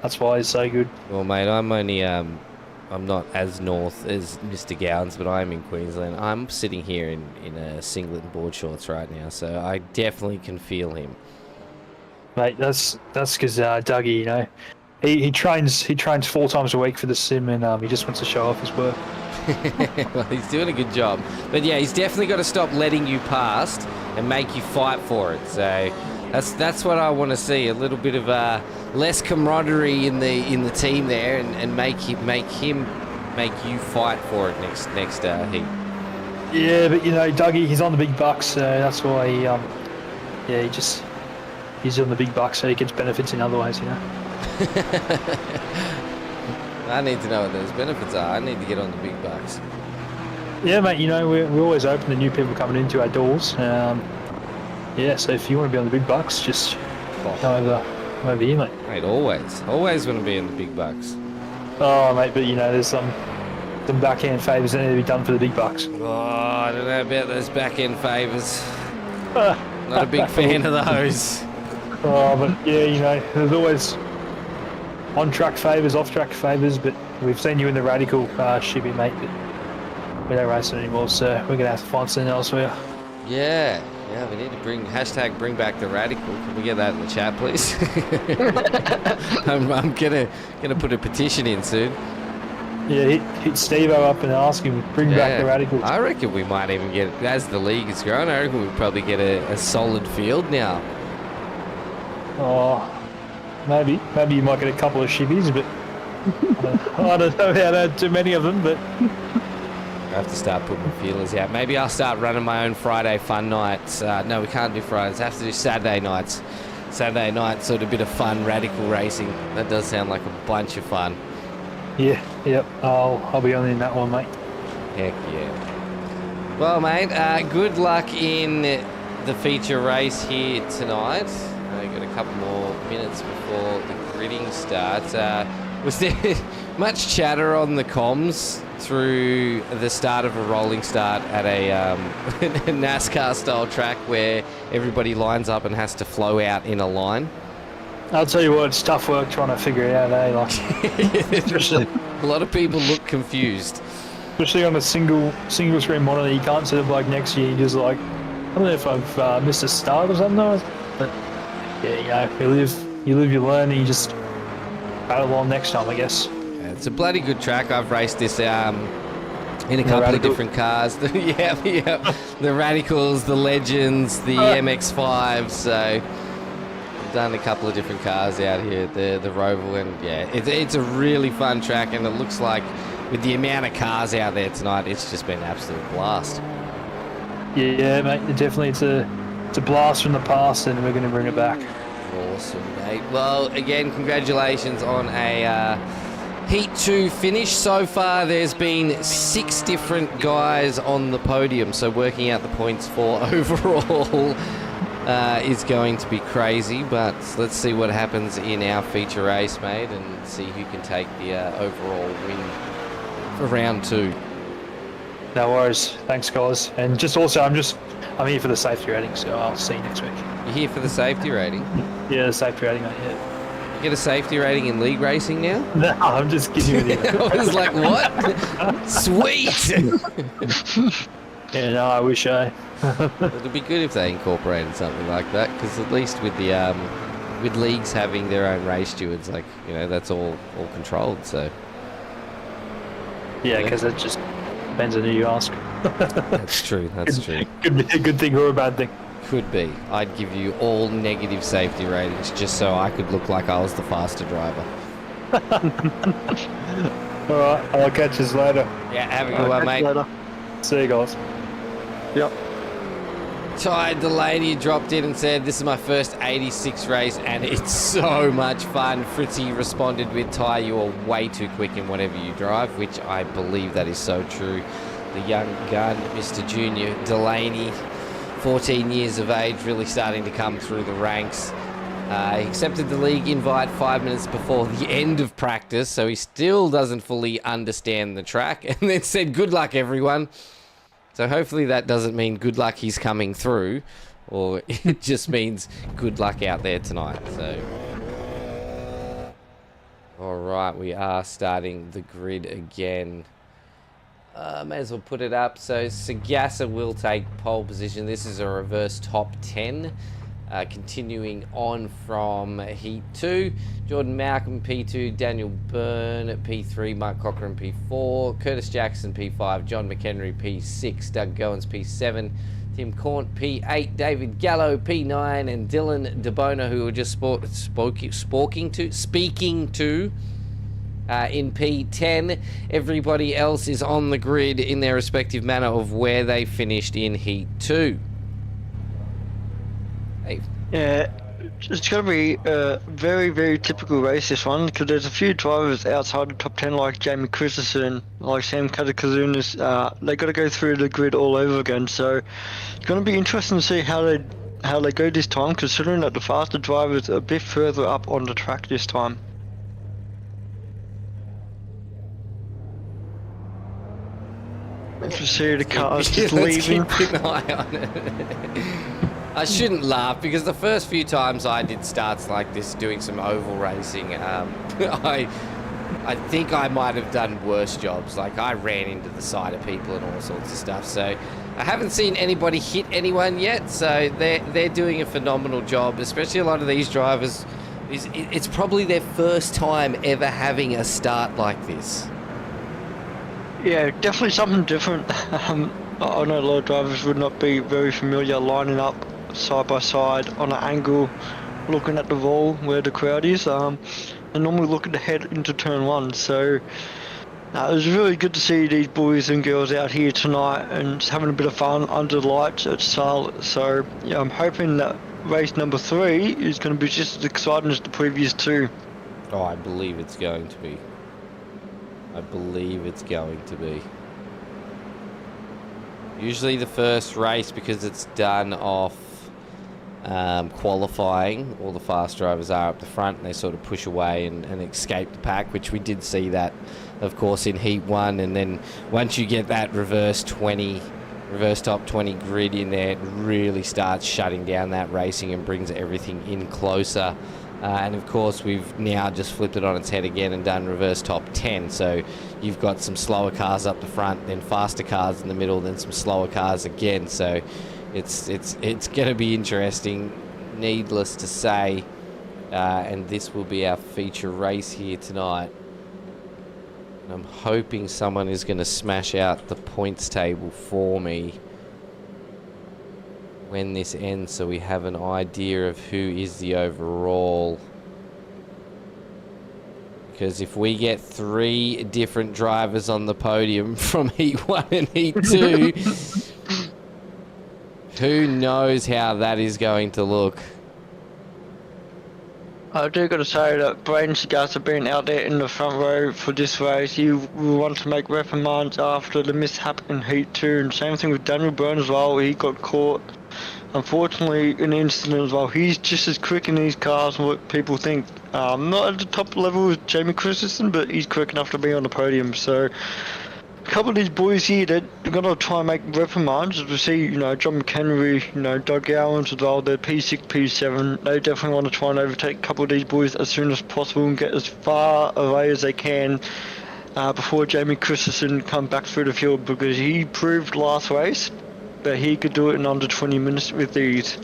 that's why he's so good. Well, mate, I'm only, I'm not as north as Mr. Gowans, but I'm in Queensland. I'm sitting here in a singlet and board shorts right now, so I definitely can feel him. Mate, that's because Dougie, you know, he trains 4 times a week for the sim, and he just wants to show off his work. Well, he's doing a good job. But yeah, he's definitely got to stop letting you past and make you fight for it. So that's what I want to see. A little bit of less camaraderie in the team there, and make you fight for it next heat. Yeah, but you know, Dougie, he's on the big bucks, so that's why he's on the big bucks, so he gets benefits in other ways, you know. I need to know what those benefits are. I need to get on the big bucks. Yeah, mate, you know, we're always open to new people coming into our doors. Yeah, so if you want to be on the big bucks, just come over here, mate. Mate, always want to be in the big bucks. Oh, mate, but you know, there's some backhand favours that need to be done for the big bucks. Oh, I don't know about those back-end favours. Not a big fan of those. Oh, but yeah, you know, there's always on-track favours, off-track favours, but we've seen you in the Radical ShiBBy, mate, but we don't race it anymore, so we're going to have to find something else for you. Yeah, we need to bring back the Radical. Can we get that in the chat, please? I'm gonna put a petition in soon. Yeah, hit Steve-O up and ask him, bring back the Radicals. I reckon we might even get, as the league is growing, I reckon we'll probably get a solid field now. Oh, maybe you might get a couple of ShiBBys, but I don't know how to have too many of them, but I have to start putting the feelers out. Maybe I'll start running my own Friday fun nights. No, we can't do Fridays. I have to do Saturday nights. Saturday night, sort of a bit of fun, radical racing. That does sound like a bunch of fun. Yeah, yep. I'll be on in that one, mate. Heck yeah. Well, mate, good luck in the feature race here tonight. Got a couple more minutes before the gridding starts. Was there much chatter on the comms through the start of a rolling start at a NASCAR-style track where everybody lines up and has to flow out in a line? I'll tell you what, it's tough work trying to figure it out, eh? Like, especially, A lot of people look confused. especially on a single screen monitor, you can't sit like next to you. You just like, I don't know if I've missed a start or something, but yeah, you live, you learn, and you just battle on next time, I guess. Yeah, it's a bloody good track. I've raced this in a couple of different cars. yeah, the Radicals, the Legends, the MX-5. So I've done a couple of different cars out here at the Roval, and yeah, it's a really fun track, and it looks like with the amount of cars out there tonight, it's just been an absolute blast. Yeah, mate, definitely it's a blast from the past, and we're going to bring it back. Awesome, mate. Well, again, congratulations on a Heat 2 finish. So far, there's been 6 different guys on the podium, so working out the points for overall is going to be crazy, but let's see what happens in our feature race, mate, and see who can take the overall win for round 2. No worries. Thanks, guys. And just also, I'm here for the safety rating, so I'll see you next week. You're here for the safety rating? Yeah, the safety rating, mate, yeah. You get a safety rating in league racing now? No, I'm just kidding with you. I was like, what? Sweet! Yeah, no, I wish I... It'd be good if they incorporated something like that, because at least with the with leagues having their own race stewards, like, you know, that's all controlled. So Yeah, because it just depends on who you ask. that's true. That's true. Could be a good thing or a bad thing. Could be. I'd give you all negative safety ratings just so I could look like I was the faster driver. All right, I'll catch you later. Yeah, have a good one, mate. Later. See you guys. Yep. Ty Delaney dropped in and said, "This is my first 86 race and it's so much fun." Fritzy responded with, "Ty, you are way too quick in whatever you drive," which I believe that is so true. The young gun, Mr. Junior Delaney, 14 years of age, really starting to come through the ranks. He accepted the league invite 5 minutes before the end of practice, so he still doesn't fully understand the track, and then said, "Good luck, everyone." So hopefully that doesn't mean good luck he's coming through, or it just means good luck out there tonight. So, all right, we are starting the grid again. May as well put it up. So Sagassa will take pole position. This is a reverse top 10. Continuing on from Heat 2, Jordan Malcolm P2, Daniel Byrne at P3, Mark Cochran P4, Curtis Jackson P5, John McHenry P6, Doug Goins P7, Tim Cornt P8, David Gallo P9, and Dylan DeBona, who were just speaking to in P10. Everybody else is on the grid in their respective manner of where they finished in Heat 2. Yeah, it's going to be a very, very typical race, this one, because there's a few drivers outside the top 10, like Jamie Christensen, like Sam Katakazunas. They got to go through the grid all over again, so it's going to be interesting to see how they go this time, considering that the faster drivers are a bit further up on the track this time. Let's see the cars just leaving. Keep an eye on it. I shouldn't laugh because the first few times I did starts like this doing some oval racing, I think I might have done worse jobs. Like I ran into the side of people and all sorts of stuff. So I haven't seen anybody hit anyone yet. So they're doing a phenomenal job, especially a lot of these drivers. It's probably their first time ever having a start like this. Yeah, definitely something different. I know a lot of drivers would not be very familiar lining up side by side on an angle, looking at the wall where the crowd is, and normally looking to head into turn 1. So it was really good to see these boys and girls out here tonight and just having a bit of fun under the lights at Charlotte. So yeah, I'm hoping that race number 3 is going to be just as exciting as the previous 2. Oh, I believe it's going to be. I believe it's going to be. Usually the first race, because it's done off qualifying. All the fast drivers are up the front and they sort of push away and escape the pack, which we did see that, of course, in Heat 1. And then once you get that reverse top 20 grid in there, it really starts shutting down that racing and brings everything in closer. And of course, we've now just flipped it on its head again and done reverse top 10. So you've got some slower cars up the front, then faster cars in the middle, then some slower cars again. So it's going to be interesting, needless to say. And this will be our feature race here tonight. And I'm hoping someone is going to smash out the points table for me when this ends, so we have an idea of who is the overall. Because if we get 3 different drivers on the podium from Heat 1 and Heat 2, who knows how that is going to look. I do got to say that Brains guys have been out there in the front row for this race. You will want to make reprimands after the mishap in Heat 2, and same thing with Daniel Byrne as well. He got caught, unfortunately, in an incident as well. He's just as quick in these cars as what people think. Not at the top level with Jamie Christensen, but he's quick enough to be on the podium. So a couple of these boys here, they're going to try and make reprimands. As we see, John McHenry, Doug Gowans as well, they're P6, P7. They definitely want to try and overtake a couple of these boys as soon as possible and get as far away as they can before Jamie Christensen comes back through the field, because he proved last race that he could do it in under 20 minutes with these.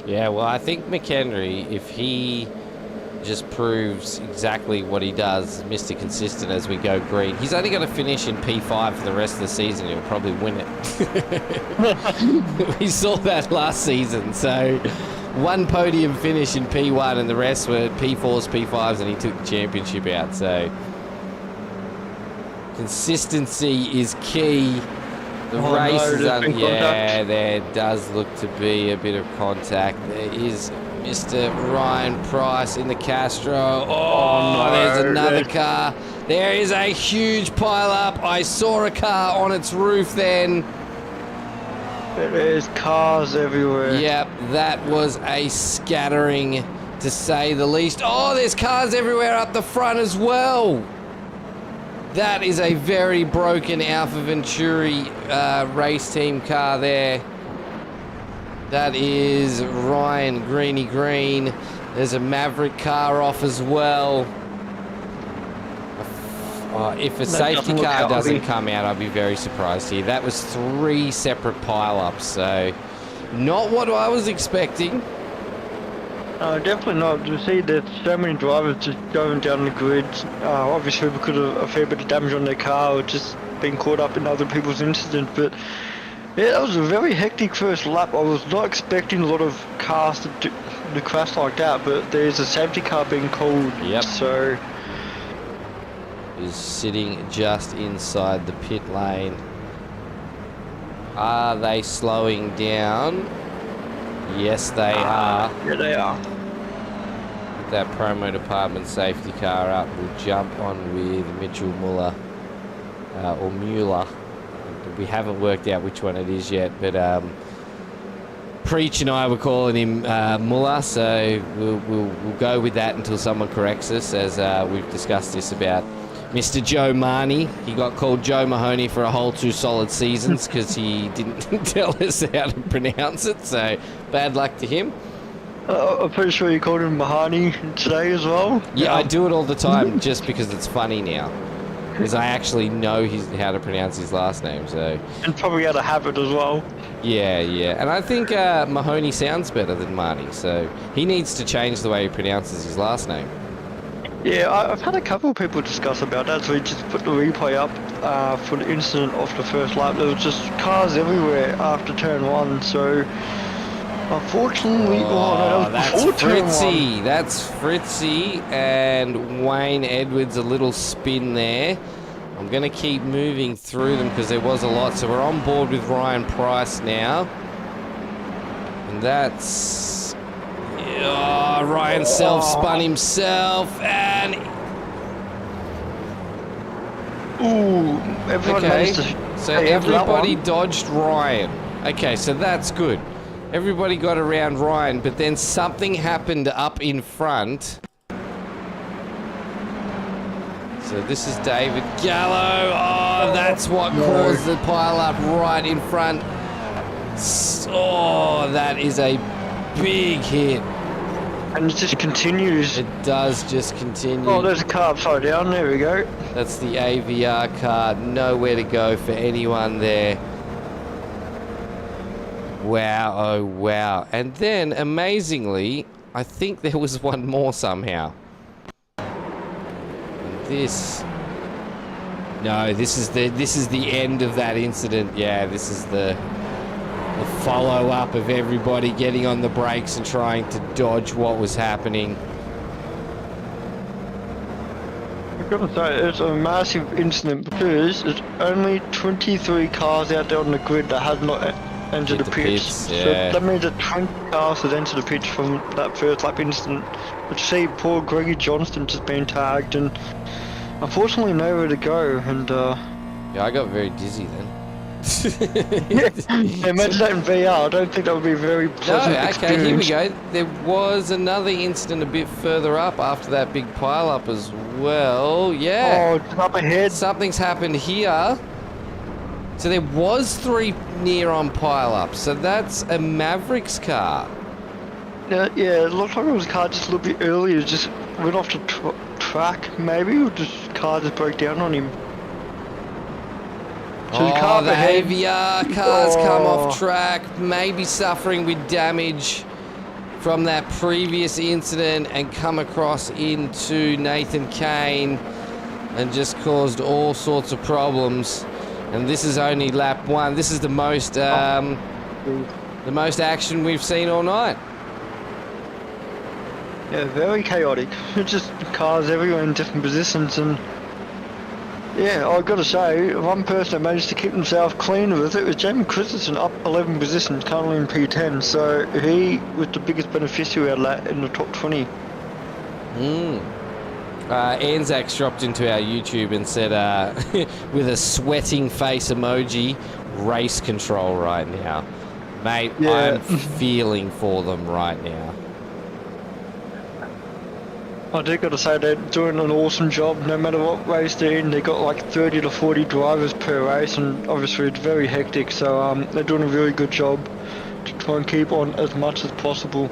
Yeah, well, I think McHenry, if he just proves exactly what he does, Mr. Consistent as we go green, he's only going to finish in P5 for the rest of the season. He'll probably win it. We saw that last season. So one podium finish in P1 and the rest were P4s, P5s, and he took the championship out. So consistency is key. The race is yeah, there does look to be a bit of contact. There is Mr. Ryan Price in the Castro. Oh, there's another car. There is a huge pile up. I saw a car on its roof then. There's cars everywhere. Yep, that was a scattering, to say the least. Oh, there's cars everywhere up the front as well. That is a very broken Alpha Venturi race team car there. That is Ryan Greeny Green. There's a Maverick car off as well. If a safety car doesn't come out, I'd be very surprised here. That was 3 separate pile-ups, so not what I was expecting. Definitely not. You see there's so many drivers just going down the grid. Obviously because of a fair bit of damage on their car or just being caught up in other people's incidents. But yeah, that was a very hectic first lap. I was not expecting a lot of cars to crash like that, but there's a safety car being called. Yep. So is sitting just inside the pit lane. Are they slowing down? Yes, they are. Yeah, they are. With that promo department safety car up, we'll jump on with Mitchell Muller, or Mueller. We haven't worked out which one it is yet, but Preach and I were calling him Muller, so we'll go with that until someone corrects us, as we've discussed this about Mr. Joe Marnie. He got called Joe Mahoney for a whole 2 solid seasons because he didn't tell us how to pronounce it, so bad luck to him. I'm pretty sure you called him Mahoney today as well. Yeah, I do it all the time just because it's funny now. Because I actually know how to pronounce his last name, so... And probably out of habit as well. Yeah. And I think Mahoney sounds better than Marnie, so he needs to change the way he pronounces his last name. Yeah, I've had a couple of people discuss about that, so we just put the replay up for the incident of the first lap. There was just cars everywhere after turn 1, so unfortunately... Oh, that's Fritzy. Turn 1. That's Fritzy and Wayne Edwards, a little spin there. I'm going to keep moving through them because there was a lot, so we're on board with Ryan Price now. And that's... Oh, Ryan self-spun himself, and... Ooh, everyone okay, managed to so everybody dodged Ryan. Okay, so that's good. Everybody got around Ryan, but then something happened up in front. So this is David Gallo. Oh, that's what caused the pile up right in front. Oh, that is a big hit. And it just continues. It does just continue. Oh, there's a car upside down. There we go. That's the AVR car. Nowhere to go for anyone there. Wow, oh wow. And then, amazingly, I think there was one more somehow. This... No, this is the end of that incident. Yeah, this is the follow-up of everybody getting on the brakes and trying to dodge what was happening. I've got to say, it's a massive incident because there's only 23 cars out there on the grid that have not entered the pitch. Yeah. So that means that 20 cars have entered the pitch from that first lap incident. But see, poor Greggy Johnston just been tagged and unfortunately nowhere to go. And Yeah, I got very dizzy then. imagine that in VR. I don't think that would be a very pleasant experience. Here we go. There was another incident a bit further up after that big pile up as well. Yeah. Oh, it's up ahead. Something's happened here. So there was 3 near on pile ups. So that's a Mavericks car. Yeah, it looked like it was a car just a little bit earlier. Just went off the track, maybe, or just car just broke down on him. So the car the ahead. AVR car's come off track, maybe suffering with damage from that previous incident and come across into Nathan Kane and just caused all sorts of problems. And this is only lap 1. This is the most action we've seen all night. Yeah, very chaotic. Just cars everywhere in different positions, and yeah, I've got to say, one person that managed to keep himself clean with it was Jamie Christensen, up 11 positions, currently in P10, so he was the biggest beneficiary of that in the top 20. Anzac's dropped into our YouTube and said, with a sweating face emoji, race control right now. Mate, Yeah. I'm feeling for them right now. I do got to say they're doing an awesome job. No matter what race they're in, they got like 30 to 40 drivers per race, and obviously it's very hectic. So they're doing a really good job to try and keep on as much as possible.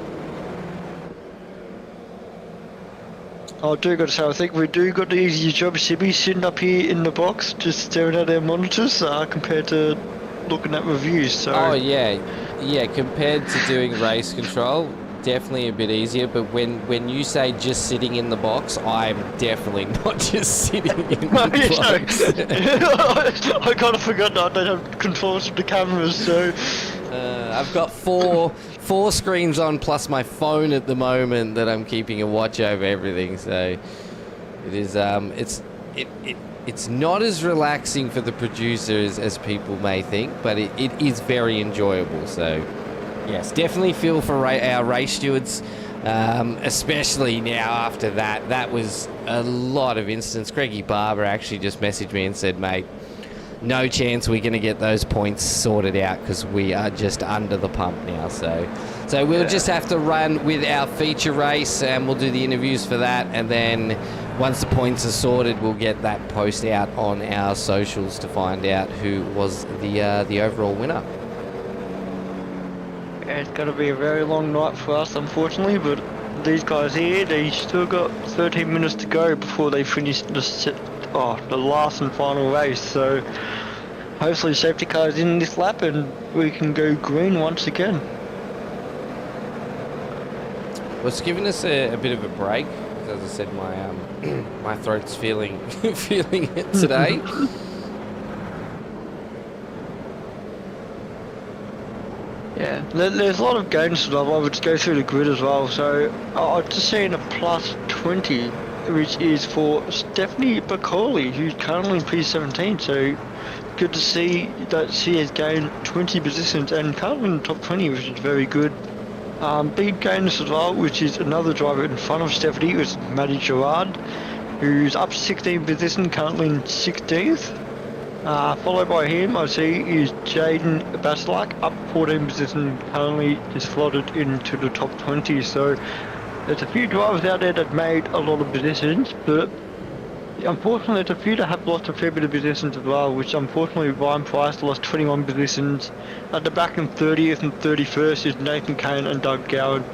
I do got to say, I think we do got the easier job, ShiBBy, sitting up here in the box, just staring at our monitors, compared to looking at reviews. So. Oh yeah, compared to doing race control, definitely a bit easier, but when you say just sitting in the box, I'm definitely not just sitting in the box. I kind of forgot that I don't have controls of the cameras, so... I've got four screens on plus my phone at the moment that I'm keeping a watch over everything, so it is it's not as relaxing for the producers as people may think, but it is very enjoyable, so yes, definitely feel for our race stewards, especially now after that. That was a lot of incidents. Greggy Barber actually just messaged me and said, mate, no chance we're going to get those points sorted out because we are just under the pump now. So we'll just have to run with our feature race and we'll do the interviews for that. And then once the points are sorted, we'll get that post out on our socials to find out who was the overall winner. Yeah, it's going to be a very long night for us, unfortunately, but these guys here, they still got 13 minutes to go before they finish the last and final race, so hopefully safety car is in this lap and we can go green once again. Well, it's given us a bit of a break. As I said, my throat's feeling it today. Yeah, there's a lot of gains that I would go through the grid as well, so I've just seen a plus 20, which is for Stephanie Bacoli, who's currently in P17, so good to see that she has gained 20 positions and currently in the top 20, which is very good. Big gains as well, which is another driver in front of Stephanie, which is Maddie Gerard, who's up 16 position, currently in 16th. Followed by him, I see is Jaden Basilak, up 14 position, currently is slotted into the top 20. So there's a few drivers out there that made a lot of positions, but unfortunately there's a few that have lost a fair bit of positions as well, which unfortunately Ryan Price lost 21 positions. At the back in 30th and 31st is Nathan Kane and Doug Gowan.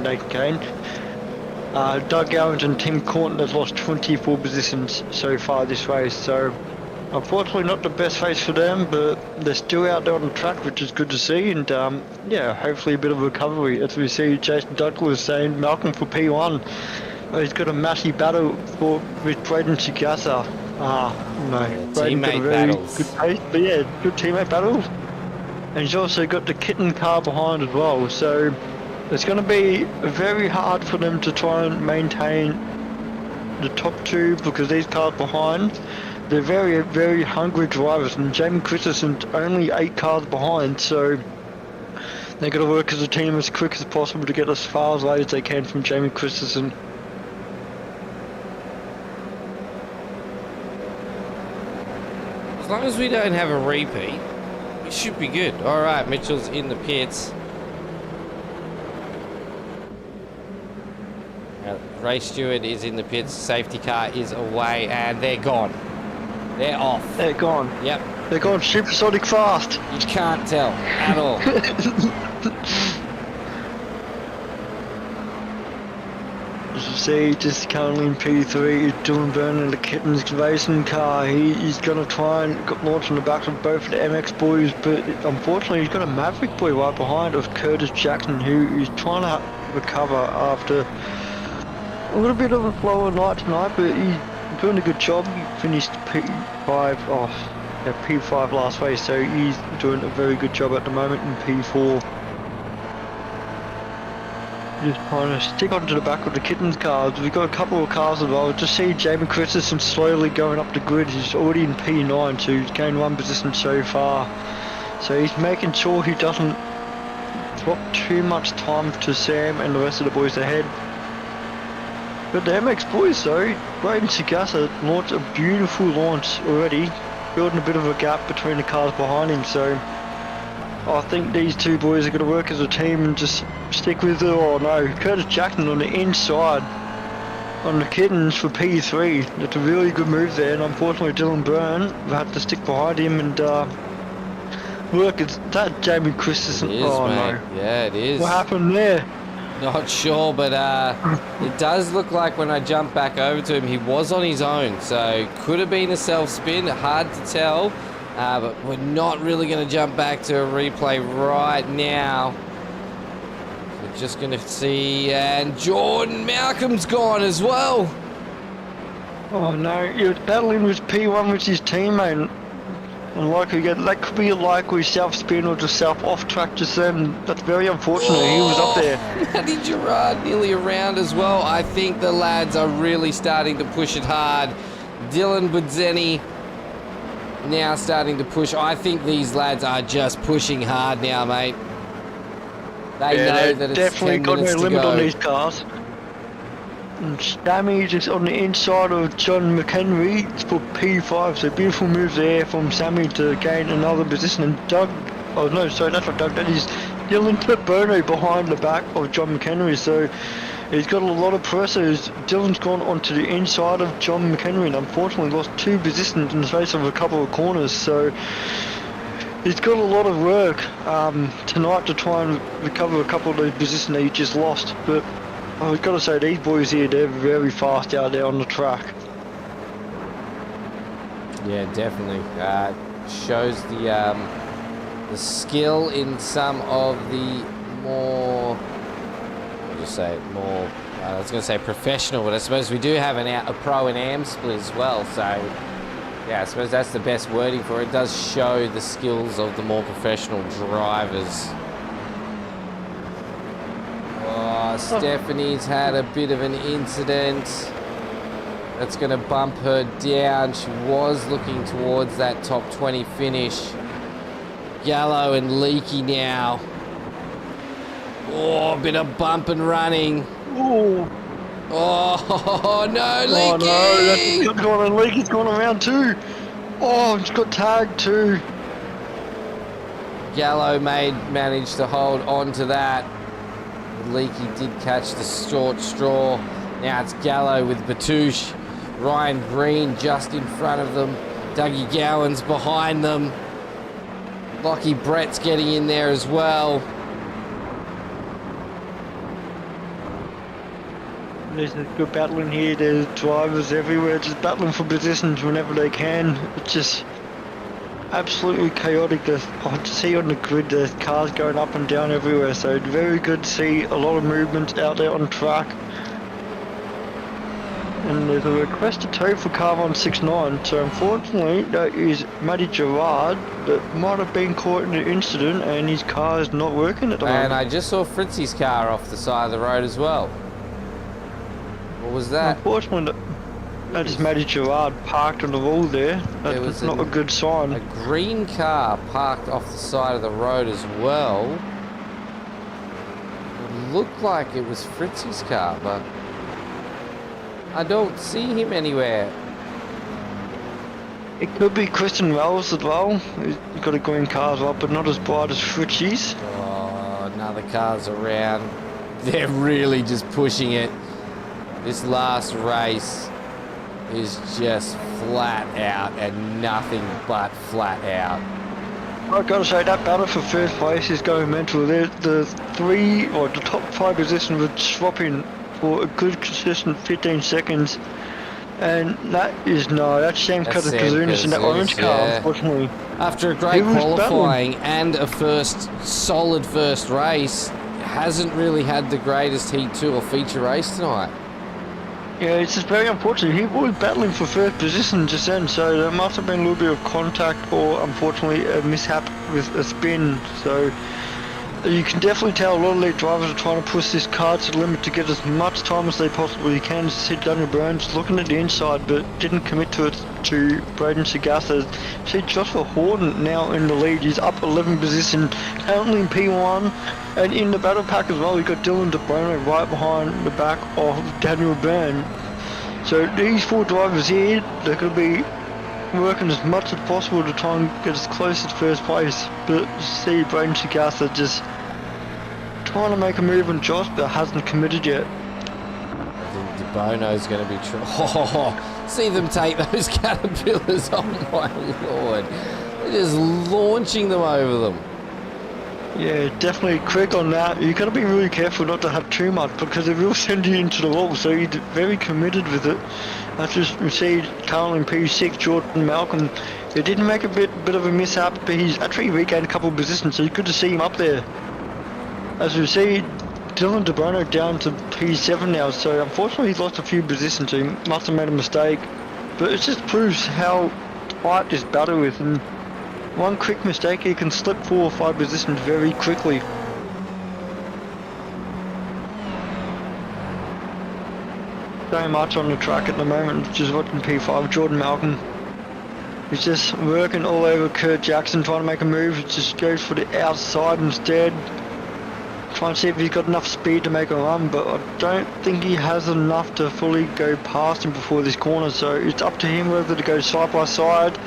Nathan Kane. Doug Gowans and Tim Cornton has lost 24 positions so far this race, so unfortunately not the best race for them, but they're still out there on the track, which is good to see, and yeah, hopefully a bit of recovery. As we see Jason Douglas saying, Malcolm for P1, he's got a massive battle with Braden Chigasa. Braden got a very good pace, but yeah, good teammate battle. And he's also got the kitten car behind as well, so it's going to be very hard for them to try and maintain the top two, because these cars behind, they're very, very hungry drivers, and Jamie Christensen's only 8 cars behind, so they're going to work as a team as quick as possible to get as far away as they can from Jamie Christensen. As long as we don't have a repeat, it should be good. All right, Mitchell's in the pits. Ray Stewart is in the pits. Safety car is away, and they're gone. They're off. They're gone. Yep. They're gone supersonic fast. You can't tell at all. As you see, just currently in P3 is Dylan Byrne in the Kittens racing car. He's going to try and launch on the back of both of the MX boys, but unfortunately he's got a Maverick boy right behind of Curtis Jackson, who is trying to recover after a little bit of a slower night tonight, but he's doing a good job. He finished P5 last race, so he's doing a very good job at the moment in P4. Just trying to stick onto the back of the Kittens cars. We've got a couple of cars as well. Just see Jamie Christensen slowly going up the grid. He's already in P9, so he's gained 1 position so far. So he's making sure he doesn't drop too much time to Sam and the rest of the boys ahead. But the MX boys though, Braden Chigasa launched a beautiful launch already, building a bit of a gap between the cars behind him, so I think these two boys are going to work as a team and just stick with it. Oh no, Curtis Jackson on the inside on the Kittens for P3. That's a really good move there, and unfortunately Dylan Byrne had to stick behind him and work. Is that Jamie Christensen? It is, oh mate. no. Yeah, it is. What happened there? Not sure, but it does look like when I jump back over to him, he was on his own. So could have been a self-spin, hard to tell. But we're not really going to jump back to a replay right now. We're just going to see, and Jordan Malcolm's gone as well. Oh no, he was battling with P1 with his teammate. And likely that could be a likely self-spin or just self-off track just then. That's very unfortunate. He was up there. Matty Gerard nearly around as well. I think the lads are really starting to push it hard. Dylan Budzeni now starting to push. I think these lads are just pushing hard now, mate. They know that it's definitely 10 got minutes no to limit go. on these cars. And Sammy just on the inside of John McHenry for P5, so beautiful move there from Sammy to gain another position. And Doug, oh no, sorry, that's not Doug, that is Dylan Burno behind the back of John McHenry, so he's got a lot of pressures. Dylan's gone onto the inside of John McHenry and unfortunately lost 2 positions in the space of a couple of corners, so he's got a lot of work tonight to try and recover a couple of those positions that he just lost. But I've got to say, these boys here, they're very fast out there on the track. Yeah, definitely. Shows the skill in some of the more, I was going to say professional, but I suppose we do have a pro and am split as well. So, yeah, I suppose that's the best wording for it. It does show the skills of the more professional drivers. Oh, Stephanie's had a bit of an incident. That's going to bump her down. She was looking towards that top 20 finish. Gallo and Leaky now. Oh, a bit of bump and running. Oh, Oh, no, Oh Leaky! no, that's gone on. Leaky's gone on round 2. Oh, he's got tagged too. Gallo managed to hold on to that. Leaky did catch the short straw. Now it's Gallo with Batouche. Ryan Green just in front of them. Dougie Gowan's behind them. Lockie Brett's getting in there as well. There's a good battling here. There's drivers everywhere just battling for positions whenever they can. It's just absolutely chaotic. I see on the grid there's cars going up and down everywhere, so it's very good to see a lot of movement out there on the track. And there's a request to tow for car 169, so unfortunately that is Matty Gerard that might have been caught in an incident and his car is not working at the moment. And I just saw Fritzy's car off the side of the road as well. What was that? Unfortunately, that is Matty Gerard parked on the wall there. That's not a good sign. A green car parked off the side of the road as well. It looked like it was Fritzy's car, but I don't see him anywhere. It could be Christian Wells as well. He's got a green car as well, but not as bright as Fritzy's. Oh, another car's around. They're really just pushing it. This last race is just flat out and nothing but flat out. I've got to say that battle for first place is going mental. The top 5 positions were swapping for a good consistent 15 seconds. And that's Sam Katazunas in that orange car, unfortunately. After a great qualifying and a solid first race, hasn't really had the greatest Heat 2 or feature race tonight. Yeah, it's just very unfortunate. He was battling for first position just then, so there must have been a little bit of contact or, unfortunately, a mishap with a spin. So you can definitely tell a lot of lead drivers are trying to push this car to the limit to get as much time as they possibly can. See Daniel Burns looking at the inside, but didn't commit to it to Braden Sagasa. See Joshua Horton now in the lead. He's up 11 position, currently in P1. And in the battle pack as well, we've got Dylan DeBono right behind the back of Daniel Byrne. So these 4 drivers here, they're going to be working as much as possible to try and get as close as first place. But you see Braden Sagasa just trying to make a move on Josh, but hasn't committed yet. I think DeBono's going to be see them take those caterpillars, oh my lord. They're just launching them over them. Yeah, definitely quick on that. You've got to be really careful not to have too much because it will send you into the wall, so you're very committed with it. I just received currently in P6, Jordan Malcolm. He didn't make a bit of a mishap, but he's actually regained a couple of positions, so it's good to see him up there. As we see, Dylan DeBono down to P7 now, so unfortunately he's lost a few positions, so he must have made a mistake. But it just proves how tight this battle is, and one quick mistake, he can slip 4 or 5 positions very quickly. So much on the track at the moment, just watching P5, Jordan Malcolm. He's just working all over Kurt Jackson, trying to make a move. He just goes for the outside instead. Trying to see if he's got enough speed to make a run, but I don't think he has enough to fully go past him before this corner. So it's up to him whether to go side by side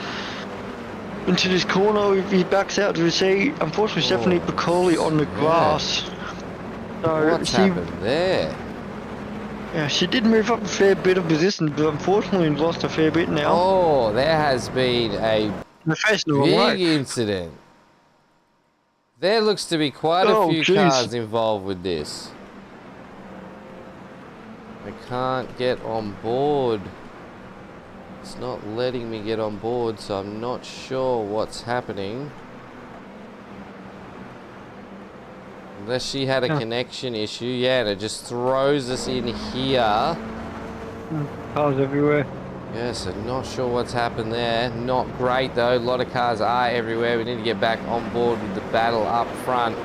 into this corner. If he backs out, we see unfortunately Stephanie Piccoli on the grass. So what's happened there? Yeah, she did move up a fair bit of position, but unfortunately lost a fair bit now. Oh, there has been a big incident. There looks to be quite a few cars involved with this. I can't get on board. It's not letting me get on board, so I'm not sure what's happening. Unless she had a connection issue. Yeah, and it just throws us in here. Cars everywhere. Yes, I'm not sure what's happened there. Not great though. A lot of cars are everywhere. We need to get back on board with the battle up front.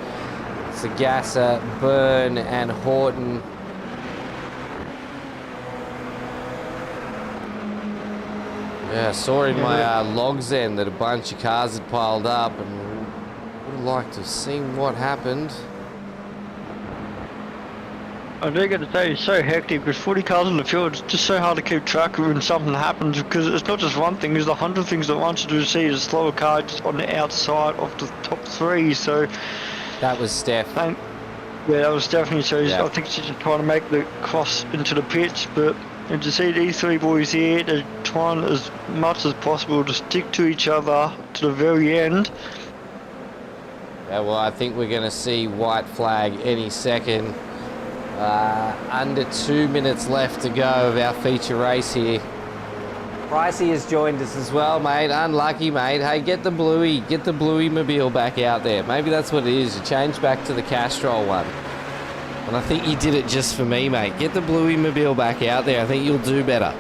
Sagasa, Byrne, and Horton. Yeah, I saw in my logs then that a bunch of cars had piled up, and would have liked to have seen what happened. I do got to say, it's so hectic with 40 cars in the field. It's just so hard to keep track of when something happens because it's not just one thing. There's 100 things that want you to see a slower car just on the outside of the top 3. So That was Steph. yeah, that was definitely so. Yeah. I think she's just trying to make the cross into the pitch, but and to see these 3 boys here, they're trying as much as possible to stick to each other to the very end. Yeah, well, I think we're going to see white flag any second. Under 2 minutes left to go of our feature race here. Pricey has joined us as well, mate. Unlucky, mate. Hey, get the Bluey mobile back out there. Maybe that's what it is. You change back to the Castrol one. And I think you did it just for me, mate. Get the Bluey mobile back out there. I think you'll do better.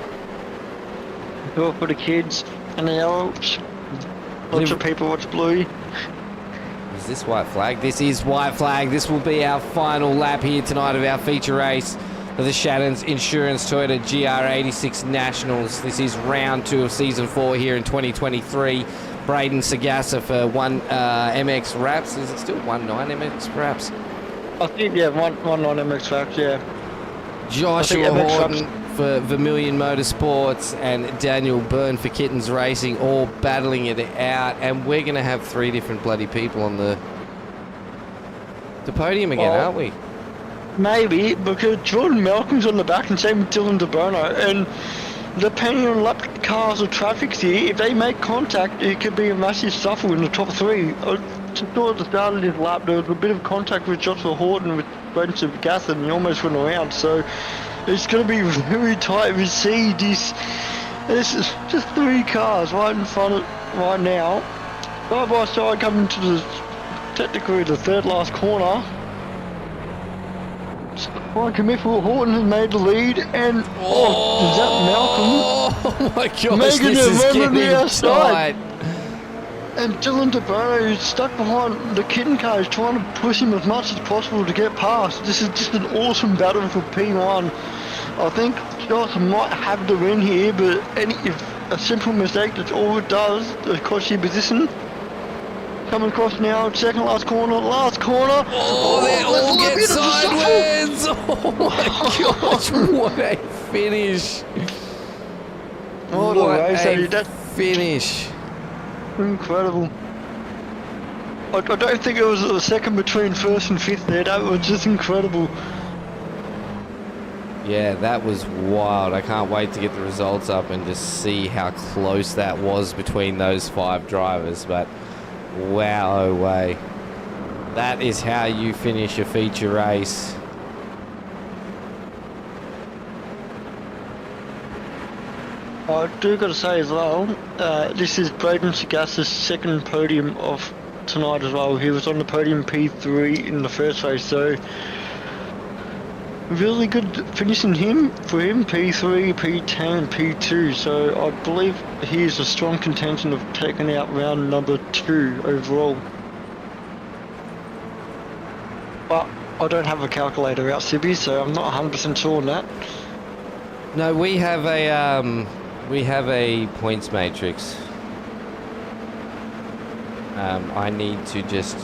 Do it for the kids and the adults. Lots of people watch Bluey. Is this white flag? This is white flag. This will be our final lap here tonight of our feature race for the Shannons Insurance Toyota GR86 Nationals. This is round 2 of season 4 here in 2023. Braden Sagassa for 1 MX wraps. Is it still 1.9 MX wraps? I think, yeah, 1.9 MX Wraps, yeah. Joshua MX Horton for Vermilion Motorsports and Daniel Byrne for Kittens Racing, all battling it out, and we're going to have 3 different bloody people on the podium again, aren't we? Maybe, because Jordan Malcolm's on the back and same with Dylan DeBono, and depending on lap cars or traffic here, if they make contact, it could be a massive shuffle in the top 3. Just at the start of this lap, there was a bit of contact with Joshua Horton with Braden Sagassa, and he almost went around, so it's going to be very tight. We see this is just 3 cars right in front right now, side by side, coming to the technically the 3rd last corner. Michael Horton has made the lead, and is that Malcolm? Oh my gosh, Making this it is run on getting the outside. tight. And Dylan DeBono, who's stuck behind the kitten car, is trying to push him as much as possible to get past. This is just an awesome battle for P1. I think Josh might have the win here, but if a simple mistake, that's all it does, to cost you position. Coming across now, 2nd last corner, last corner. Oh, they all get sideways. Oh my gosh, what a finish. What a race, a finish. Incredible. I don't think it was a second between 1st and 5th there. That was just incredible. Yeah, that was wild. I can't wait to get the results up and just see how close that was between those 5 drivers. But wow, oh way. That is how you finish a feature race. I do got to say as well, this is Braden Sagassa's 2nd podium of tonight as well. He was on the podium P3 in the first race, so really good finishing for him, P3, P10, P2. So I believe he is a strong contention of taking out round number 2 overall. But I don't have a calculator out, ShiBBy, so I'm not 100% sure on that. No, we have a points matrix. I need to just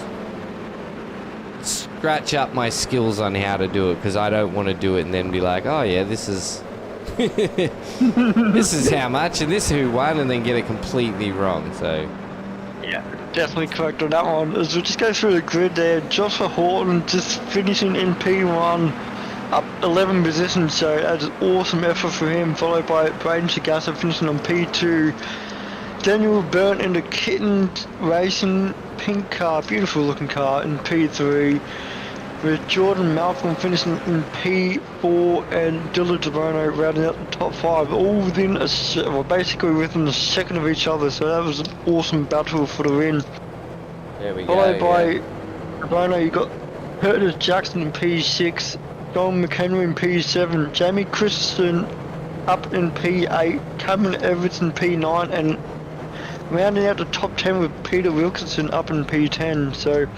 scratch up my skills on how to do it, because I don't want to do it and then be like, oh yeah, this is this is how much and this is who won, and then get it completely wrong. So yeah, definitely correct on that one. As we just go through the grid there, Joshua Horton just finishing in P1, up 11 positions, so that's an awesome effort for him, followed by Braden Sagassa finishing on P2. Daniel Byrne in the Kitten Racing pink car, beautiful looking car, in P3, with Jordan Malcolm finishing in P4 and Dylan DeBono rounding out the top 5, all within basically within a second of each other, so that was an awesome battle for the win. there we Followed go. by DeBono, you got Curtis Jackson in P6, John McHenry in P7, Jamie Christensen up in P8, Cameron Everett in P9, and rounding out the top 10 with Peter Wilkinson up in P10. So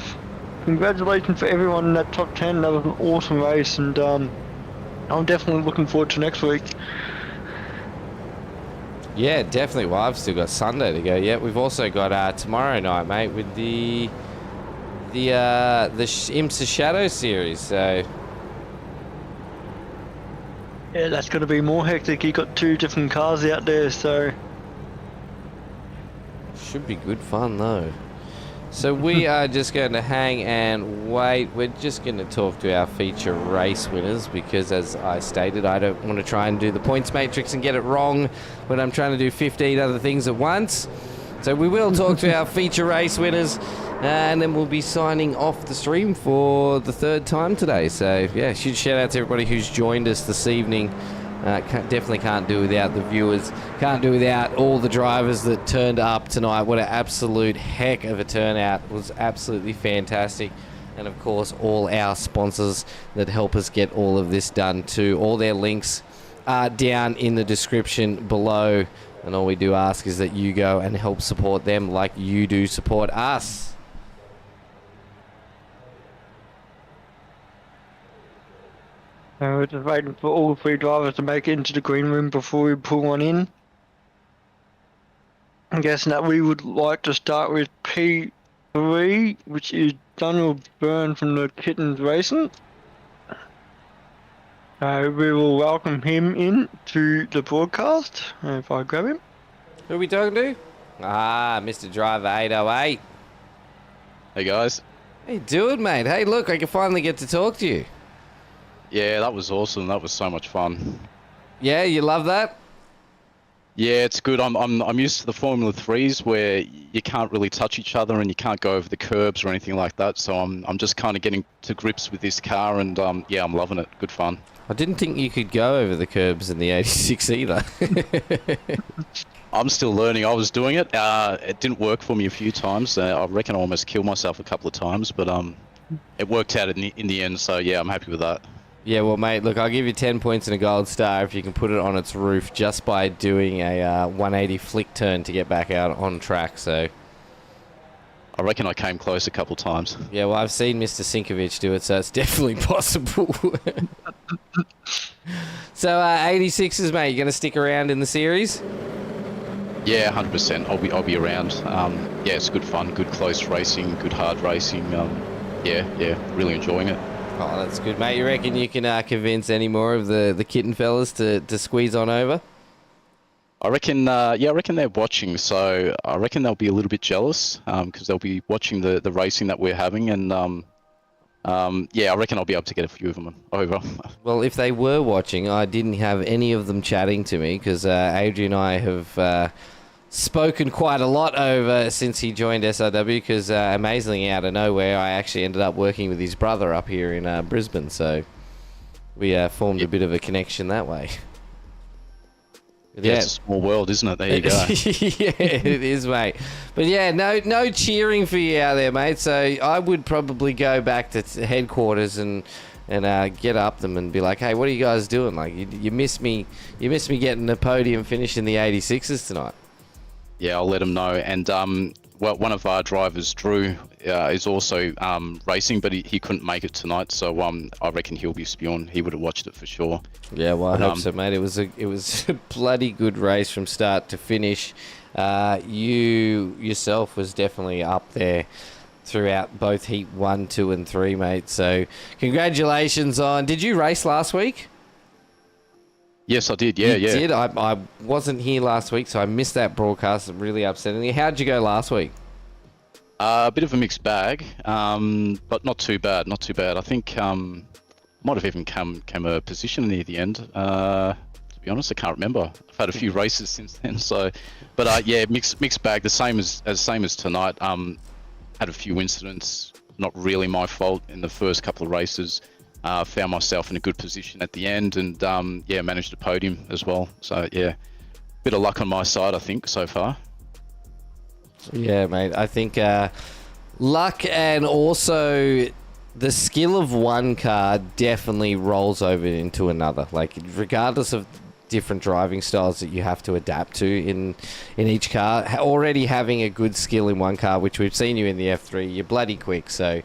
congratulations for everyone in that top 10. That was an awesome race, and I'm definitely looking forward to next week. Yeah, definitely. Well, I've still got Sunday to go. Yeah, we've also got tomorrow night, mate, with the IMSA Shadow series. So Yeah, that's going to be more hectic. You got 2 different cars out there, so Should be good fun though. So we are just going to hang and wait. We're just going to talk to our feature race winners because, as I stated, I don't want to try and do the points matrix and get it wrong when I'm trying to do 15 other things at once. So we will talk to our feature race winners, and then we'll be signing off the stream for the 3rd time today. So yeah, huge shout out to everybody who's joined us this evening. Definitely can't do without the viewers. Can't do without all the drivers that turned up tonight. What an absolute heck of a turnout. It was absolutely fantastic. And of course, all our sponsors that help us get all of this done too. All their links are down in the description below. And all we do ask is that you go and help support them like you do support us. we're just waiting for all 3 drivers to make it into the green room before we pull one in. I'm guessing that we would like to start with P3, which is Daniel Byrne from the Kittens Racing. We will welcome him in to the broadcast, if I grab him. Who are we talking to? Mr. Driver 808. Hey guys. How you doing, mate? Hey, look, I can finally get to talk to you. Yeah, that was awesome. That was so much fun. Yeah, you love that? Yeah, it's good. I'm used to the Formula 3s where you can't really touch each other and you can't go over the curbs or anything like that. So I'm just kind of getting to grips with this car, and yeah, I'm loving it. Good fun. I didn't think you could go over the curbs in the 86 either. I'm still learning. I was doing it. It didn't work for me a few times. I reckon I almost killed myself a couple of times, but it worked out in the end. So yeah, I'm happy with that. Yeah, well, mate, look, I'll give you 10 points and a gold star if you can put it on its roof just by doing a 180 flick turn to get back out on track, so... I reckon I came close a couple of times. Yeah, well, I've seen Mr. Sinkovich do it, so it's definitely possible. So, 86s, mate, you going to stick around in the series? Yeah, 100%. I'll be around. Yeah, it's good fun, good close racing, good hard racing. Yeah, really enjoying it. Oh, that's good, mate. You reckon you can convince any more of the kitten fellas to squeeze on over? I reckon, I reckon they're watching, so I reckon they'll be a little bit jealous because they'll be watching the racing that we're having, and yeah, I reckon I'll be able to get a few of them over. Well, if they were watching, I didn't have any of them chatting to me because Adrian and I have spoken quite a lot over since he joined SRW because amazingly out of nowhere I actually ended up working with his brother up here in Brisbane, so we formed a bit of a connection that way. Yeah, it's a small world, isn't it? There you go. Yeah, it is, mate. But yeah, no cheering for you out there, mate, so I would probably go back to headquarters and get up them and be like, hey, what are you guys doing? Like, you missed me getting the podium finish in the 86s tonight. Yeah, I'll let them know. And well, one of our drivers, Drew, is also racing, but he couldn't make it tonight. So I reckon he'll be spewing. He would have watched it for sure. Yeah, well, I hope so, mate. It was a bloody good race from start to finish. You yourself was definitely up there throughout both heat 1, 2, and 3, mate. So congratulations on. Did you race last week? Yes, I did. Yeah, you did. I wasn't here last week, so I missed that broadcast. Really upsetting. How'd you go last week? A bit of a mixed bag, but not too bad. Not too bad. I think might have even come a position near the end. To be honest, I can't remember. I've had a few races since then. So, but yeah, mixed bag. The same as tonight. Had a few incidents. Not really my fault in the first couple of races. Found myself in a good position at the end, and yeah, managed a podium as well. So yeah, bit of luck on my side, I think, so far. Yeah, mate. I think luck and also the skill of one car definitely rolls over into another. Like, regardless of different driving styles that you have to adapt to in each car, already having a good skill in one car, which we've seen you in the F3, you're bloody quick. So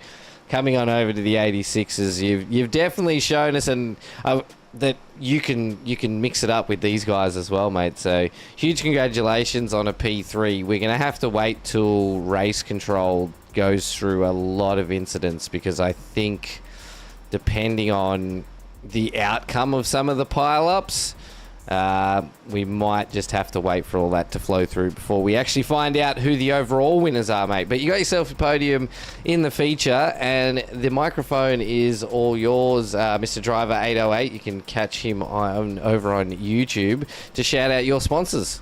coming on over to the 86s, you've definitely shown us that you can mix it up with these guys as well, mate. So huge congratulations on a P3. We're going to have to wait till race control goes through a lot of incidents, because I think depending on the outcome of some of the pile-ups. We might just have to wait for all that to flow through before we actually find out who the overall winners are, mate. But you got yourself a podium in the feature, and the microphone is all yours, Mr. Driver 808. You can catch him over on YouTube to shout out your sponsors.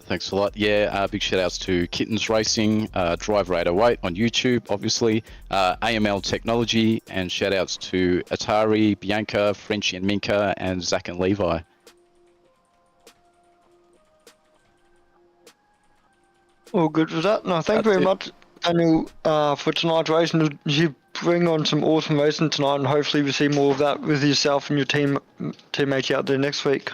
Thanks a lot. Yeah, big shout outs to Kittens Racing, Driver 808 on YouTube, obviously, AML Technology, and shout outs to Atari, Bianca, Frenchie and Minka, and Zach and Levi. All good with that. No, thank you very much, Daniel, for tonight's racing. You bring on some awesome racing tonight, and hopefully we see more of that with yourself and your teammates out there next week.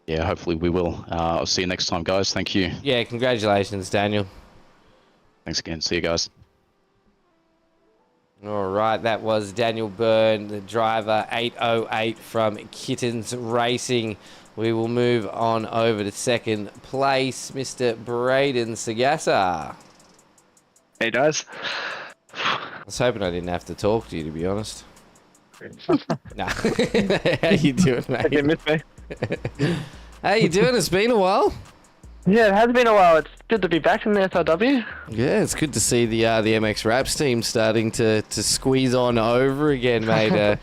Yeah, hopefully we will. I'll see you next time, guys. Thank you. Yeah, congratulations, Daniel. Thanks again. See you guys. All right, that was Daniel Byrne, the driver 808 from Kittens Racing. We will move on over to second place, Mr. Braden Sagassa. Hey, guys. I was hoping I didn't have to talk to you, to be honest. Nah. How you doing, mate? You missed me. How you doing? It's been a while. Yeah, it has been a while. It's good to be back in the SRW. Yeah, it's good to see the MX Raps team starting to squeeze on over again, mate.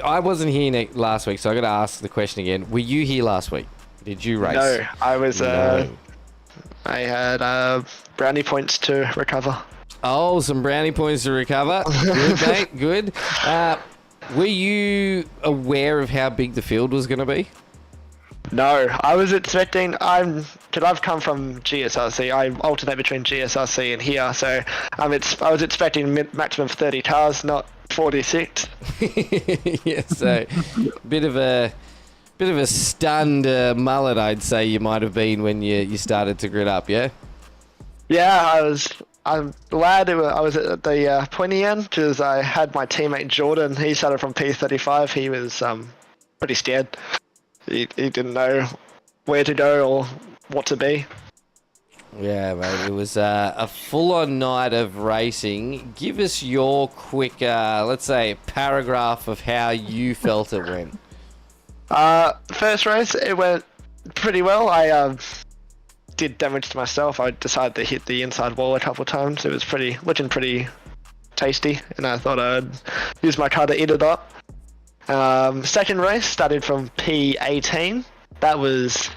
I wasn't here last week, so I got to ask the question again. Were you here last week? Did you race? No, I was. No. I had brownie points to recover. Oh, some brownie points to recover. Good, mate. Good. Were you aware of how big the field was going to be? No, I was expecting. Because I've come from GSRC. I alternate between GSRC and here, so I was expecting maximum 30 cars, not 46. Yeah, so bit of a stunned mullet, I'd say you might have been when you started to grid up, yeah? Yeah, I'm glad I was at the pointy end because I had my teammate Jordan. He started from P35. He was pretty scared. He didn't know where to go or what to be. Yeah, mate, it was a full-on night of racing. Give us your quick, let's say, paragraph of how you felt it went. First race, it went pretty well. I did damage to myself. I decided to hit the inside wall a couple of times. It was looking pretty tasty, and I thought I'd use my car to eat it up. Second race started from P18. That was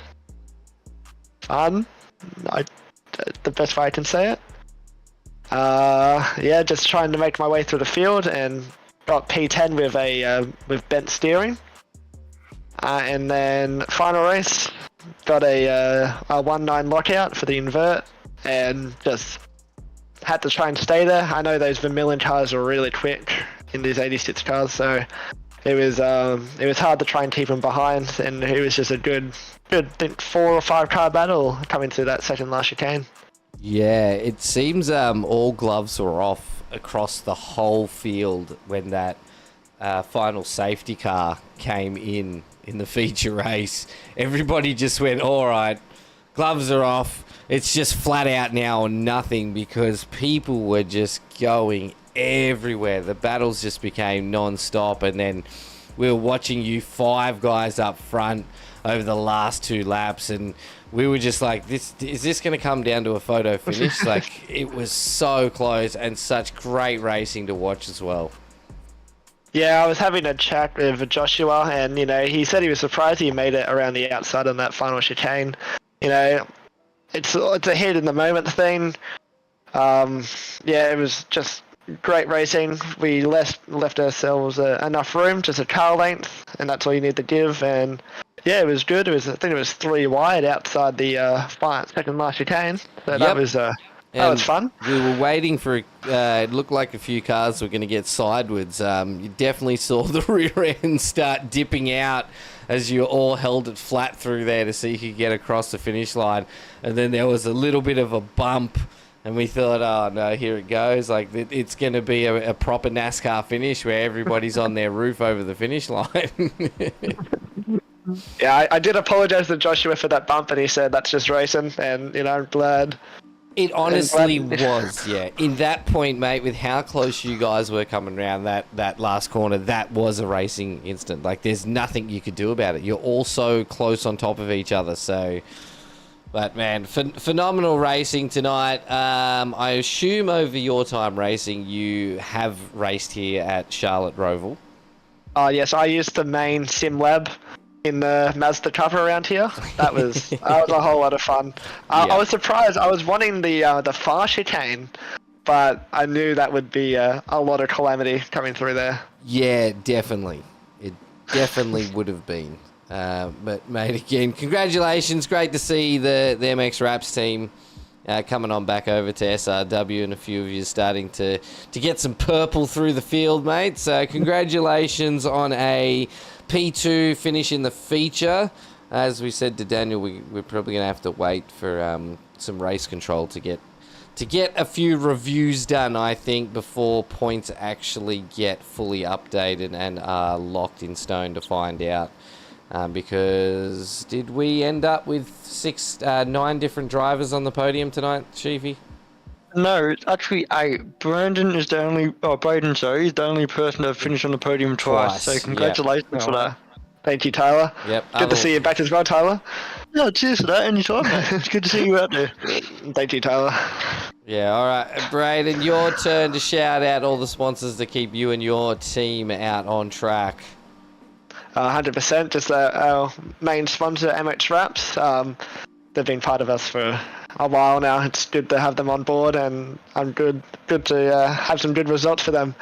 fun. The best way I can say it. Yeah, just trying to make my way through the field and got P10 with bent steering. And then final race, got a 1-9 lockout for the invert and just had to try and stay there. I know those Vermilion cars are really quick in these 86 cars, so it was hard to try and keep them behind, and it was just a good I think 4 or 5 car battle coming through that second last chicane. Yeah, it seems all gloves were off across the whole field when that final safety car came in the feature race. Everybody just went, all right, gloves are off. It's just flat out now or nothing, because people were just going everywhere. The battles just became non-stop, and then we were watching you 5 guys up front over the last 2 laps, and we were just like, is this going to come down to a photo finish? Like, it was so close and such great racing to watch as well. Yeah, I was having a chat with Joshua, and he said he was surprised he made it around the outside on that final chicane. It's a hit in the moment thing. Yeah, it was just great racing. We left ourselves enough room, just a car length, and that's all you need to give. And yeah, it was good. I think it was 3 wide outside the second last chicane. So Yep. that was fun. We were waiting for it looked like a few cars were going to get sideways. You definitely saw the rear end start dipping out as you all held it flat through there to see who could get across the finish line. And then there was a little bit of a bump, and we thought, oh no, here it goes. Like, it's going to be a proper NASCAR finish where everybody's on their roof over the finish line. Yeah, I did apologize to Joshua for that bump, and he said that's just racing, and I'm glad It honestly was, yeah. In that point, mate, with how close you guys were coming around that last corner, that was a racing instant. Like, there's nothing you could do about it. You're all so close on top of each other, so... But, man, phenomenal racing tonight. I assume over your time racing, you have raced here at Charlotte Roval. Yes, I used the main sim lab in the Mazda Cup around here. That was a whole lot of fun. I was surprised. I was wanting the far chicane, but I knew that would be a lot of calamity coming through there. Yeah, definitely. It definitely would have been. But, mate, again, congratulations. Great to see the MX Raps team coming on back over to SRW, and a few of you starting to get some purple through the field, mate. So congratulations on a P2 finish in the feature. As we said to Daniel, we're probably going to have to wait for some race control to get a few reviews done, I think, before points actually get fully updated and are locked in stone to find out. Because did we end up with 9 different drivers on the podium tonight, Sheafy? No, it's actually 8. Braden, is the only person to finish on the podium twice. So congratulations for that. Thank you, Tyler. Yep. Good to see you back as well, Tyler. No, cheers for that. Anytime, mate. It's good to see you out there. Thank you, Tyler. Yeah, all right. Braden, your turn to shout out all the sponsors to keep you and your team out on track. 100%. Just our main sponsor, MX Raps. They've been part of us for a while now. It's good to have them on board, and I'm good to have some good results for them.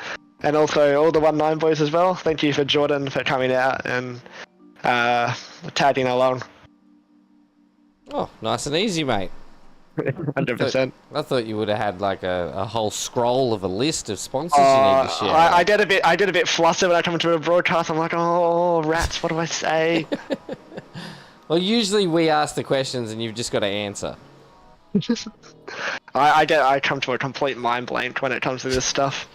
And also all the 19 boys as well. Thank you for Jordan for coming out and tagging along. Oh, nice and easy, mate. 100%. I thought you would have had like a whole scroll of a list of sponsors you need to share. I get a bit flustered when I come into a broadcast. I'm like, oh, rats, what do I say? Well, usually we ask the questions and you've just got to answer. I come to a complete mind blank when it comes to this stuff.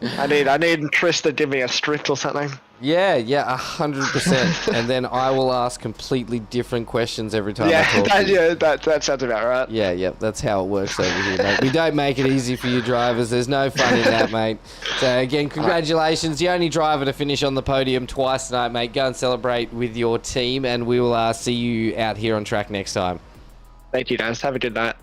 I need Chris to give me a script or something. Yeah, 100%. And then I will ask completely different questions every time I talk to you. That sounds about right. Yeah, that's how it works over here, mate. We don't make it easy for you drivers. There's no fun in that, mate. So, again, congratulations. The only driver to finish on the podium twice tonight, mate. Go and celebrate with your team, and we will see you out here on track next time. Thank you, guys. Have a good night.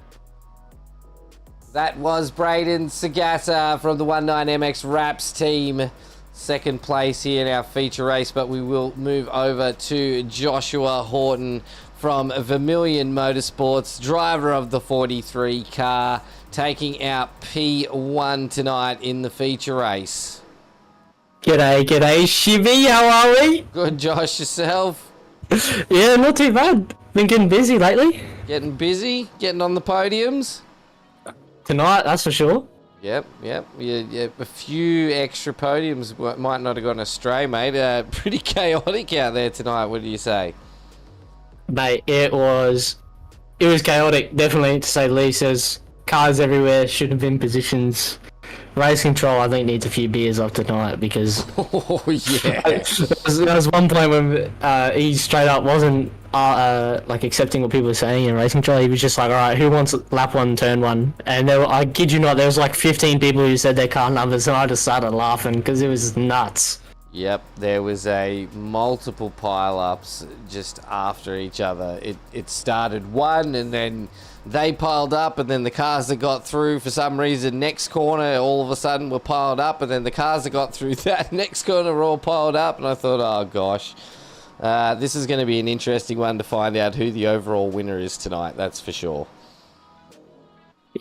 That was Braden Sagasa from the 19MX Raps team. Second place here in our feature race, but we will move over to Joshua Horton from Vermilion Motorsports, driver of the 43 car, taking out P1 tonight in the feature race. G'day, ShiBBy, how are we? Good, Josh, yourself? Yeah, not too bad. Been getting busy lately. Getting busy? Getting on the podiums? Tonight, that's for sure. Yep. Yeah, a few extra podiums might not have gone astray, mate. Pretty chaotic out there tonight, what do you say? Mate, it was chaotic, definitely, to say the least. There's cars everywhere, should have been positions. Race control, I think, needs a few beers off tonight, because oh yeah, there was one point when he straight up wasn't like accepting what people were saying in race control. He was just like, all right, who wants lap 1, turn 1? And I kid you not, there was like 15 people who said their car numbers, and I just started laughing because it was nuts. Yep, there was multiple pile-ups just after each other. It started one, and then they piled up, and then the cars that got through for some reason next corner all of a sudden were piled up, and then the cars that got through that next corner were all piled up, and I thought, oh gosh, this is going to be an interesting one to find out who the overall winner is tonight, that's for sure.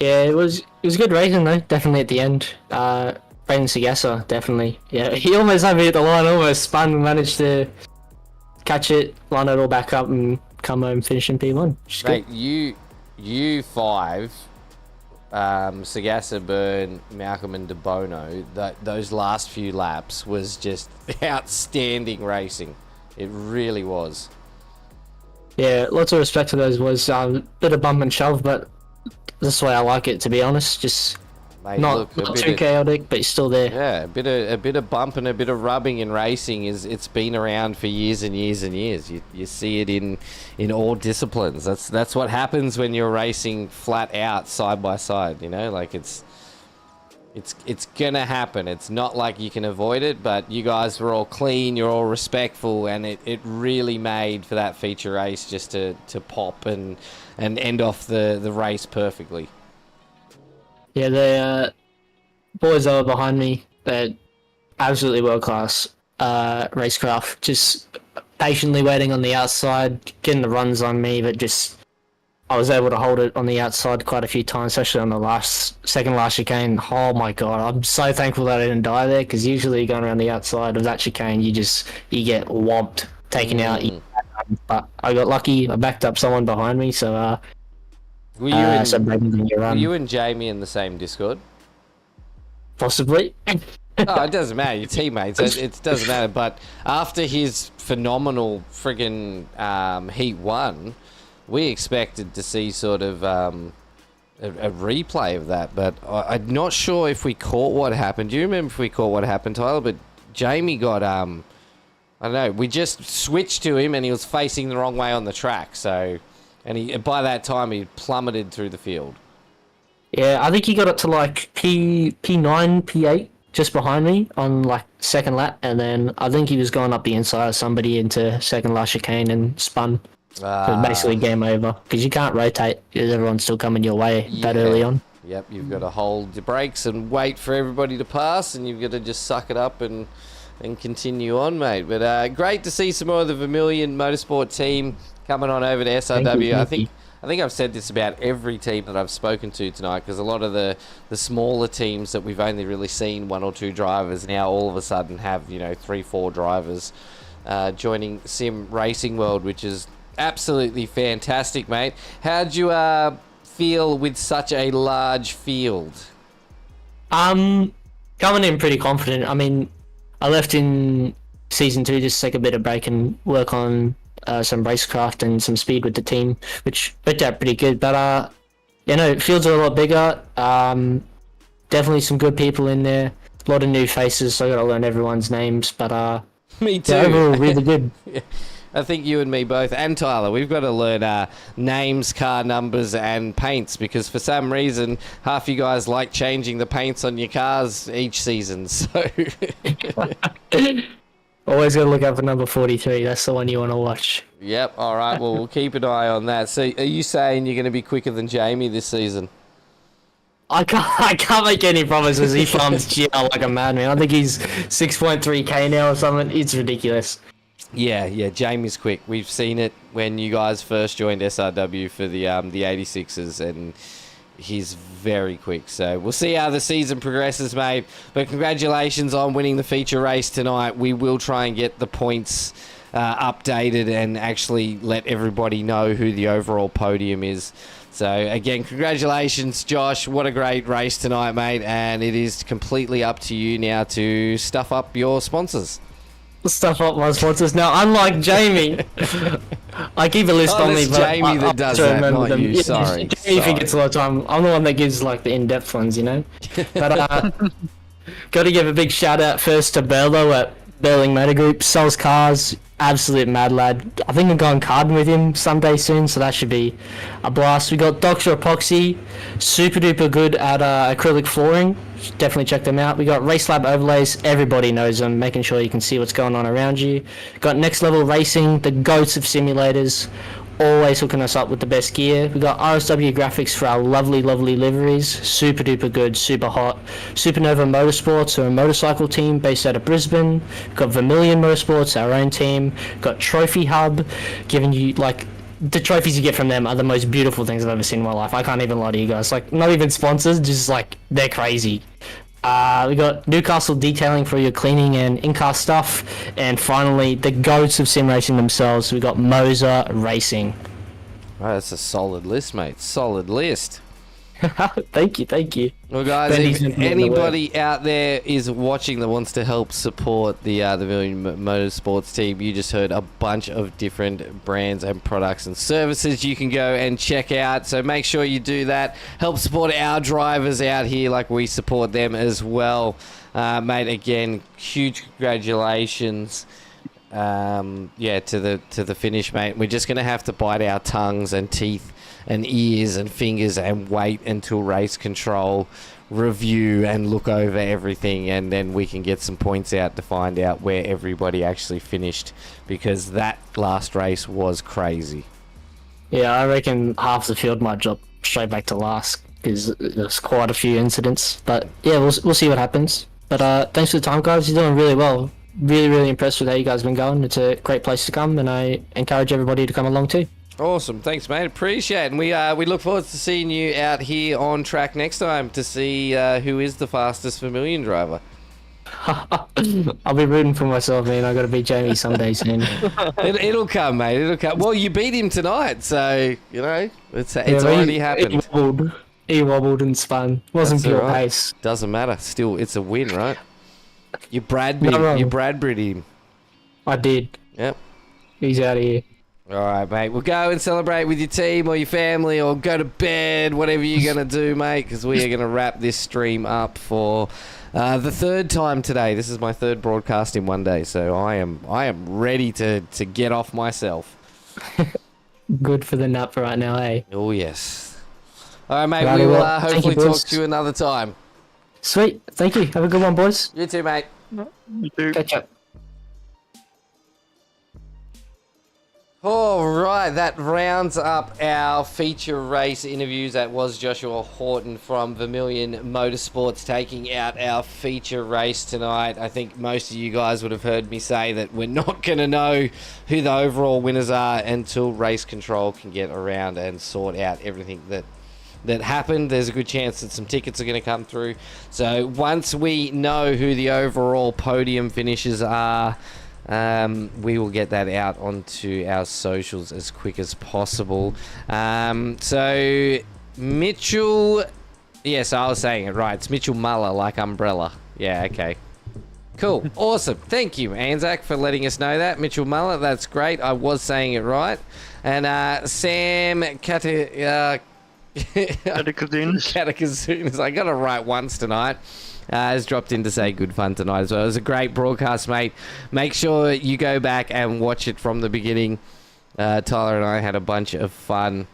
Yeah, it was good racing though, definitely at the end. Braden Sagasa, definitely. Yeah, he almost had me at the line, almost spun and managed to catch it, line it all back up, and come home finishing P1. Mate, you 5, Sagasa, Byrne, Malcolm and De Bono, those last few laps was just outstanding racing. It really was. Yeah, lots of respect to those boys. Bit of bump and shove, but that's the way I like it, to be honest. Just Mate, Not, look, a not bit too of- chaotic, but he's still there. Yeah, a bit of bump and a bit of rubbing in racing it's been around for years and years and years. You see it in all disciplines. That's what happens when you're racing flat out side by side. You know, like it's gonna happen. It's not like you can avoid it. But you guys were all clean. You're all respectful, and it really made for that feature race just to pop and end off the race perfectly. Yeah, the boys that were behind me, they're absolutely world-class racecraft. Just patiently waiting on the outside, getting the runs on me, but just I was able to hold it on the outside quite a few times, especially on the second last chicane. Oh my god, I'm so thankful that I didn't die there, because usually going around the outside of that chicane, you get whomped, taken out. But I got lucky. I backed up someone behind me, so Were you were you and Jamie in the same Discord? possibly. Oh, it doesn't matter. Your teammates. It doesn't matter. But after his phenomenal friggin' Heat 1, we expected to see sort of a replay of that. But I'm not sure if we caught what happened. Do you remember if we caught what happened, Tyler? But Jamie got I don't know. We just switched to him, and he was facing the wrong way on the track. So, and by that time he plummeted through the field. Yeah, I think he got it to like P9, P8, just behind me on like second lap, and then I think he was going up the inside of somebody into second last chicane and spun. So basically game over, because you can't rotate because everyone's still coming your way that early on. Yep, you've got to hold your brakes and wait for everybody to pass, and you've got to just suck it up and continue on, mate. But great to see some more of the Vermilion Motorsport team coming on over to SRW. I think I've said this about every team that I've spoken to tonight, because a lot of the smaller teams that we've only really seen one or two drivers now all of a sudden have, 3-4 drivers joining Sim Racing World, which is absolutely fantastic, mate. How'd you feel with such a large field? Coming in pretty confident. I mean, I left in season 2 just to take a bit of break and work on some racecraft and some speed with the team, which worked out pretty good. But fields are a lot bigger. Definitely some good people in there. A lot of new faces, so I got to learn everyone's names. But me too. Yeah, overall, really good. Yeah. I think you and me both, and Tyler, we've got to learn names, car numbers, and paints, because for some reason, half you guys like changing the paints on your cars each season. So always got to look out for number 43. That's the one you want to watch. Yep. All right. Well, we'll keep an eye on that. So, are you saying you're going to be quicker than Jamie this season? I can't make any promises. He farms GR like a madman. I think he's 6.3k now or something. It's ridiculous. Yeah, Jamie's quick. We've seen it when you guys first joined SRW for the 86ers, and he's very quick. So we'll see how the season progresses, mate. But congratulations on winning the feature race tonight. We will try and get the points updated and actually let everybody know who the overall podium is. So again, congratulations, Josh. What a great race tonight, mate. And it is completely up to you now to stuff up your sponsors. Stuff up my sponsors. Now, unlike Jamie, I keep a list on me, but Jamie that does that, not you. Yeah, Sorry. Jamie forgets a lot of time. I'm the one that gives like the in-depth ones, But got to give a big shout out first to Berlo at Berling Motor Group. Sells cars, absolute mad lad. I think I'm going carding with him someday soon, so that should be a blast. We got Dr. Epoxy, super duper good at acrylic flooring. Definitely check them out. We got Race Lab overlays, everybody knows them, making sure you can see what's going on around you. Got Next Level Racing, the goats of simulators, always hooking us up with the best gear. We got RSW graphics for our lovely liveries, super duper good, super hot. Supernova Motorsports, are a motorcycle team based out of Brisbane. We've got Vermilion Motorsports, our own team. We've got Trophy Hub, giving you like the trophies you get from them are the most beautiful things I've ever seen in my life. I can't even lie to you guys. Like, not even sponsors, just like they're crazy. We got Newcastle Detailing for your cleaning and in-car stuff. And finally, the goats of sim racing themselves. We got Moser Racing. Right, that's a solid list, mate. Solid list. Thank you. Well, guys, Benny's if been putting in the work. anybody out there is watching that wants to help support the Vermilion Motorsports team, you just heard a bunch of different brands and products and services you can go and check out. So make sure you do that. Help support our drivers out here like we support them as well. Mate, again, huge congratulations. To the finish, mate. We're just going to have to bite our tongues and teeth and ears and fingers and wait until race control review and look over everything, and then we can get some points out to find out where everybody actually finished, because that last race was crazy. Yeah, I reckon half the field might drop straight back to last because there's quite a few incidents. But yeah, we'll see what happens. But thanks for the time, guys. You're doing really well. Really impressed with how you guys have been going. It's a great place to come, and I encourage everybody to come along too. Awesome, thanks, mate. Appreciate it. And we look forward to seeing you out here on track next time to see who is the fastest Vermilion driver. I'll be rooting for myself, man. I got to beat Jamie someday soon. It'll come, mate. It'll come. Well, you beat him tonight, so you know it's already happened. He wobbled and spun. Wasn't That's pure all right. pace. Doesn't matter. Still, it's a win, right? You Bradbury'd him. I did. Yep. He's out of here. All right, mate. We'll go and celebrate with your team or your family, or go to bed, whatever you're going to do, mate, because we are going to wrap this stream up for the third time today. This is my third broadcast in one day, so I am ready to get off myself. Good for the nap right now, eh? Oh, yes. All right, mate. Right, we will well, hopefully thank you, talk boys. to you another time. Sweet. Thank you. Have a good one, boys. You too, mate. You do. Catch up. All right, that rounds up our feature race interviews. That was Joshua Horton from Vermilion Motorsports taking out our feature race tonight. I think most of you guys would have heard me say that we're not going to know who the overall winners are until race control can get around and sort out everything that happened. There's a good chance that some tickets are going to come through. So once we know who the overall podium finishers are, we will get that out onto our socials as quick as possible. So Mitchell, yes, I was saying it right. It's Mitchell Muller, like umbrella. Yeah, okay. Cool. Awesome. Thank you, Anzac, for letting us know that. Mitchell Muller, that's great. I was saying it right. And Sam Catakazunas, I got it right once tonight. Has dropped in to say good fun tonight as well. It was a great broadcast, mate. Make sure you go back and watch it from the beginning. Tyler and I had a bunch of fun.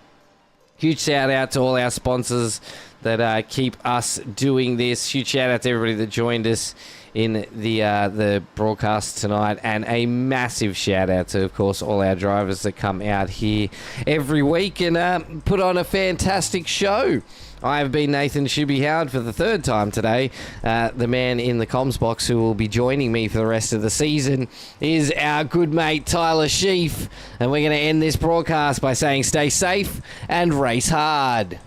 Huge shout out to all our sponsors that keep us doing this. Huge shout out to everybody that joined us in the broadcast tonight, and a massive shout out to, of course, all our drivers that come out here every week and put on a fantastic show. I have been Nathan ShiBBy Howard for the third time today. The man in the comms box who will be joining me for the rest of the season is our good mate Tyler Sheaf, and we're going to end this broadcast by saying stay safe and race hard.